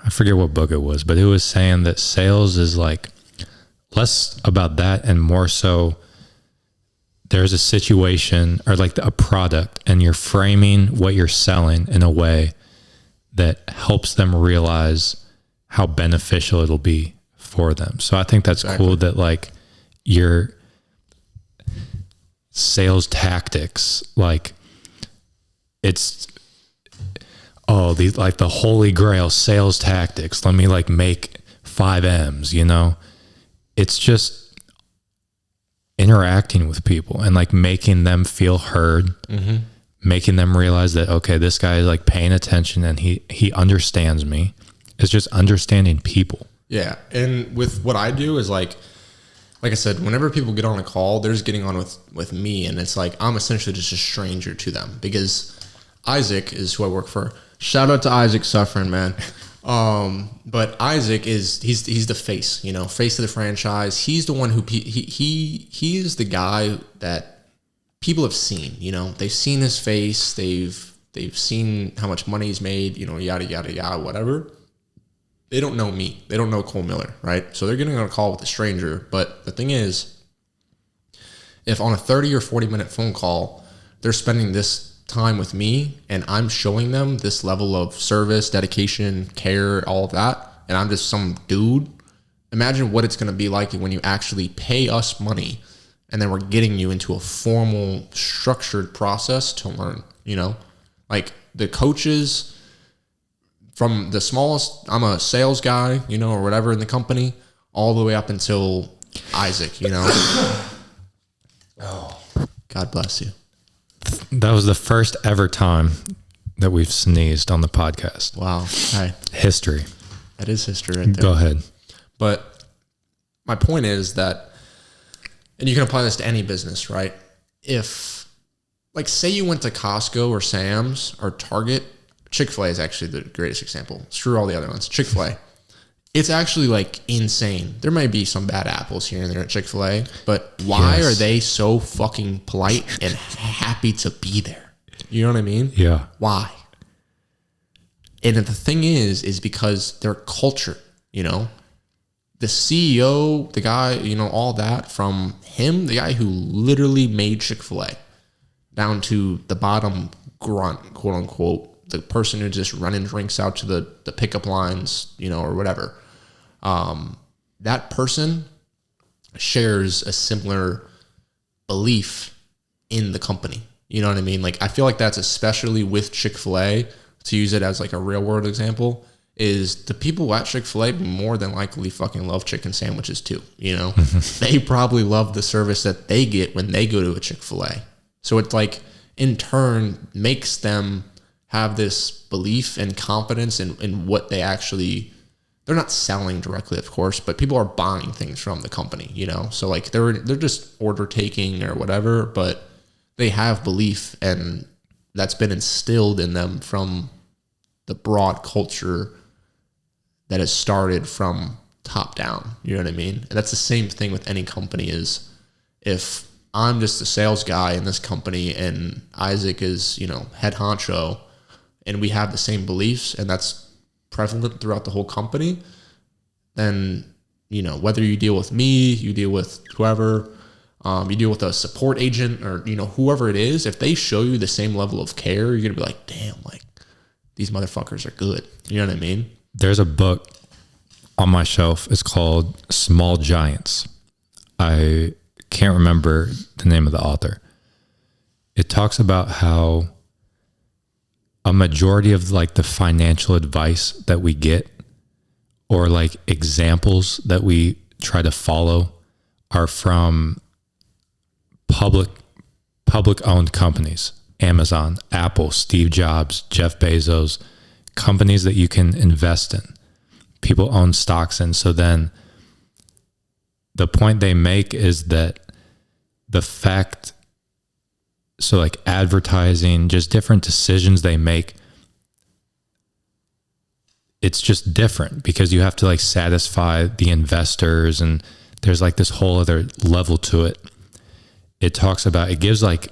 I forget what book it was, but it was saying that sales is like less about that and more so there's a situation or like a product and you're framing what you're selling in a way that helps them realize how beneficial it'll be for them. So I think that's cool that like your sales tactics, like it's, these like the holy grail sales tactics. Let me like make 5 M's, you know, it's just interacting with people and like making them feel heard, making them realize that, okay, this guy is like paying attention and he understands me. It's just understanding people. Yeah. And with what I do is like I said, whenever people get on a call, they're just getting on with me. And it's like, I'm essentially just a stranger to them because Isaac is who I work for. Shout out to Isaac Suffering, man. But Isaac he's the face, you know, face of the franchise. He's the one who he is the guy that people have seen, you know, they've seen his face. They've seen how much money he's made, you know, yada, yada, yada, whatever. They don't know me. They don't know Cole Miller, right? So they're getting on a call with a stranger. But the thing is, if on a 30 or 40 minute phone call, they're spending this time with me and I'm showing them this level of service, dedication, care, all of that, and I'm just some dude, imagine what it's going to be like when you actually pay us money and then we're getting you into a formal, structured process to learn, you know? Like the coaches from the smallest, I'm a sales guy, you know, or whatever in the company, all the way up until Isaac, you know? Oh, God bless you. That was the first ever time that we've sneezed on the podcast. Wow. Hi. History. That is history right there. Go ahead. But my point is that, and you can apply this to any business, right? If, like, say you went to Costco or Sam's or Target, Chick-fil-A is actually the greatest example. Screw all the other ones. Chick-fil-A. It's actually like insane. There might be some bad apples here and there at Chick-fil-A, but why are they so fucking polite and happy to be there? You know what I mean? Yeah. Why? And the thing is because their culture, you know, the CEO, the guy, you know, all that from him, the guy who literally made Chick-fil-A down to the bottom grunt, quote unquote, the person who just running drinks out to the pickup lines, you know, or whatever. That person shares a similar belief in the company. You know what I mean? Like, I feel like that's especially with Chick-fil-A, to use it as like a real world example, is the people at Chick-fil-A more than likely fucking love chicken sandwiches too. You know, they probably love the service that they get when they go to a Chick-fil-A. So it's like, in turn, makes them have this belief and confidence in what they actually, they're not selling directly, of course, but people are buying things from the company, you know? So like they're just order taking or whatever, but they have belief and that's been instilled in them from the broad culture that has started from top down. You know what I mean? And that's the same thing with any company is if I'm just a sales guy in this company and Isaac is, you know, head honcho, and we have the same beliefs and that's prevalent throughout the whole company, then, you know, whether you deal with me, you deal with whoever, you deal with a support agent or, you know, whoever it is, if they show you the same level of care, you're going to be like, damn, like these motherfuckers are good. You know what I mean? There's a book on my shelf. It's called Small Giants. I can't remember the name of the author. It talks about how a majority of like the financial advice that we get or like examples that we try to follow are from public owned companies, Amazon, Apple, Steve Jobs, Jeff Bezos, companies that you can invest in. People own stocks in. So then the point they make is that the fact, so like advertising, just different decisions they make, it's just different because you have to like satisfy the investors, and there's like this whole other level to it. It talks about, it gives like,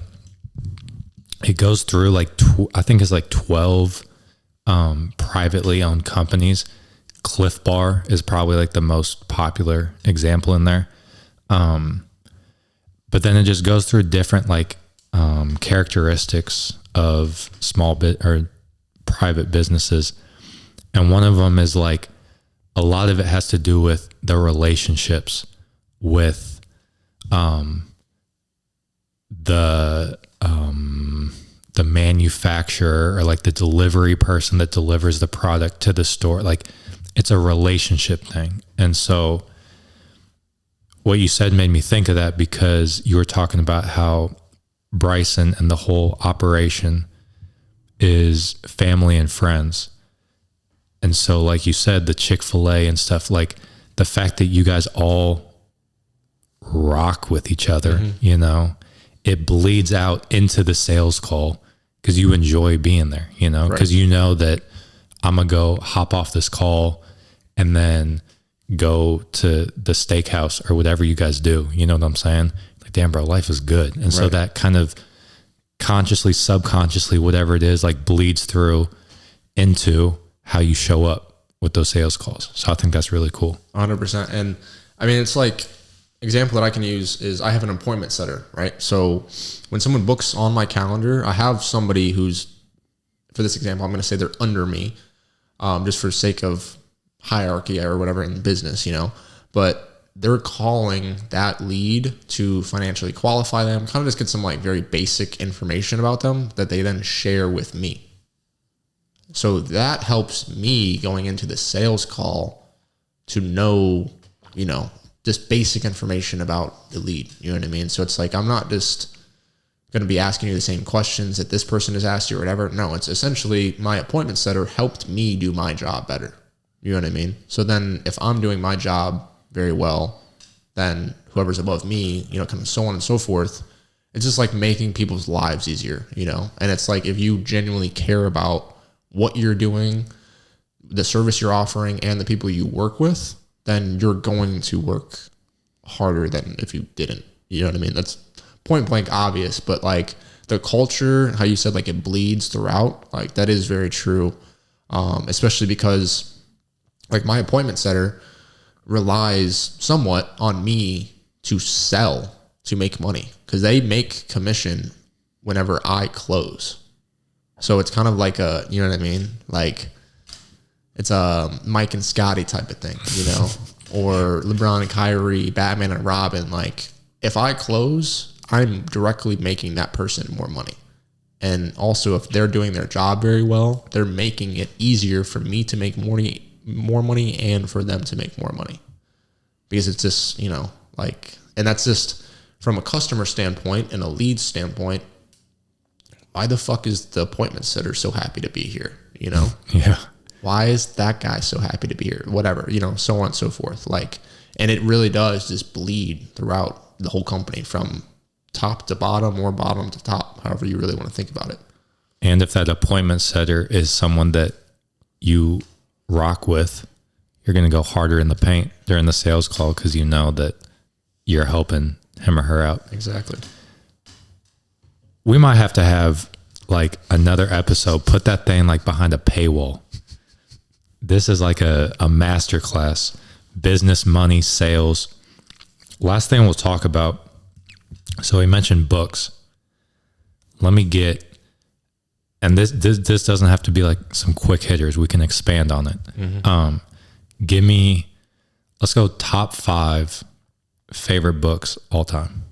it goes through like, I think it's like 12 privately owned companies. Cliff Bar is probably like the most popular example in there. But then it just goes through different like characteristics of small bit or private businesses. And one of them is like, a lot of it has to do with the relationships with the manufacturer or like the delivery person that delivers the product to the store. Like it's a relationship thing. And so what you said made me think of that, because you were talking about how Bryson and the whole operation is family and friends. And so like you said, the Chick-fil-A and stuff, like the fact that you guys all rock with each other, you know, it bleeds out into the sales call because you enjoy being there, you know, because you know that I'm going to go hop off this call and then go to the steakhouse or whatever you guys do. You know what I'm saying? Like, damn, bro, life is good. And so that kind of consciously, subconsciously, whatever it is, like bleeds through into how you show up with those sales calls. So I think that's really cool. 100%. And I mean, it's like, example that I can use is I have an appointment setter, right? So when someone books on my calendar, I have somebody who's, for this example, I'm going to say they're under me, just for sake of hierarchy or whatever in business, you know, but they're calling that lead to financially qualify them, kind of just get some like very basic information about them that they then share with me. So that helps me going into the sales call to know, you know, just basic information about the lead. You know what I mean? So it's like, I'm not just going to be asking you the same questions that this person has asked you or whatever. No, it's essentially my appointment setter helped me do my job better. You know what I mean? So then if I'm doing my job very well, then whoever's above me, you know, kind of so on and so forth, it's just like making people's lives easier, you know? And it's like, if you genuinely care about what you're doing, the service you're offering, and the people you work with, then you're going to work harder than if you didn't. You know what I mean? That's point blank obvious, but like the culture, how you said like it bleeds throughout, like that is very true. Especially because like my appointment setter relies somewhat on me to sell, to make money, because they make commission whenever I close. So it's kind of like a, you know what I mean? Like it's a Mike and Scotty type of thing, you know, or LeBron and Kyrie, Batman and Robin. Like if I close, I'm directly making that person more money. And also if they're doing their job very well, they're making it easier for me to make more money and for them to make more money, because it's just, you know, like, and that's just from a customer standpoint and a lead standpoint. Why the fuck is the appointment setter so happy to be here? You know? Yeah. Why is that guy so happy to be here? Whatever, you know, so on and so forth. Like, and it really does just bleed throughout the whole company from top to bottom or bottom to top, however you really want to think about it. And if that appointment setter is someone that you rock with, you're going to go harder in the paint during the sales call because you know that you're helping him or her out. Exactly. We might have to have like another episode, put that thing like behind a paywall. This is like a masterclass, business, money, sales. Last thing we'll talk about. So we mentioned books. Let me get, and this doesn't have to be like some quick hitters. We can expand on it. Mm-hmm. Let's go top 5 favorite books all time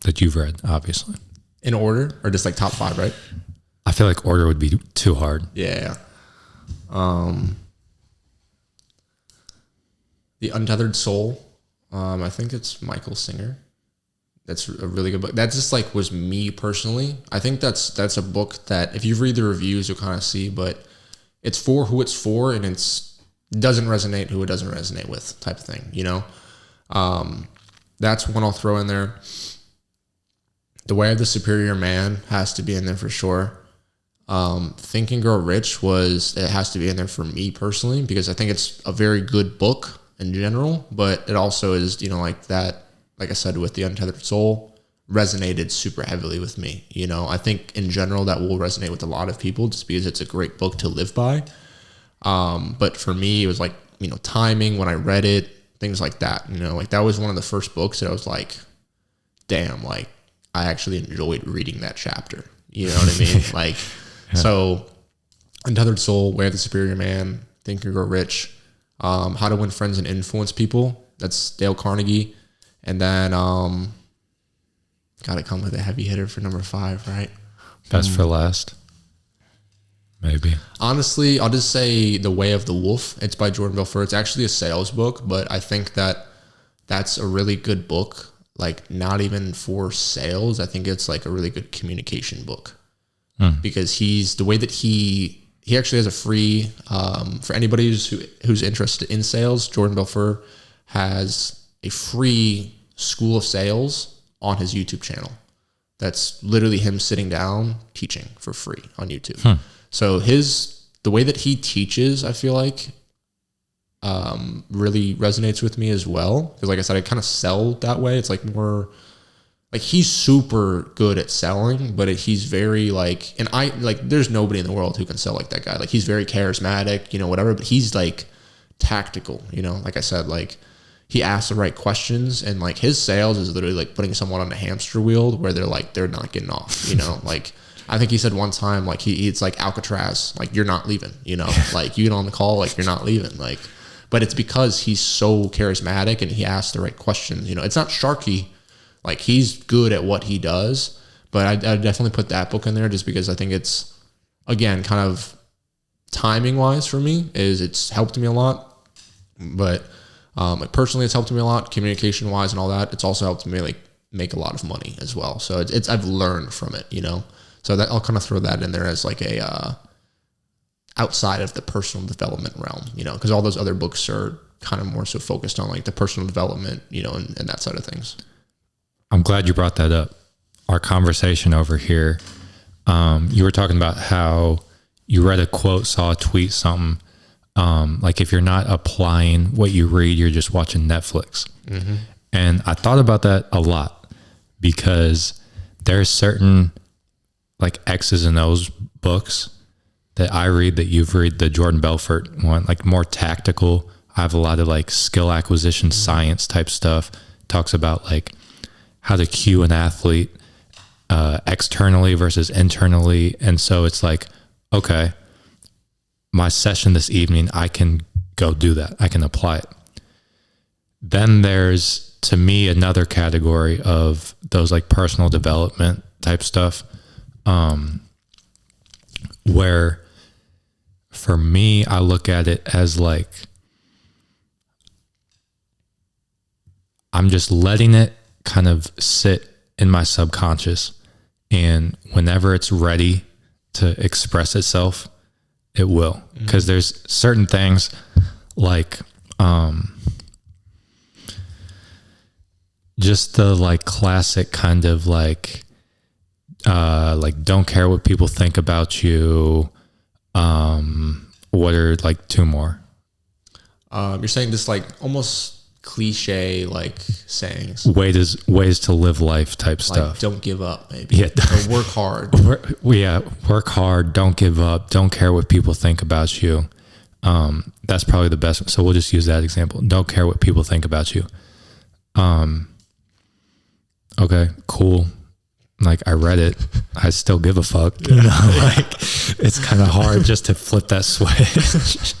that you've read, obviously. In order, or just like top 5, right? I feel like order would be too hard. Yeah. The Untethered Soul. I think it's Michael Singer. That's a really good book. That just like was me personally. I think that's a book that if you read the reviews, you'll kind of see, but it's for who it's for, and it's doesn't resonate who it doesn't resonate with type of thing, you know? That's one I'll throw in there. The Way of the Superior Man has to be in there for sure. Think and Grow Rich it has to be in there for me personally, because I think it's a very good book in general, but it also is, you know, like that, like I said, with The Untethered Soul, resonated super heavily with me. You know, I think in general that will resonate with a lot of people just because it's a great book to live by. But for me, it was like, you know, timing when I read it, things like that, you know, like that was one of the first books that I was like, damn, like I actually enjoyed reading that chapter. You know what I mean? Like, so Untethered Soul, Way of the Superior Man, Think and Grow Rich, How to Win Friends and Influence People. That's Dale Carnegie. And then, gotta come with a heavy hitter for number 5, right? Best for last. Maybe. Honestly, I'll just say The Way of the Wolf. It's by Jordan Belfort. It's actually a sales book, but I think that's a really good book. Like, not even for sales. I think it's like a really good communication book. Because the way that he actually has a free, for anybody who's interested in sales, Jordan Belfort has a free school of sales on his YouTube channel. That's literally him sitting down teaching for free on YouTube. So the way that he teaches, I feel like, really resonates with me as well. Because like I said, I kind of sell that way. It's like more like he's super good at selling, but he's very like, and I like, there's nobody in the world who can sell like that guy. Like he's very charismatic, you know, whatever, but he's like tactical, you know, like I said, like he asks the right questions, and like his sales is literally like putting someone on a hamster wheel where they're not getting off, you know, like I think he said one time, like it's like Alcatraz, like you're not leaving, you know, like you get on the call, like you're not leaving, like, but it's because he's so charismatic and he asks the right questions, you know, it's not Sharky, like he's good at what he does, but I definitely put that book in there just because I think it's, again, kind of timing wise for me it's helped me a lot, but like personally, it's helped me a lot, communication wise and all that. It's also helped me like make a lot of money as well. So it's I've learned from it, you know. So that I'll kind of throw that in there as like a outside of the personal development realm, you know, because all those other books are kind of more so focused on like the personal development, you know, and that side of things. I'm glad you brought that up. Our conversation over here, you were talking about how you read a quote, saw a tweet, something. Like if you're not applying what you read, you're just watching Netflix. Mm-hmm. And I thought about that a lot because there's certain like X's and O's books that I read that you've read, the Jordan Belfort one, like more tactical. I have a lot of like skill acquisition, science type stuff. Talks about like how to cue an athlete externally versus internally. And so it's like, okay, my session this evening, I can go do that. I can apply it. Then there's, to me, another category of those like personal development type stuff, where for me, I look at it as like, I'm just letting it kind of sit in my subconscious, and whenever it's ready to express itself, it will. Because there's certain things like just the like classic kind of like don't care what people think about you. What are like two more? You're saying this like almost cliche like sayings. Ways to live life type like, stuff. Don't give up, maybe. Yeah. Or work hard. Work hard. Don't give up. Don't care what people think about you. That's probably the best. So we'll just use that example. Don't care what people think about you. Okay, cool. Like I read it, I still give a fuck. You know, like it's kind of hard just to flip that switch.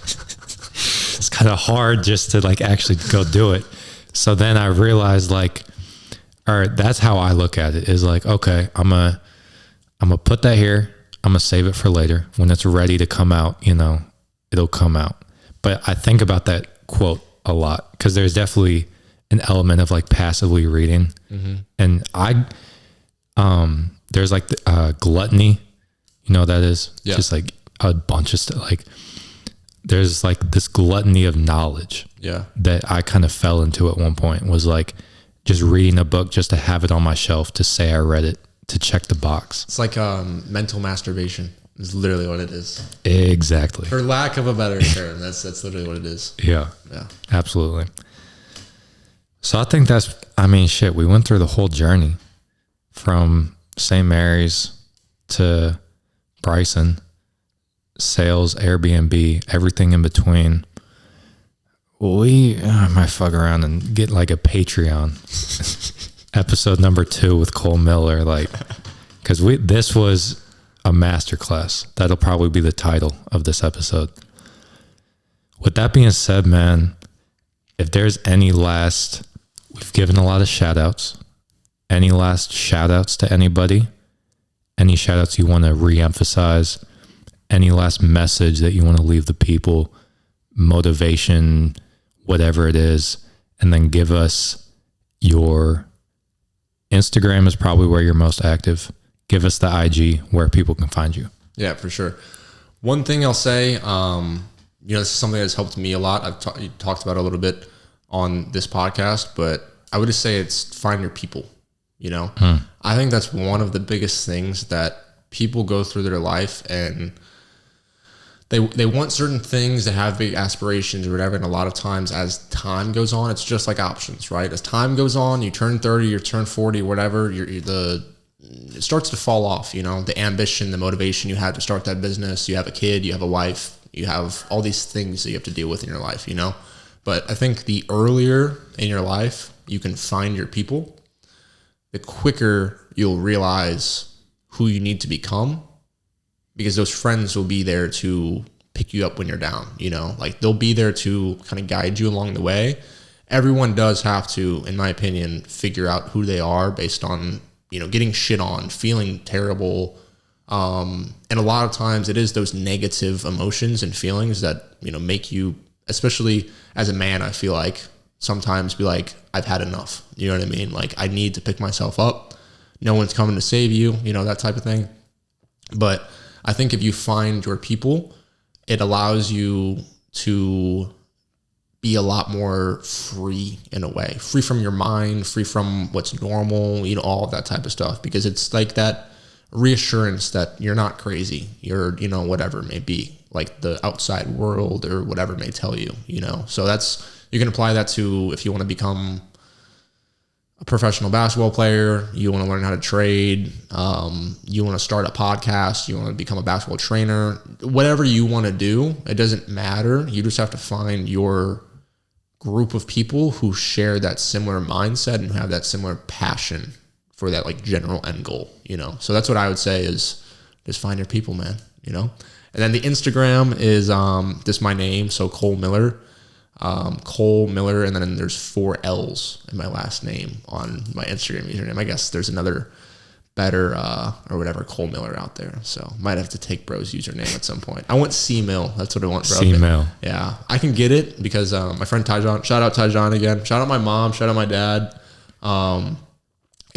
It's kind of hard just to like actually go do it. So then I realized like, all right, that's how I look at it, is like, okay, I'm gonna put that here. I'm gonna save it for later. When it's ready to come out, you know, it'll come out. But I think about that quote a lot because there's definitely an element of like passively reading. And there's like gluttony, you know what that is? Yeah. Just like a bunch of stuff. Like there's like this gluttony of knowledge that I kind of fell into at one point, was like just reading a book just to have it on my shelf, to say I read it, to check the box. It's like mental masturbation is literally what it is. Exactly. For lack of a better term, that's literally what it is. Yeah. Yeah. Absolutely. So I think we went through the whole journey from St. Mary's to Bryson, sales, Airbnb, everything in between. We might fuck around and get like a Patreon episode number 2 with Cole Miller, like, because this was a masterclass. That'll probably be the title of this episode. With that being said, man, if there's any last, we've given a lot of shout outs. Any last shout outs to anybody? Any shout outs you want to reemphasize? Any last message that you want to leave the people? Motivation, whatever it is. And then give us your Instagram is probably where you're most active. Give us the IG where people can find you. Yeah, for sure. One thing I'll say, this is something that's helped me a lot. I've talked about it a little bit on this podcast, but I would just say it's find your people. I think that's one of the biggest things that people go through their life, and they want certain things, they have big aspirations or whatever. And a lot of times as time goes on, it's just like options, right? As time goes on, you turn 30, you turn 40, whatever, it starts to fall off, the ambition, the motivation you had to start that business. You have a kid, you have a wife, you have all these things that you have to deal with in your life, But I think the earlier in your life you can find your people, the quicker you'll realize who you need to become, because those friends will be there to pick you up when you're down, like they'll be there to kind of guide you along the way. Everyone does have to, in my opinion, figure out who they are based on, getting shit on, feeling terrible. And a lot of times it is those negative emotions and feelings that, make you, especially as a man, I feel like sometimes be like, I've had enough. You know what I mean? Like, I need to pick myself up. No one's coming to save you, that type of thing. But I think if you find your people, it allows you to be a lot more free in a way, free from your mind, free from what's normal, all of that type of stuff, because it's like that reassurance that you're not crazy. You're, whatever it may be, like the outside world or whatever may tell you, so you can apply that to if you want to become a professional basketball player, you want to learn how to trade, you want to start a podcast, you want to become a basketball trainer, whatever you want to do, it doesn't matter. You just have to find your group of people who share that similar mindset and have that similar passion for that like general end goal, So that's what I would say is just find your people, man, And then the Instagram is just my name, so Cole Miller. Cole Miller, and then there's 4 L's in my last name on my Instagram username. I guess there's another better or whatever Cole Miller out there, so might have to take bro's username at some point. I want C-Mill. That's what I want, bro. C-Mill. Yeah, I can get it because my friend Tyjon, shout out Tyjon again, shout out my mom, shout out my dad,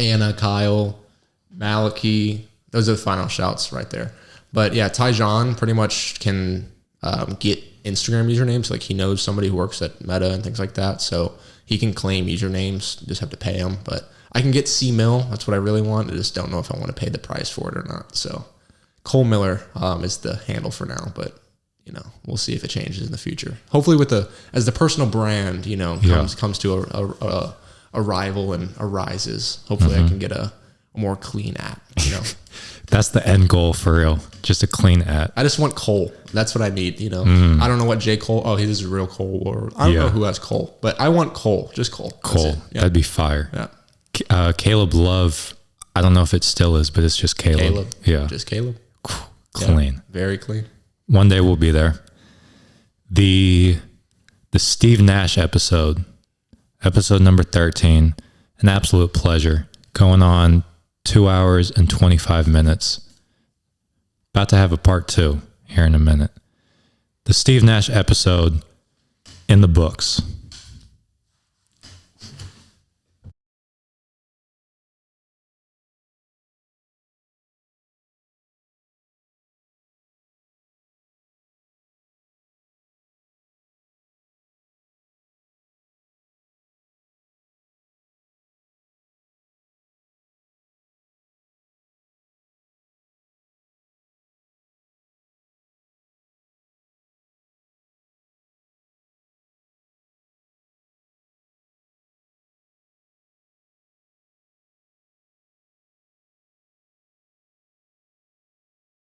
Anna, Kyle, Malachi, those are the final shouts right there. But yeah, Tyjon pretty much can get Instagram usernames. Like he knows somebody who works at Meta and things like that, so he can claim usernames. Just have to pay him. But I can get C-Mill. That's what I really want. I just don't know if I want to pay the price for it or not. So Cole Miller is the handle for now, but we'll see if it changes in the future. Hopefully, as the personal brand, comes to a rival and arises. Hopefully, I can get a more clean app. That's the end goal for real. Just a clean app. I just want Cole. That's what I need. I don't know what J. Cole. Oh, this is real Cole. Or I don't know who has Cole, but I want Cole. Just Cole. Cole. Yeah. That'd be fire. Yeah. Caleb Love. I don't know if it still is, but it's just Caleb. Yeah. Just Caleb. Clean. Yeah, very clean. One day we'll be there. The Steve Nash episode number 13, an absolute pleasure. Going on 2 hours and 25 minutes. About to have a part 2 here in a minute. The Steve Nash episode in the books.